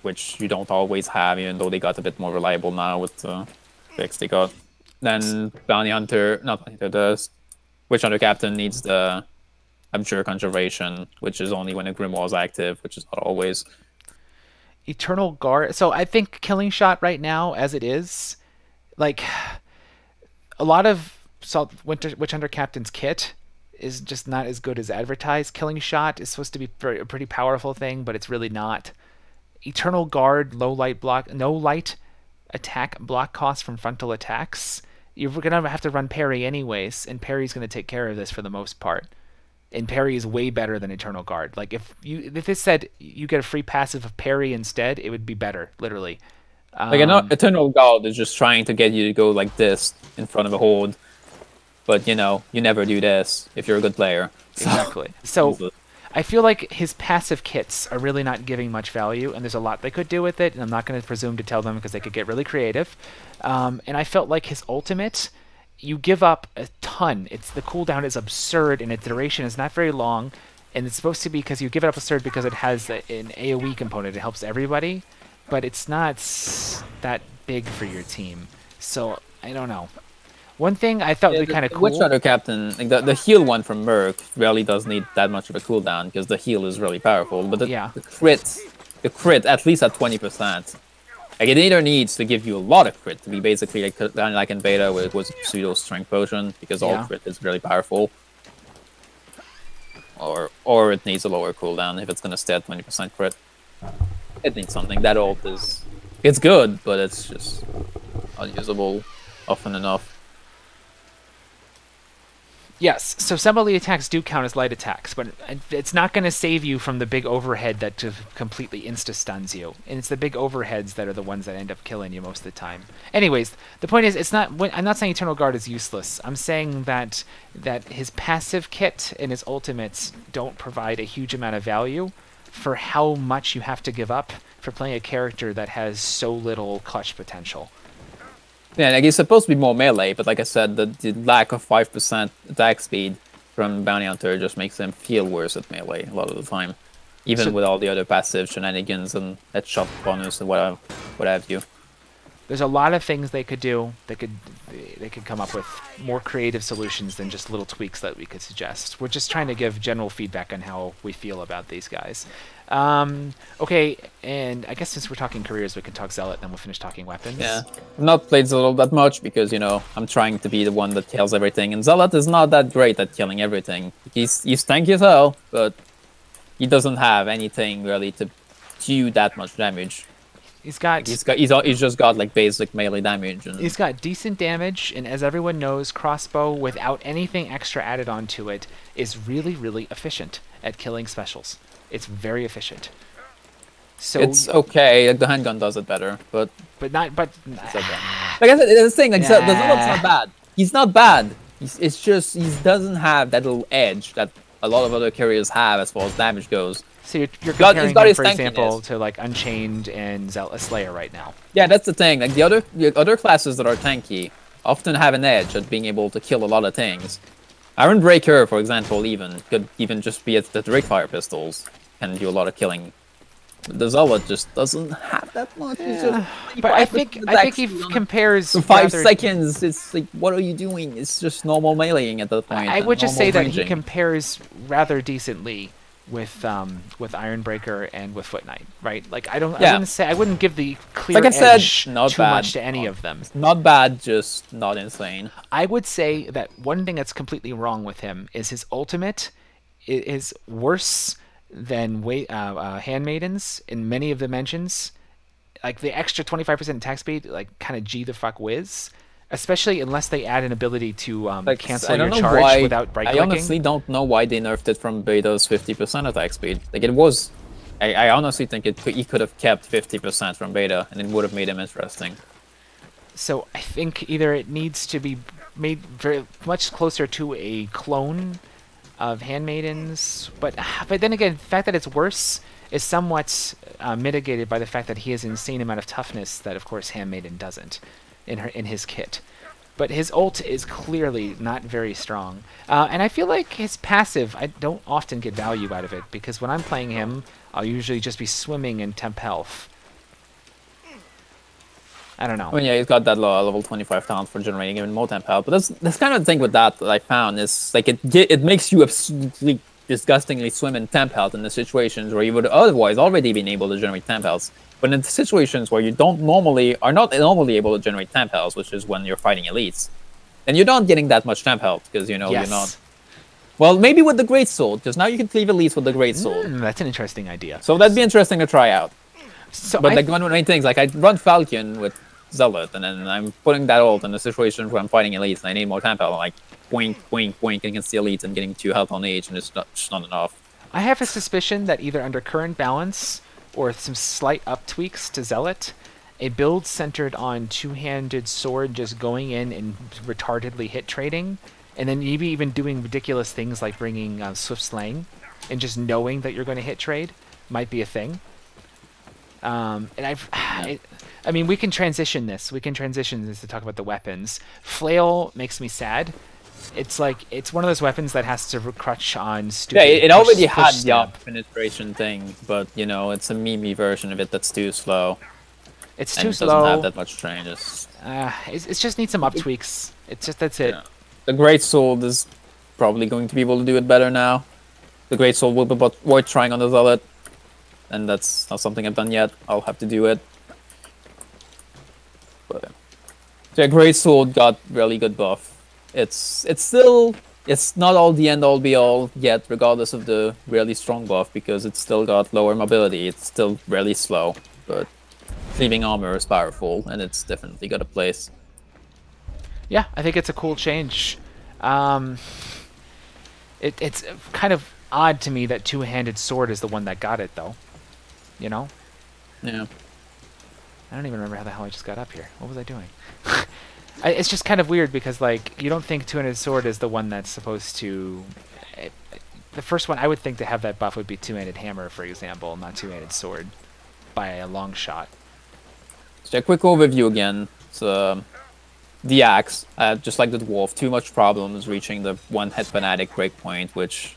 which you don't always have, even though they got a bit more reliable now with the fix they got. Then Bounty Hunter, not Bounty Hunter, the Witch Hunter Captain needs the Abjure Conjuration, which is only when a Grimoire is active, which is not always. Eternal Guard. So I think Killing Shot right now, as it is, like a lot of Witch Hunter Captain's kit is just not as good as advertised. Killing Shot is supposed to be a pretty powerful thing, but it's really not. Eternal Guard, no light attack block cost from frontal attacks. You're gonna have to run Parry anyways, and Parry's gonna take care of this for the most part. And Parry is way better than Eternal Guard. Like if it said you get a free passive of Parry instead, it would be better, literally. Like I know Eternal Guard is just trying to get you to go like this in front of a horde, but you know you never do this if you're a good player. Exactly. So I feel like his passive kits are really not giving much value, and there's a lot they could do with it, and I'm not going to presume to tell them because they could get really creative. And I felt like his ultimate, you give up a ton. The cooldown is absurd, and its duration is not very long, and it's supposed to be because you give it up absurd because it has an AoE component. It helps everybody, but it's not that big for your team. So I don't know. One thing I thought would be kind of cool. Witch Hunter Captain, like the heal one from Merc, really does need that much of a cooldown because the heal is really powerful. But the crit, at least at 20%, like it either needs to give you a lot of crit to be basically like in beta where it was pseudo strength potion because all crit is really powerful, or it needs a lower cooldown if it's gonna stay at 20% crit. It needs something. That ult it's good, but it's just unusable often enough. Yes, so some of the attacks do count as light attacks, but it's not going to save you from the big overhead that just completely insta-stuns you. And it's the big overheads that are the ones that end up killing you most of the time. Anyways, the point is, I'm not saying Eternal Guard is useless. I'm saying that his passive kit and his ultimates don't provide a huge amount of value for how much you have to give up for playing a character that has so little clutch potential. Yeah, like he's supposed to be more melee, but like I said, the lack of 5% attack speed from Bounty Hunter just makes him feel worse at melee a lot of the time. Even with all the other passive shenanigans and headshot bonus and what have you. There's a lot of things they could do. They could come up with more creative solutions than just little tweaks that we could suggest. We're just trying to give general feedback on how we feel about these guys. Okay, and I guess since we're talking careers, we can talk Zealot, then we'll finish talking weapons. Yeah, I've not played Zealot that much because, you know, I'm trying to be the one that kills everything, and Zealot is not that great at killing everything. He's tanky as hell, but he doesn't have anything really to do that much damage. He's just got like basic melee damage. And he's got decent damage, and as everyone knows, crossbow without anything extra added onto it is really, really efficient at killing specials. It's very efficient. So it's okay. Like the handgun does it better, but it's okay. Like I said, the thing, like the Zealot's not bad. He's not bad. It's just he doesn't have that little edge that a lot of other carriers have as far as damage goes. So you're comparing him, for example, to like Unchained and Slayer right now. Yeah, that's the thing. Like the other classes that are tanky often have an edge at being able to kill a lot of things. Iron Breaker, for example, could even just be at the Drake Fire pistols and do a lot of killing. The Zealot just doesn't have that much. Yeah. But I think he compares for 5 seconds. It's like, what are you doing? It's just normal meleeing at that point. I would just say that he compares rather decently with Ironbreaker and with Foot Knight, right? Like I wouldn't give the clear edge too much to any of them. Not bad, just not insane. I would say that one thing that's completely wrong with him is his ultimate is worse than Handmaidens in many of the dimensions. Like the extra 25% attack speed, like kind of G the fuck whiz. Especially unless they add an ability to cancel your charge without right-clicking. I honestly don't know why they nerfed it from Beta's 50% attack speed. Like it was... I honestly think he could have kept 50% from Beta, and it would have made him interesting. So I think either it needs to be made very much closer to a clone of Handmaidens, but then again, the fact that it's worse is somewhat mitigated by the fact that he has an insane amount of toughness that, of course, Handmaiden doesn't in his kit. But his ult is clearly not very strong. And I feel like his passive, I don't often get value out of it, because when I'm playing him, I'll usually just be swimming in temp health. I don't know. I mean, yeah, he's got that level 25 talent for generating even more temp health. But that's kind of the thing with that I found is like it makes you absolutely disgustingly swim in temp health in the situations where you would otherwise already been able to generate temp health. But in the situations where you are not normally able to generate temp health, which is when you're fighting elites, then you're not getting that much temp health because you're not. Well, maybe with the great sword, because now you can cleave elites with the great sword. That's an interesting idea. So that'd be interesting to try out. So but like one of the main things, like I run Falcon with Zealot, and then I'm putting that ult in the situations where I'm fighting elites and I need more temp health. I'm like boink, boink, boink against the elites and getting 2 health on each, and it's just not enough. I have a suspicion that either under current balance or some slight up tweaks to Zealot, a build centered on two-handed sword just going in and retardedly hit trading, and then maybe even doing ridiculous things like bringing Swift Slaying, and just knowing that you're going to hit trade might be a thing. I mean, we can transition this. We can transition this to talk about the weapons. Flail makes me sad. It's like, it's one of those weapons that has to crutch on stupid... Yeah, it already had the up penetration thing, but, you know, it's a meme version of it that's too slow. It's and too it slow. doesn't have that much changes. It just needs some up tweaks. It's just, that's it. Yeah. The Great Sword is probably going to be able to do it better now. The Great Sword will be worth trying on the Zealot. And that's not something I've done yet. I'll have to do it. But the Great Sword got really good buff. It's not all the end all be all yet, regardless of the really strong buff, because it's still got lower mobility. It's still really slow, but cleaving armor is powerful, and it's definitely got a place. Yeah, I think it's a cool change. It's kind of odd to me that two-handed sword is the one that got it, though. You know? Yeah. I don't even remember how the hell I just got up here. What was I doing? It's just kind of weird because, like, you don't think two-handed sword is the one that's supposed to... the first one I would think to have that buff would be two-handed hammer, for example, not two-handed sword, by a long shot. So a quick overview again. So, the axe, just like the dwarf, too much problems reaching the one-hit fanatic breakpoint, which...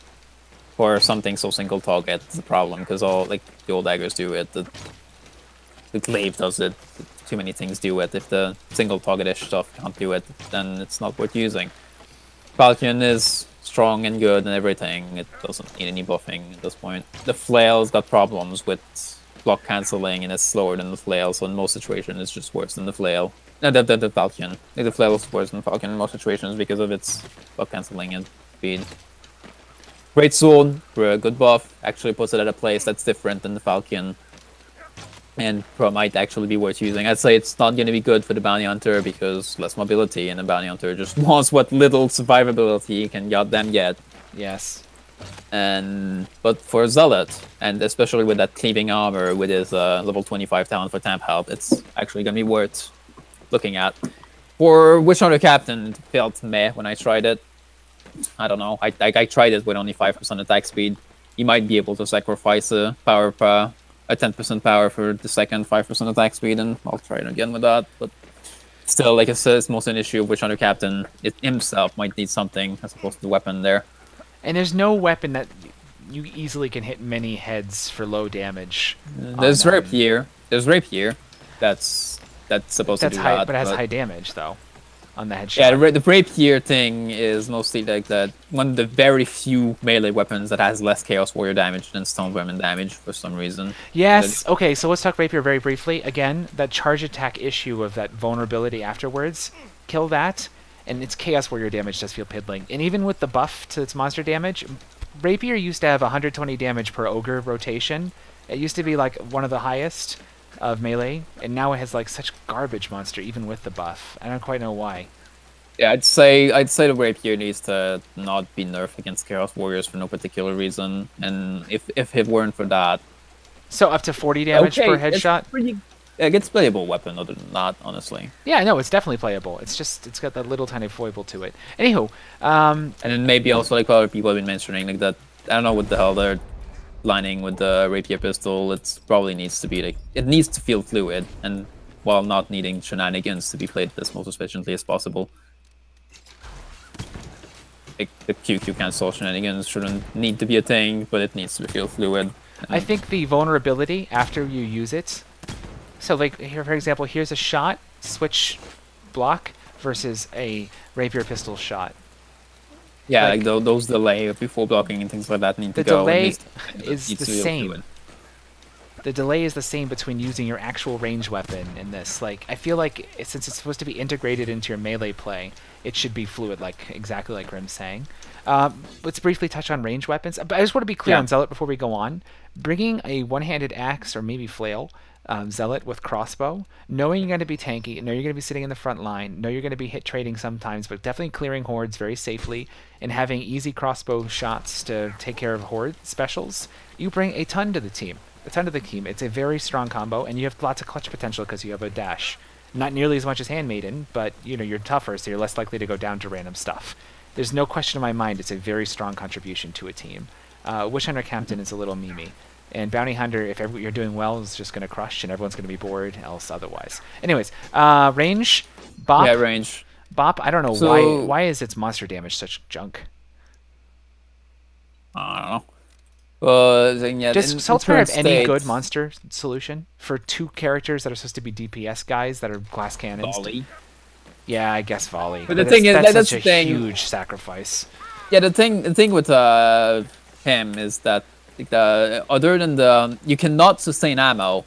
for something so single target, it's a problem, because all, like, the old daggers do it, the glaive does it, too many things do it. If the single target-ish stuff can't do it, then it's not worth using. Falcon is strong and good and everything, it doesn't need any buffing at this point. The flail's got problems with block cancelling and it's slower than the flail, so in most situations it's just worse than the flail. No, the Falcon. The flail is worse than the Falcon in most situations because of its block cancelling and speed. Great Sword, for a good buff, actually puts it at a place that's different than the Falcon. And might actually be worth using. I'd say it's not going to be good for the Bounty Hunter because less mobility, and the Bounty Hunter just wants what little survivability he can goddamn get. Yes. But for Zealot, and especially with that cleaving armor with his level 25 talent for temp health, it's actually going to be worth looking at. For Witch Hunter Captain, it felt meh when I tried it. I don't know. I tried it with only 5% attack speed. You might be able to sacrifice a 10% power for the second 5% attack speed, and I'll try it again with that. But still, like I said, it's mostly an issue of Witch Hunter Captain. It himself might need something as opposed to the weapon there. And there's no weapon that you easily can hit many heads for low damage. There's Rapier. There's Rapier. That's supposed to do high, that. but it has high damage though. On the headshot. Yeah, the Rapier thing is mostly like that one of the very few melee weapons that has less Chaos Warrior damage than Stone Vermin damage for some reason. Yes, okay, so let's talk Rapier very briefly. Again, that charge attack issue of that vulnerability afterwards, kill that, and its Chaos Warrior damage does feel piddling. And even with the buff to its monster damage, Rapier used to have 120 damage per Ogre rotation. It used to be like one of the highest of melee, and now it has like such garbage monster even with the buff. I don't quite know why. Yeah, I'd say the Rapier needs to not be nerfed against Chaos Warriors for no particular reason, and if it weren't for that, so up to 40 damage per headshot. It's playable weapon other than that, honestly. Yeah, no, it's definitely playable. It's just it's got that little tiny foible to it. Anywho, and then maybe also like what other people have been mentioning, like that. I don't know what the hell they're lining with the Rapier pistol. It probably needs to be like it needs to feel fluid, and while not needing shenanigans to be played as most efficiently as possible. like the QQ cancel shenanigans shouldn't need to be a thing, but it needs to feel fluid. I think the vulnerability after you use it. So like here, for example, here's a shot, switch block versus a rapier pistol shot. Yeah, like those delay before blocking and things like that need to The go. delay is the same. The delay is the same between using your actual range weapon and this. Like, I feel like since it's supposed to be integrated into your melee play, it should be fluid, like exactly like Grim's saying. Let's briefly touch on range weapons. But I just want to be clear on Zealot before we go on. Bringing a one-handed axe or maybe flail, Zealot with crossbow, knowing you're going to be tanky, know you're going to be sitting in the front line, know you're going to be hit trading sometimes, but definitely clearing hordes very safely and having easy crossbow shots to take care of horde specials, you bring a ton to the team. It's a very strong combo, and you have lots of clutch potential because you have a dash. Not nearly as much as Handmaiden, but you know you're tougher, so you're less likely to go down to random stuff. There's no question in my mind it's a very strong contribution to a team. Witch Hunter Captain is a little memey. And Bounty Hunter, if you're doing well, is just going to crush, and everyone's going to be bored, else otherwise. Anyways, range, Bop. Yeah, range. Bop, I don't know why is its monster damage such junk? I don't know. Yeah, does Saltzpyre have any good monster solution for two characters that are supposed to be DPS guys that are glass cannons? Volley. Yeah, I guess volley. But the thing is, that's such a huge sacrifice. Yeah, the thing with him is that other than you cannot sustain ammo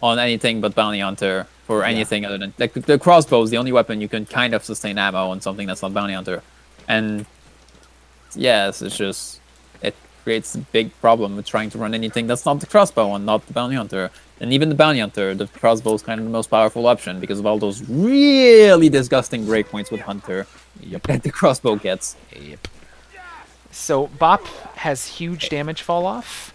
on anything but Bounty Hunter for anything other than like the crossbow is the only weapon you can kind of sustain ammo on something that's not Bounty Hunter, and yes, it's just it creates a big problem with trying to run anything that's not the crossbow and not the Bounty Hunter. And even the Bounty Hunter, the crossbow is kind of the most powerful option because of all those really disgusting breakpoints with Hunter that the crossbow gets. Yep. So Bop has huge damage fall off.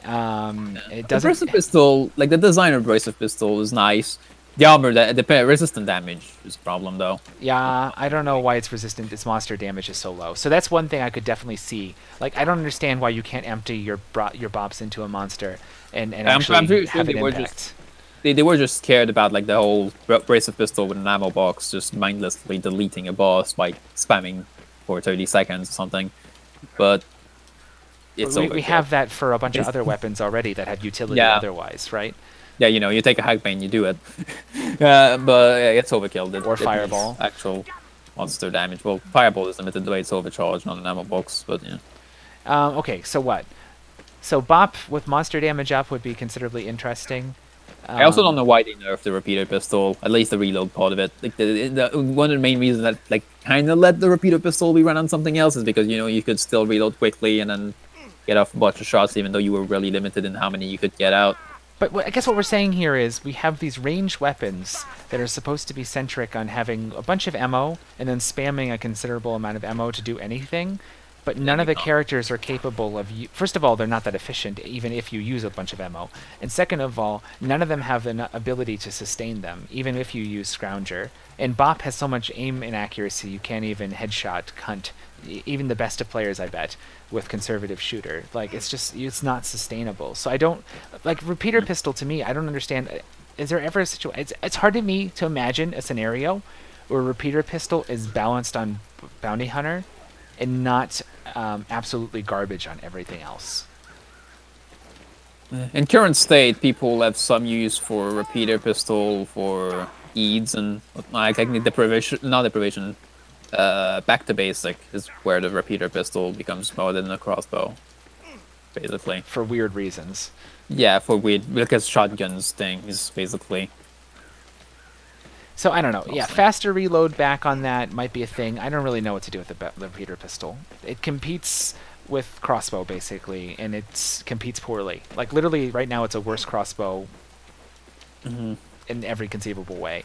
It doesn't. The Abrasive Pistol, like the designer Abrasive Pistol, is nice. The armor, the resistant damage is a problem though. Yeah, I don't know why it's resistant. Its monster damage is so low. So that's one thing I could definitely see. Like, I don't understand why you can't empty your bops into a monster and actually have an impact. They were just scared about like the whole Abrasive Pistol with an ammo box just mindlessly deleting a boss by spamming for 30 seconds or something. But we have that for a bunch of other weapons already that have utility otherwise, right? Yeah, you know, you take a Hagbane, you do it. But it's overkill. Or Fireball. Actual monster damage. Well, Fireball is limited the way it's overcharged, not an ammo box, but yeah. Okay, so what? So Bop with monster damage up would be considerably interesting. I also don't know why they nerfed the repeater pistol, at least the reload part of it. Like one of the main reasons that like kind of let the repeater pistol be run on something else is because you know you could still reload quickly and then get off a bunch of shots, even though you were really limited in how many you could get out. But I guess what we're saying here is we have these ranged weapons that are supposed to be centric on having a bunch of ammo and then spamming a considerable amount of ammo to do anything. But none of the characters are capable of... First of all, they're not that efficient, even if you use a bunch of ammo. And second of all, none of them have the ability to sustain them, even if you use Scrounger. And Bop has so much aim inaccuracy, you can't even headshot cunt. Even the best of players, I bet, with conservative shooter. Like, it's not sustainable. So I don't... Like, repeater pistol, to me, I don't understand... Is there ever a situation... It's hard to me to imagine a scenario where repeater pistol is balanced on Bounty Hunter and not absolutely garbage on everything else. In current state, people have some use for repeater pistol for EADs and like technically deprivation, back to basic is where the repeater pistol becomes more than a crossbow, basically. For weird reasons. Yeah, for weird, because shotguns things, basically. So, I don't know. Yeah, faster reload back on that might be a thing. I don't really know what to do with the repeater pistol. It competes with crossbow, basically, and it competes poorly. Like, literally, right now, it's a worse crossbow in every conceivable way.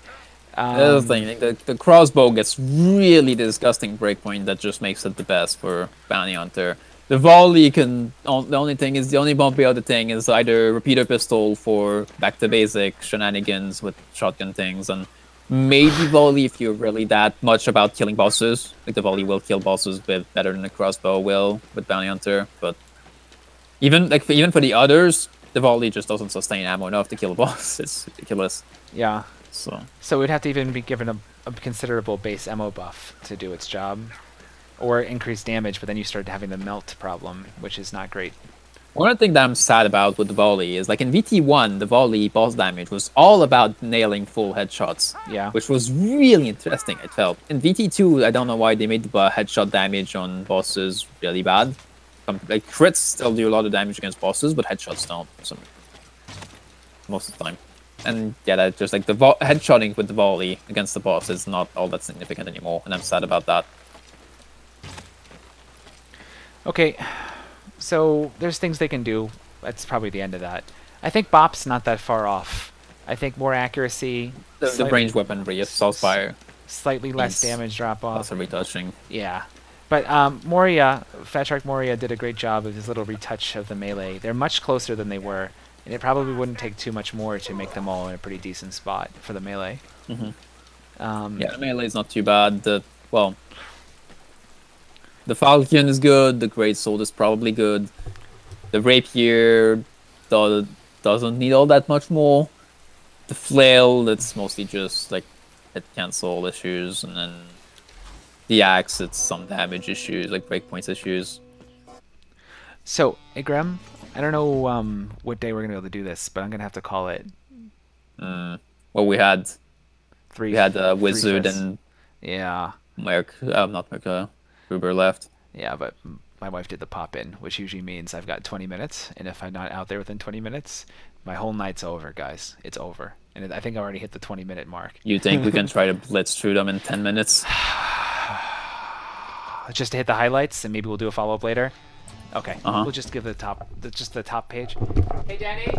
The other thing, the crossbow gets really disgusting breakpoint that just makes it the best for Bounty Hunter. The volley can... The only bumpy other thing is either repeater pistol for back to basic shenanigans with shotgun things, and maybe volley if you're really that much about killing bosses. Like the volley will kill bosses better than the crossbow will with Bounty Hunter. But even for the others, the volley just doesn't sustain ammo enough to kill a boss. It's ridiculous. Yeah. So it would have to even be given a considerable base ammo buff to do its job. or increased damage, but then you start having the melt problem, which is not great. One thing that I'm sad about with the volley is, like, in VT1, the volley boss damage was all about nailing full headshots. Yeah. Which was really interesting, I felt. In VT2, I don't know why they made the headshot damage on bosses really bad. Like, crits still do a lot of damage against bosses, but headshots don't. Most of the time. And yeah, that just like the headshotting with the volley against the boss is not all that significant anymore, and I'm sad about that. Okay, so there's things they can do. That's probably the end of that. I think Bop's not that far off. I think more accuracy. The range weaponry, assault fire. Slightly less damage drop off. Also retouching. Yeah. But Moria, Fat Shark Moria did a great job of his little retouch of the melee. They're much closer than they were, and it probably wouldn't take too much more to make them all in a pretty decent spot for the melee. Mm-hmm. Yeah, the melee is not too bad. Well, the Falcon is good. The Great Sword is probably good. The Rapier doesn't need all that much more. The Flail, it's mostly just like hit cancel issues, and then the Axe, it's some damage issues, like breakpoints issues. So, hey Graham, I don't know what day we're gonna be able to do this, but I'm gonna have to call it. Well, we had Wizard and yeah, not Merc, Gruber left. Yeah, but my wife did the pop-in, which usually means I've got 20 minutes, and if I'm not out there within 20 minutes, my whole night's over, guys. It's over. And I think I already hit the 20-minute mark. You think we can try to blitz through them in 10 minutes? Just to hit the highlights, and maybe we'll do a follow-up later? Okay, Uh-huh. we'll just give the top page. Hey, Danny!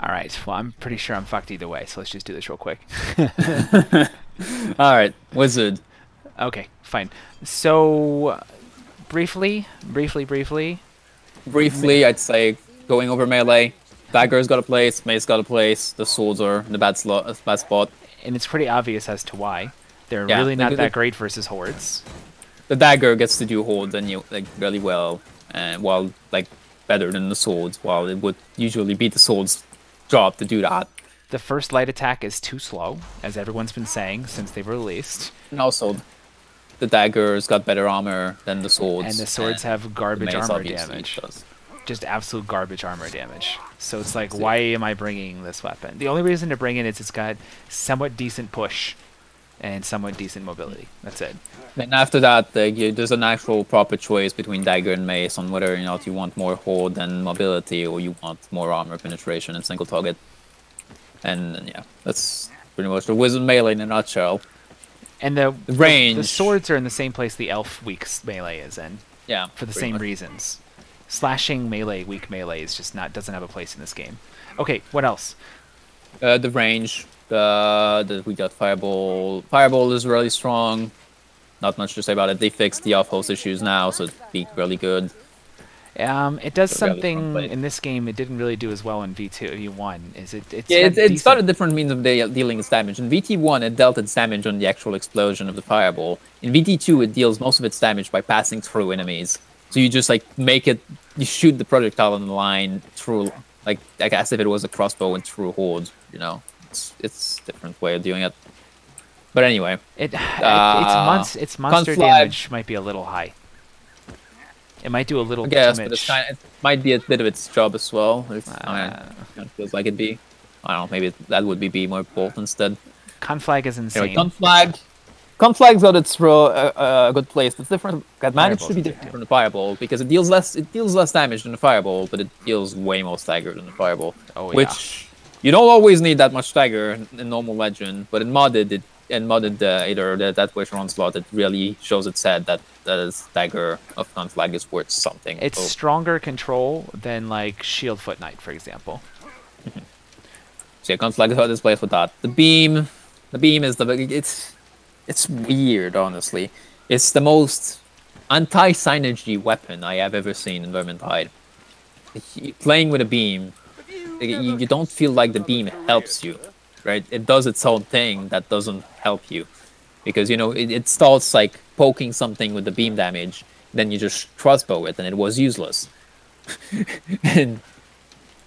Alright, well, I'm pretty sure I'm fucked either way, so let's just do this real quick. Alright, Wizard. Okay, fine. So, briefly, I'd say going over melee. Dagger's got a place, Mace got a place, the swords are in the bad spot. and it's pretty obvious as to why. They're really not that great versus hordes. The dagger gets to do horde and like really well, and while like better than the swords, while it would usually be the swords job to do that. The first light attack is too slow, as everyone's been saying since they were released. And also, the daggers got better armor than the swords. And the swords have garbage armor obviously damage. does. Just absolute garbage armor damage. So it's like, why am I bringing this weapon? The only reason to bring it is it's got somewhat decent push and somewhat decent mobility. That's it. Then after that, there's an actual proper choice between dagger and mace on whether or not you want more horde and mobility, or you want more armor penetration and single target. And yeah, that's pretty much the wizard melee in a nutshell. And the range. The swords are in the same place the elf weak melee is in. Yeah, for the same reasons. Slashing melee, weak melee is just doesn't have a place in this game. Okay, what else? The range. We got Fireball. Fireball is really strong. Not much to say about it. They fixed the off-host issues now, so it'd be really good. It does something in this game it didn't really do as well in V1. It's got a different means of dealing its damage. In VT1, it dealt its damage on the actual explosion of the fireball. In VT2, it deals most of its damage by passing through enemies. So you just like you shoot the projectile on the line through, like as if it was a crossbow and through hordes. You know, it's a different way of doing it. But anyway, its monster damage might be a little high. It might do a little I guess, too but much. it might be a bit of its job as well. It kind of feels like it'd be. I don't know, maybe that would be more bolt instead. Conflag is insane. Anyway, Conflag's got its good place. It's different. Advantage should be different from the Fireball because it deals less damage than the Fireball, but it deals way more stagger than the Fireball. Oh, yeah. Which you don't always need that much stagger in normal Legend, but in modded either that Wish or Onslaught, it really shows its head that the stagger of Conflag is worth something. It's stronger control than like Shield Foot Knight, for example. So yeah, Conflag is how this plays with that. The beam is it's weird, honestly. It's the most anti-synergy weapon I have ever seen in Vermintide. Playing with a beam, you don't feel like the beam helps you, right? It does its own thing that doesn't help you. Because, you know, it starts like poking something with the beam damage, then you just crossbow it and it was useless.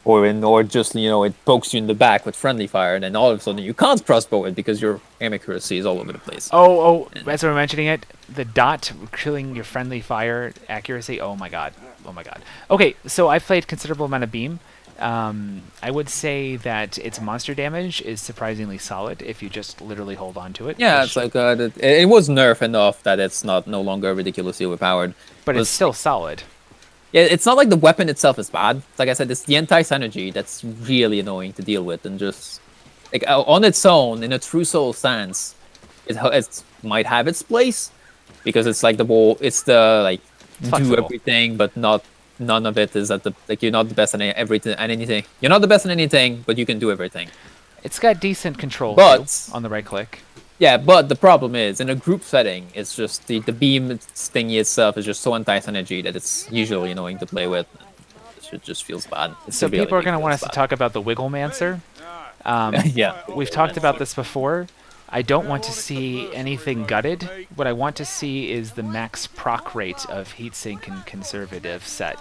Or just, you know, it pokes you in the back with friendly fire, and then all of a sudden you can't crossbow it because your aim accuracy is all over the place. As we're mentioning it, the dot killing your friendly fire accuracy. Oh my god. Okay, so I've played considerable amount of beam. I would say that its monster damage is surprisingly solid if you just literally hold on to it. Yeah, it's like it was nerfed enough that it's no longer ridiculously overpowered. But it's still solid. Yeah, it's not like the weapon itself is bad. Like I said, it's the anti-synergy that's really annoying to deal with, and just like on its own, in a true soul stance, it might have its place because it's like it's the like flexible. Do everything, but none of it is at the like you're not the best at anything. You're not the best at anything, but you can do everything. It's got decent control but on the right click. Yeah, but the problem is, in a group setting, it's just the beam thingy itself is just so anti-synergy that it's usually annoying to play with. It just feels bad. So people are going to want us to talk about the Wigglemancer. Yeah. We've talked about this before. I don't want to see anything gutted. What I want to see is the max proc rate of heatsink and conservative set.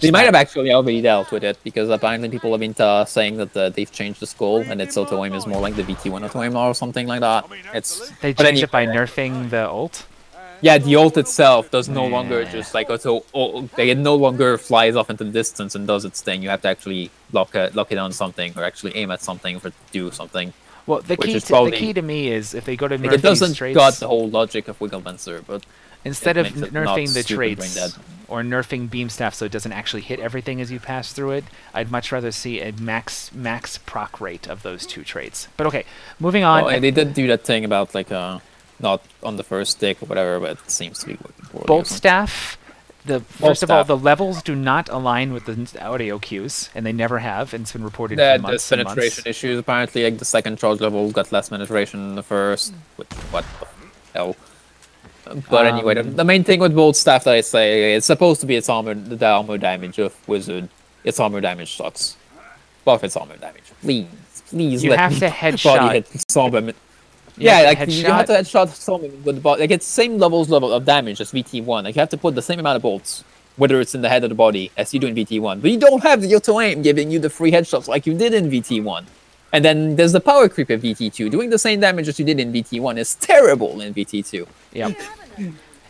They might have actually already dealt with it, because apparently people have been saying that they've changed the skull and its auto-aim is more like the VT1 auto-aim or something like that. They changed it by nerfing the ult? Yeah, the ult itself does no longer just like it no longer flies off into the distance and does its thing. You have to actually lock it on something or actually aim at something for it to do something. Well, the key to me is if they go to nerf it doesn't traits, got the whole logic of Wigglemancer, but instead of nerfing the traits or nerfing beam staff so it doesn't actually hit everything as you pass through it, I'd much rather see a max proc rate of those two traits. But okay, moving on. Well, they did do that thing about like not on the first stick or whatever, but it seems to be working poorly. Bolt staff. First of all, the levels do not align with the audio cues, and they never have, and it's been reported for months and months. There's penetration issues. Apparently, like the second charge level got less penetration than the first. What the hell? But anyway, the main thing with Bolt Staff that I say, it's supposed to be the armor damage of Wizard. Its armor damage sucks. Buff its armor damage. Please you let have me to headshot. Hit Stormvermin. Yeah, like you have to headshot Stormvermin with the body. Like it's same level of damage as VT1. Like you have to put the same amount of bolts, whether it's in the head or the body, as you do in VT1. But you don't have the auto aim giving you the free headshots like you did in VT1. And then there's the power creep of VT2. Doing the same damage as you did in VT1 is terrible in VT2. Yep.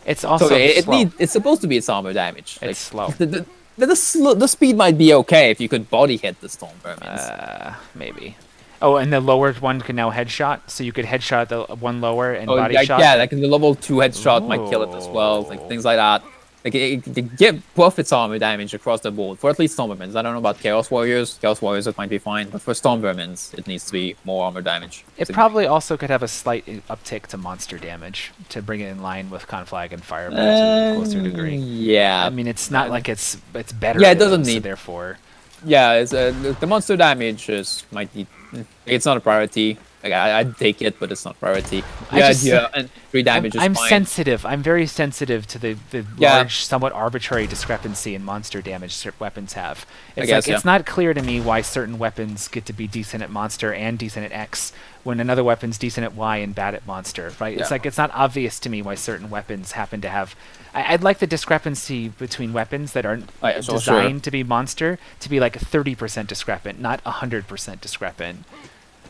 It's also so slow. It's supposed to be its armor damage. It's slow. The speed might be okay if you could body hit the Stormvermins. Maybe. Oh, and the lower one can now headshot, so you could headshot the one lower and body shot? Yeah, like the level 2 headshot might kill it as well, like things like that. Like it get buff its armor damage across the board, for at least Stormvermins. I don't know about Chaos Warriors. Chaos Warriors, it might be fine, but for Stormvermins, it needs to be more armor damage. It probably also could have a slight uptick to monster damage to bring it in line with Conflag and Fireball to a closer degree. Yeah. I mean, it's not like it's better. Yeah, it doesn't need. So therefore. Yeah, the monster damage might be. It's not a priority. Like I'd take it, but it's not priority. Yeah, and 3 damage is I'm fine. sensitive. I'm very sensitive to the large, somewhat arbitrary discrepancy in monster damage weapons have. It's not clear to me why certain weapons get to be decent at monster and decent at X when another weapon's decent at Y and bad at monster. Right? Yeah. It's like it's not obvious to me why certain weapons happen to have. I'd like the discrepancy between weapons that aren't designed to be monster to be like 30% discrepant, not 100% discrepant.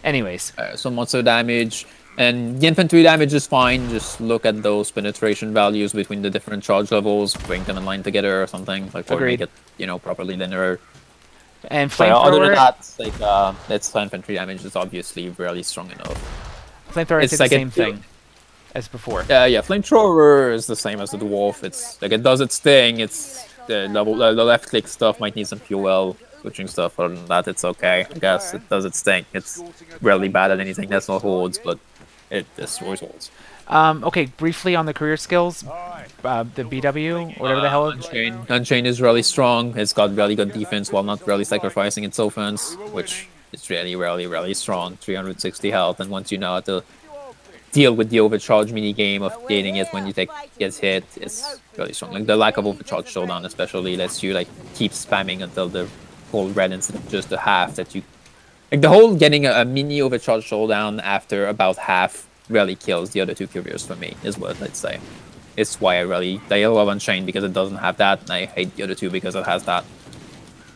Anyways. So monster damage, And the infantry damage is fine. Just look at those penetration values between the different charge levels, bring them in line together or something, like, or make it, you know, properly linear. And But other than flamethrower. that, like, its infantry damage is obviously really strong enough. Flamethrower It's did like the same thing as before. Yeah, flamethrower is the same as the dwarf. It's like it does its thing. It's the left click stuff might need some fuel switching stuff. Other than that, it's okay. I guess it does its thing. It's really bad at anything that's not hordes, but it destroys hordes. Okay, briefly on the career skills, the BW, whatever the hell. Unchained is really strong. It's got really good defense while not really sacrificing its offense, which is really strong. 360 health, and once you know how to deal with the overcharge mini game of gaining it when you gets hit, it's really strong. Like the lack of overcharge showdown especially lets you like keep spamming until the full red instead of just the half that you like. The whole getting a mini overcharge showdown after about half really kills the other two couriers for me, is what I'd say. It's why I love Unchained, because it doesn't have that, and I hate the other two because it has that.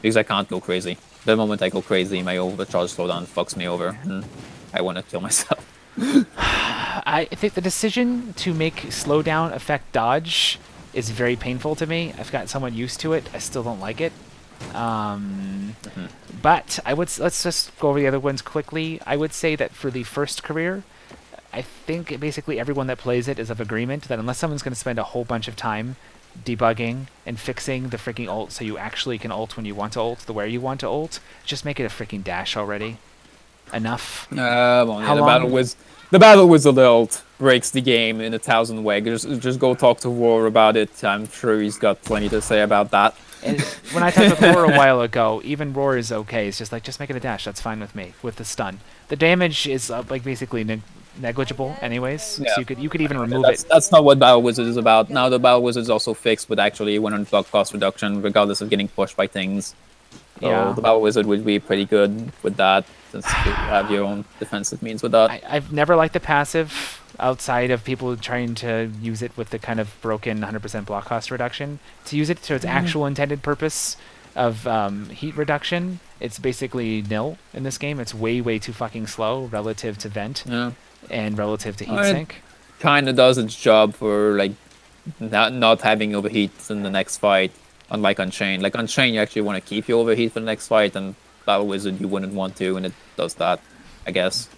Because I can't go crazy. The moment I go crazy, my overcharge slowdown fucks me over, and I want to kill myself. I think the decision to make slowdown affect dodge is very painful to me. I've gotten somewhat used to it. I still don't like it. But let's just go over the other ones quickly. I would say that for the first career, I think basically everyone that plays it is of agreement that unless someone's going to spend a whole bunch of time debugging and fixing the freaking ult so you actually can ult when you want to ult, the where you want to ult, just make it a freaking dash already. Enough. Well, yeah, the battle wizard ult breaks the game in 1,000 ways. Just go talk to Roar about it. I'm sure he's got plenty to say about that. And when I talked with Roar a while ago, even Roar is okay. It's just like, just make it a dash. That's fine with me. With the stun, the damage is like basically negligible, anyways. Yeah. So you could even remove it. That's not what Battle Wizard is about. Now the Battle Wizard is also fixed with actually 100 block cost reduction, regardless of getting pushed by things. So yeah, the Battle Wizard would be pretty good with that, since you have your own defensive means with that. I've never liked the passive outside of people trying to use it with the kind of broken 100% block cost reduction. To use it to its actual intended purpose of heat reduction, it's basically nil in this game. It's way too fucking slow relative to vent and relative to heat sink. Kind of does its job for like not having overheat in the next fight. Unlike Unchained. Like Unchained, you actually want to keep your overheat for the next fight, and Battle Wizard you wouldn't want to, and it does that, I guess.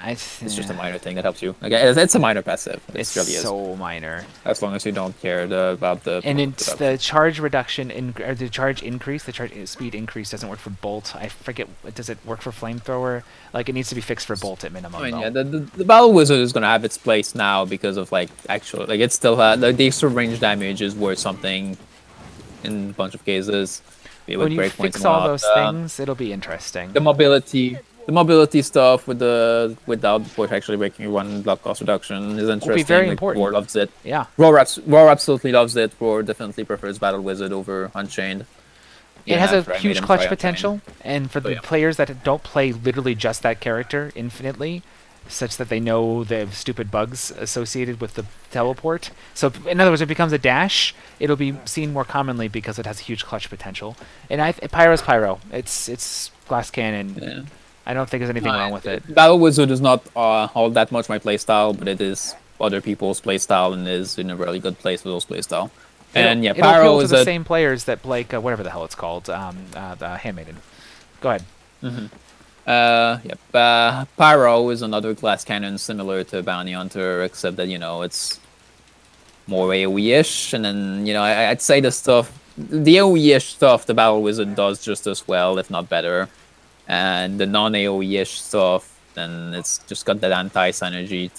It's just a minor thing that helps you. Like, it's a minor passive. It's really so minor. As long as you don't care about the... And it's the charge reduction, or the charge increase, the charge speed increase doesn't work for Bolt. I forget, does it work for Flamethrower? Like, it needs to be fixed for Bolt at minimum, yeah, the Battle Wizard is going to have its place now because of, like, actual... Like, it still has... The extra range damage is worth something in a bunch of cases. When you fix all those things, it'll be interesting. The mobility stuff without push actually making you one block cost reduction is interesting. Will be very important. Roar loves it. Yeah. Roar absolutely loves it. Roar definitely prefers Battle Wizard over Unchained. It has a huge clutch potential, and for the players that don't play literally just that character infinitely, such that they know the stupid bugs associated with the teleport. So, in other words, it becomes a dash. It'll be seen more commonly because it has a huge clutch potential. And Pyro's Pyro. It's glass cannon. Yeah. I don't think there's anything wrong with it. Battle Wizard is not all that much my playstyle, but it is other people's playstyle and is in a really good place with those playstyle. And yeah, Pyro is the same players that play whatever the hell it's called, the Handmaiden. Go ahead. Pyro is another glass cannon similar to Bounty Hunter, except that, you know, it's more AoE-ish, and then, you know, I'd say the AoE-ish stuff the Battle Wizard does just as well, if not better. And the non-AoE-ish stuff, then it's just got that anti-synergy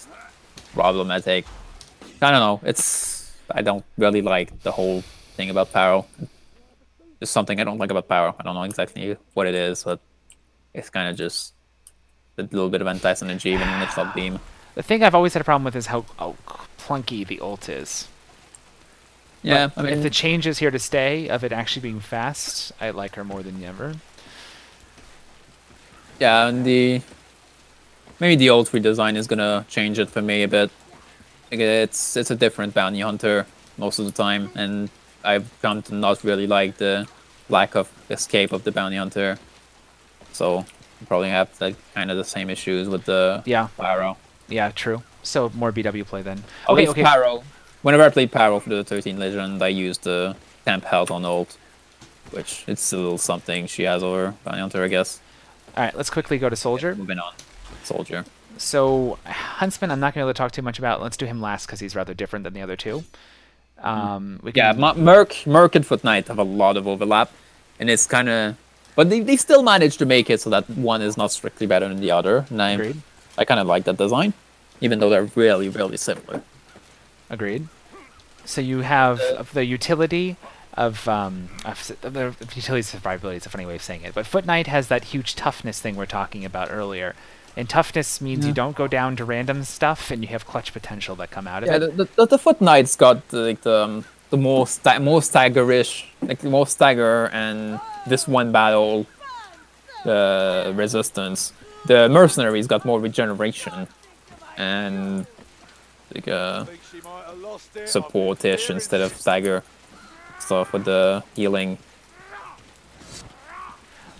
problematic. I don't know, I don't really like the whole thing about Pyro. There's something I don't like about Pyro. I don't know exactly what it is, but it's kind of just a little bit of anti-synergy even in the shot beam. The thing I've always had a problem with is how clunky the ult is. Yeah, but I mean, if the change is here to stay of it actually being fast, I like her more than ever. Yeah, and maybe the ult redesign is gonna change it for me a bit. Like, it's a different Bounty Hunter most of the time, and I've come to not really like the lack of escape of the Bounty Hunter. So probably have like kind of the same issues with the Pyro. Yeah, true. So more BW play then. At Okay, least okay. Paro. Whenever I played Paro for the 13 Legend, I used the temp health on ult, which it's a little something she has over Bounty Hunter, I guess. All right, let's quickly go to Soldier. Moving on. Soldier. So Huntsman, I'm not going to be able to talk too much about. Let's do him last because he's rather different than the other two. Yeah, Merc and Foot Knight have a lot of overlap, and it's kind of, but they still manage to make it so that one is not strictly better than the other. And I kind of like that design, even though they're really, really similar. Agreed. So you have the utility of the utility survivability is a funny way of saying it, but Foot Knight has that huge toughness thing we're talking about earlier. And toughness means you don't go down to random stuff, and you have clutch potential that come out of it. Yeah, the Foot Knight's got the most staggerish, like the most stagger, and this one battle, the resistance. The mercenary's got more regeneration, and like support-ish instead of stagger stuff with the healing.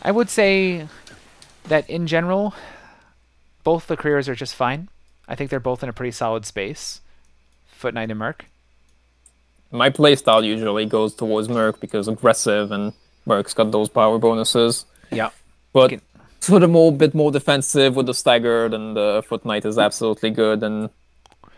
I would say that in general, both the careers are just fine. I think they're both in a pretty solid space. Foot Knight and Merc. My playstyle usually goes towards Merc because aggressive and Merc's got those power bonuses. Yeah. But sort of bit more defensive with the stagger, then the Foot Knight is absolutely good, and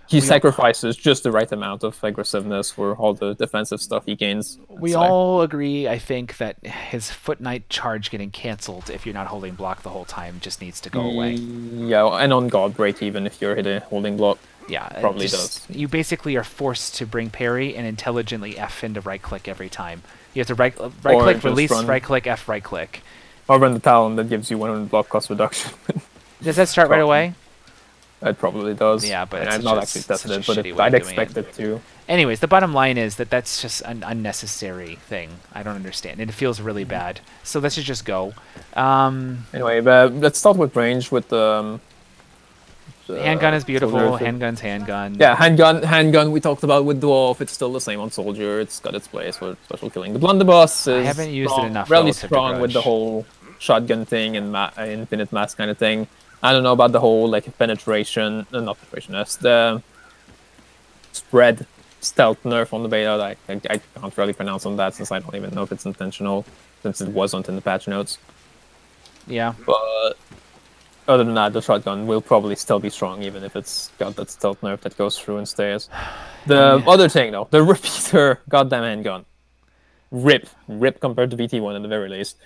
he sacrifices just the right amount of aggressiveness for all the defensive stuff he gains. We all agree, I think, that his Foot Knight charge getting cancelled if you're not holding block the whole time just needs to go away. Yeah, and on God Break even if you're hitting holding block. Yeah, probably does. You basically are forced to bring parry and intelligently F into right click every time. You have to right click, release, right click, F, right click. Or run the Talon that gives you 100 block cost reduction. Does that start right away? It probably does. Yeah, but I've not actually tested it, but I'd expect it to. Anyways, the bottom line is that that's just an unnecessary thing. I don't understand, and it feels really bad. So let's just go. Anyway, let's start with range with the handgun is beautiful. Handgun's handgun. Yeah, handgun. We talked about with Dwarf. It's still the same on Soldier. It's got its place for special killing. The Blunderbuss is I haven't used it enough. Really strong with the whole shotgun thing and infinite mass kind of thing. I don't know about the whole like penetration, not penetration, that's the spread stealth nerf on the beta. I can't really pronounce on that since I don't even know if it's intentional, since it wasn't in the patch notes. Yeah. But other than that, the shotgun will probably still be strong, even if it's got that stealth nerf that goes through and stays. The other thing though, the repeater goddamn handgun. Rip compared to VT1 at the very least.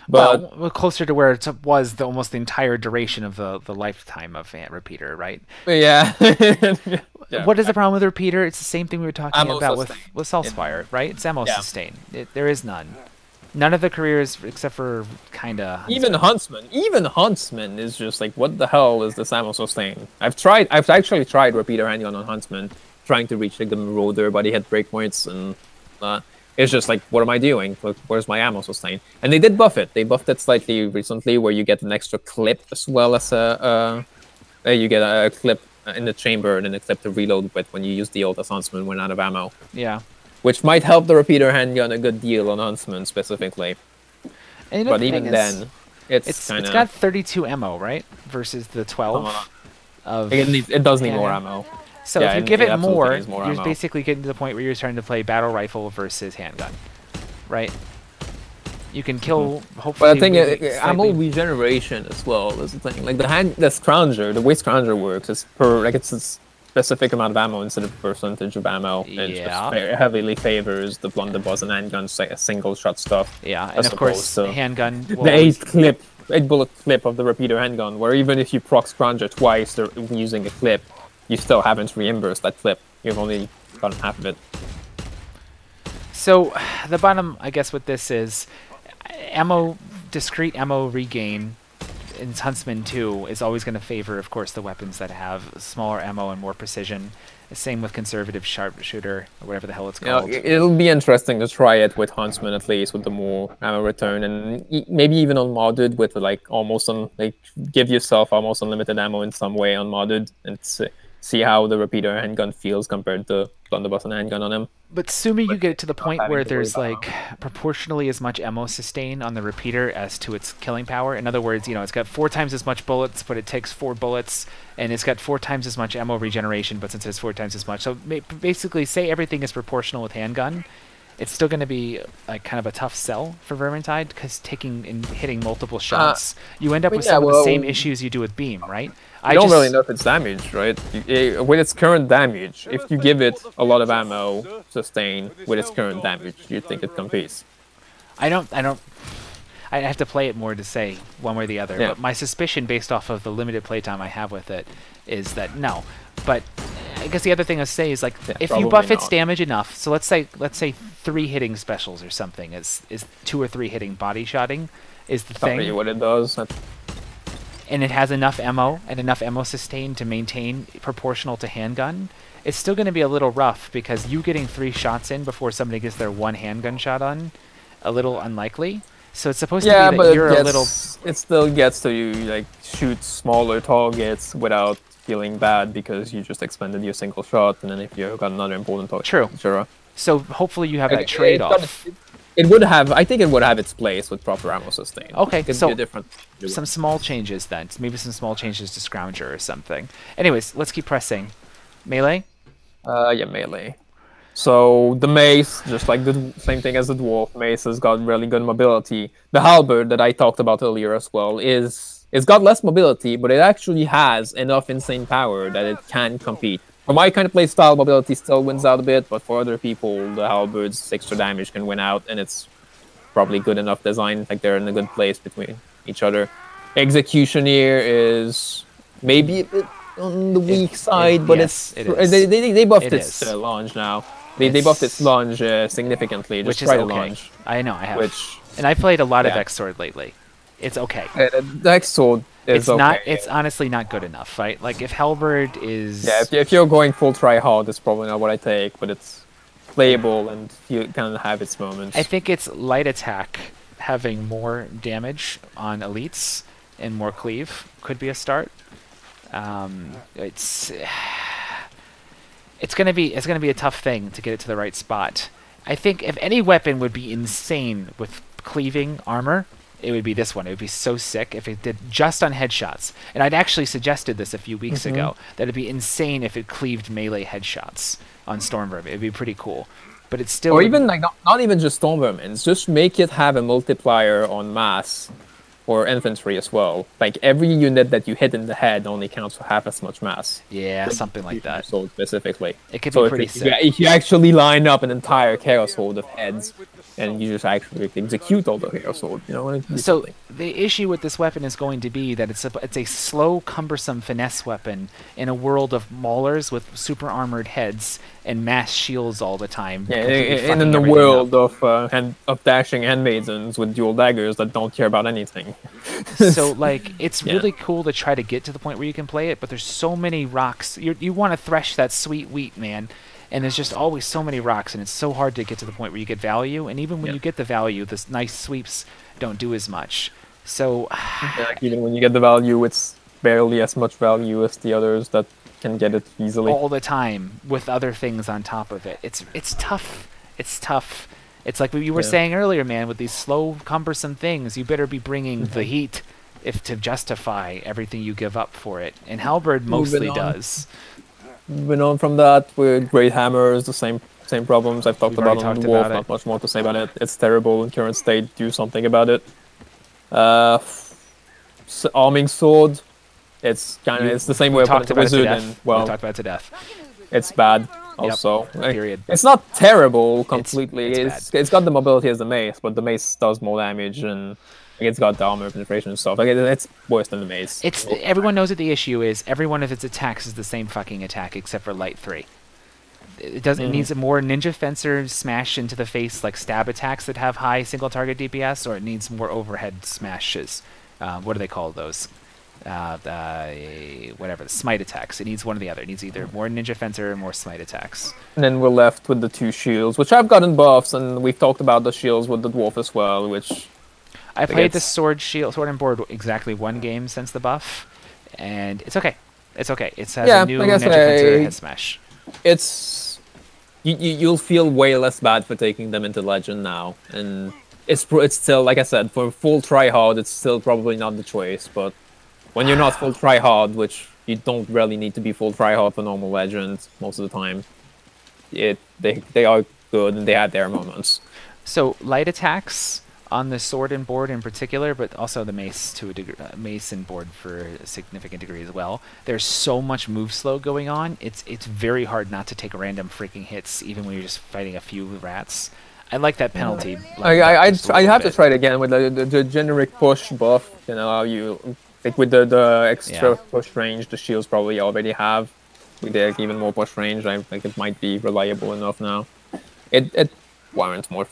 But well, closer to where it was almost the entire duration of the lifetime of Repeater, right? Yeah. Yeah. What is the problem with the Repeater? It's the same thing we were talking about with Saltzfire, right? It's ammo sustain. There is none. None of the careers, except for kinda Huntsman. Even Huntsman is just like, what the hell is this ammo sustain? I've actually tried Repeater handgun on Huntsman, trying to reach like the Marauder, but he had breakpoints and it's just like, what am I doing? Where's my ammo sustain? And they did buff it. They buffed it slightly recently, where you get an extra clip as well as you get a clip in the chamber and then a clip to reload with when you use the ult as Huntsman when out of ammo. Yeah. Which might help the Repeater handgun a good deal on Huntsman specifically. And but even then, it's got 32 ammo, right? Versus the 12 of it does need more ammo. So if you give it more, you're basically getting to the point where you're starting to play battle rifle versus handgun, right? You can kill, hopefully. But I think ammo regeneration as well is the thing. Like the Scrounger, the way Scrounger works is it's a specific amount of ammo instead of percentage of ammo. Yeah. It heavily favors the blunderbuss and handgun single shot stuff. Yeah, and of course handgun. The 8 bullet clip of the Repeater handgun, where even if you proc Scrounger twice using a clip, you still haven't reimbursed that clip. You've only gotten half of it. So the bottom, I guess, with this is discrete ammo regain in Huntsman 2 is always going to favor, of course, the weapons that have smaller ammo and more precision. The same with conservative sharpshooter, or whatever the hell it's called. It'll be interesting to try it with Huntsman at least, with the more ammo return, and maybe even on modded with give yourself almost unlimited ammo in some way on modded, and see how the repeater handgun feels compared to blunderbuss and handgun on him. But assuming you get it to the point having where to worry there's about like proportionally as much ammo sustain on the repeater as to its killing power. In other words, you know, it's got 4 times as much bullets, but it takes 4 bullets, and it's got 4 times as much ammo regeneration, but since it's 4 times as much, so basically, say everything is proportional with handgun, it's still going to be like kind of a tough sell for Vermintide because taking and hitting multiple shots, you end up with some of the same issues you do with beam, right? I don't really know if it's damage, right? With its current damage, if you give it a lot of ammo sustain with its current damage, you think it competes? I have to play it more to say one way or the other. Yeah. But my suspicion, based off of the limited playtime I have with it, is that no. But I guess the other thing I say is like if you buff its damage enough, so let's say 3 hitting specials or something is 2 or 3 hitting body shotting is the thing. Really what it does. And it has enough ammo and enough ammo sustain to maintain proportional to handgun, it's still going to be a little rough because you getting 3 shots in before somebody gets their 1 handgun shot on, a little unlikely. So it's supposed to be that you're a little... It still gets to you, like, shoot smaller targets without feeling bad because you just expended your single shot, and then if you've got another important target... True. Sure. So hopefully you have that trade-off. It would have, I think it would have its place with proper ammo sustain. Okay, so be some small changes then. Maybe some small changes to Scrounger or something. Anyways, let's keep pressing. Melee? Yeah, melee. So the mace, just like the same thing as the dwarf, mace has got really good mobility. The halberd that I talked about earlier as well it's got less mobility, but it actually has enough insane power that it can compete. For my kind of play style, mobility still wins out a bit, but for other people, the halberd's extra damage can win out, and it's probably good enough design, like they're in a good place between each other. Executioner is maybe a bit on the weak side, but yes, they buffed its lunge now. They buffed its lunge significantly. Just try the lunge. I know, I have. And I played a lot of X-Sword lately. It's okay. The X-Sword is okay. It's honestly not good enough, right? Like, if Halberd is... Yeah, if you're going full try-hard, it's probably not what I take, but it's playable and you can have its moments. I think it's light attack having more damage on elites and more cleave could be a start. It's gonna be a tough thing to get it to the right spot. I think if any weapon would be insane with cleaving armor, it would be this one. It would be so sick if it did just on headshots. And I'd actually suggested this a few weeks ago, that it'd be insane if it cleaved melee headshots on Stormvermin. It'd be pretty cool. But it's still... Or even, like, not even just Stormvermin. Just make it have a multiplier on mass or infantry as well. Like, every unit that you hit in the head only counts for half as much mass. Yeah, something like that. So specifically. It could be pretty sick. If you actually line up an entire Chaos Horde of heads, and you just actually execute all the Chaos Horde, you know? So the issue with this weapon is going to be that it's a slow, cumbersome finesse weapon in a world of maulers with super armored heads and mass shields all the time. Yeah, and in the world of dashing handmaidens with dual daggers that don't care about anything. So, like, it's really cool to try to get to the point where you can play it, but there's so many rocks. You want to thresh that sweet wheat, man. And there's just always so many rocks, and it's so hard to get to the point where you get value. And even when you get the value, the nice sweeps don't do as much. So even when you get the value, it's barely as much value as the others that can get it easily. All the time with other things on top of it. It's tough. It's tough. It's like what you were saying earlier, man, with these slow, cumbersome things. You better be bringing the heat to justify everything you give up for it. And Halberd mostly does. Moving on from that, with Great Hammers, the same problems I've talked about on the Dwarf. Not much more to say about it. It's terrible in current state. Do something about it. Arming Sword. It's the same way about the Wizard, and we talked about it to death. It's bad. Also, period. It's not terrible completely. It's got the mobility as the mace, but the mace does more damage and. It's got the armor penetration and stuff. Like, it's worse than the mace. Everyone knows what the issue is. Every one of its attacks is the same fucking attack except for light 3. It needs a more ninja fencer smash into the face, like stab attacks that have high single target DPS, or it needs more overhead smashes. What do they call those? Whatever, the smite attacks. It needs one or the other. It needs either more ninja fencer or more smite attacks. And then we're left with the 2 shields, which I've gotten buffs, and we've talked about the shields with the dwarf as well, which... I played the sword and board exactly 1 game since the buff, and it's okay. It's okay. It has Yeah, a new like I Ninja Fencer say, head smash. it's you'll feel way less bad for taking them into Legend now, and it's still, like I said, for full tryhard, it's still probably not the choice. But when you're not full tryhard, which you don't really need to be full tryhard for normal Legends most of the time, they are good and they had their moments. So light attacks on the sword and board in particular, but also the mace to a degree, mace and board for a significant degree as well. There's so much move slow going on. It's very hard not to take random freaking hits, even when you're just fighting a few rats. I like that penalty. I have to try it again with the generic push buff. You know, you like with the extra push range, the shields probably already have. With the even more push range, I think it might be reliable enough now. It warrants more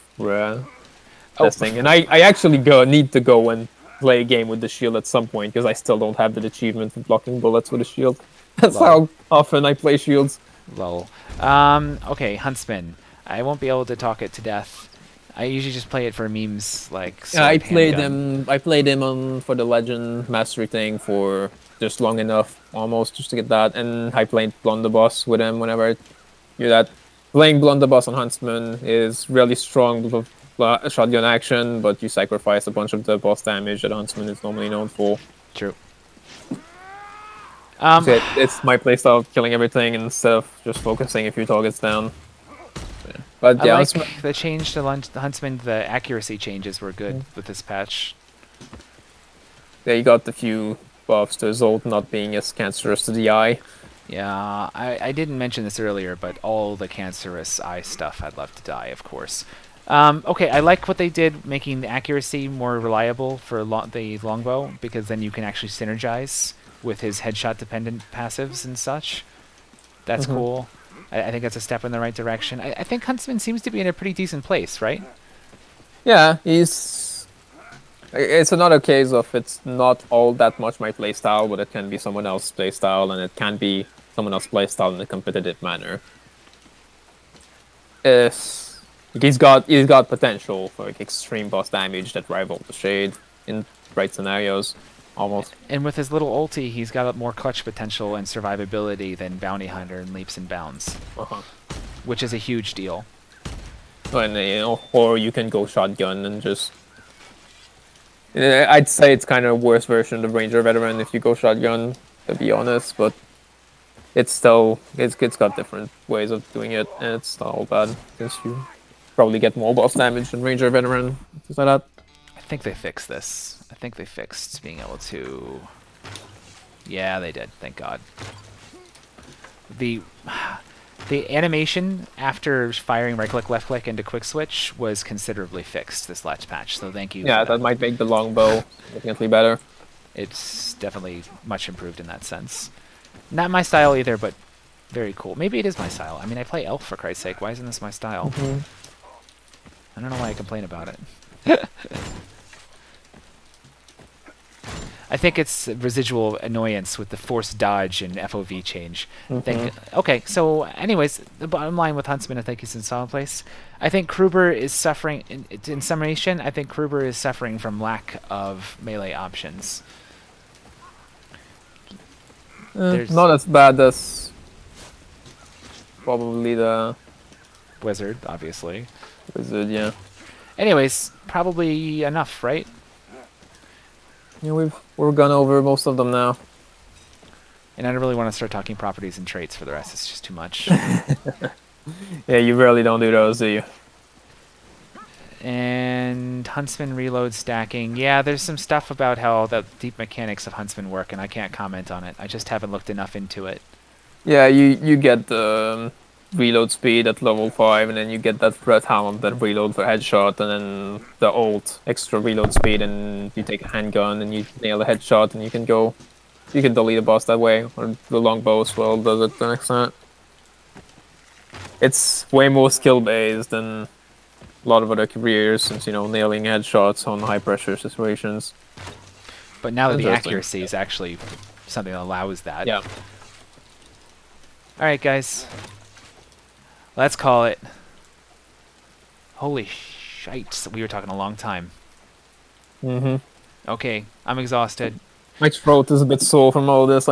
testing, and I actually need to go and play a game with the shield at some point because I still don't have the achievement of blocking bullets with a shield. That's how often I play shields. Lol. Okay, Huntsman. I won't be able to talk it to death. I usually just play it for memes, like sword, I played handgun. him. I played him on for the Legend Mastery thing for just long enough, almost just to get that, and I played Blunderboss with him whenever I do that. Playing Blunderboss on Huntsman is really strong with shotgun action, but you sacrifice a bunch of the boss damage that Huntsman is normally known for. True. So it's my playstyle of killing everything instead of just focusing a few targets down. But yeah, I like the change to the Huntsman. The accuracy changes were good with this patch. Yeah, you got the few buffs to Zealot not being as cancerous to the eye. Yeah, I didn't mention this earlier, but all the cancerous eye stuff I'd love to die, of course. Okay, I like what they did, making the accuracy more reliable for the longbow, because then you can actually synergize with his headshot-dependent passives and such. That's cool. I think that's a step in the right direction. I think Huntsman seems to be in a pretty decent place, right? Yeah, it's another case of it's not all that much my playstyle, but it can be someone else's playstyle, and it can be someone else's playstyle in a competitive manner. He's got potential for like extreme boss damage that rival the Shade in right scenarios, almost. And with his little ulti, he's got more clutch potential and survivability than Bounty Hunter in Leaps and Bounds, which is a huge deal. And or you can go shotgun and just. I'd say it's kind of a worse version of Ranger Veteran if you go shotgun, to be honest, but it's got different ways of doing it, and it's not all bad since you probably get more boss damage than Ranger Veteran, things like that. I think they fixed this. I think they fixed being able to... Yeah, they did. Thank God. The animation after firing right-click, left-click into quick switch was considerably fixed this last patch, so thank you. Yeah, that might make the longbow significantly better. It's definitely much improved in that sense. Not my style either, but very cool. Maybe it is my style. I mean, I play Elf, for Christ's sake. Why isn't this my style? I don't know why I complain about it. I think it's residual annoyance with the forced dodge and FOV change. Okay, so anyways, the bottom line with Huntsman, I think he's in a solid place. I think Kruber is suffering, in summation, I think Kruber is suffering from lack of melee options. Not as bad as probably the Wizard, obviously. Wizard, yeah. Anyways, probably enough, right? Yeah, we're gone over most of them now. And I don't really want to start talking properties and traits for the rest. It's just too much. Yeah, you rarely don't do those, do you? And Huntsman reload stacking. Yeah, there's some stuff about how the deep mechanics of Huntsman work, and I can't comment on it. I just haven't looked enough into it. Yeah, you get the reload speed at level 5, and then you get that threat hound that reload for headshot, and then the ult extra reload speed, and you take a handgun and you nail a headshot, and you can delete a boss that way, or the longbow as well does it to an extent. It's way more skill based than a lot of other careers, since nailing headshots on high pressure situations. But now that the accuracy is actually something that allows that. Yeah. Alright guys. Let's call it. Holy shite, we were talking a long time. Okay, I'm exhausted. My throat is a bit sore from all this.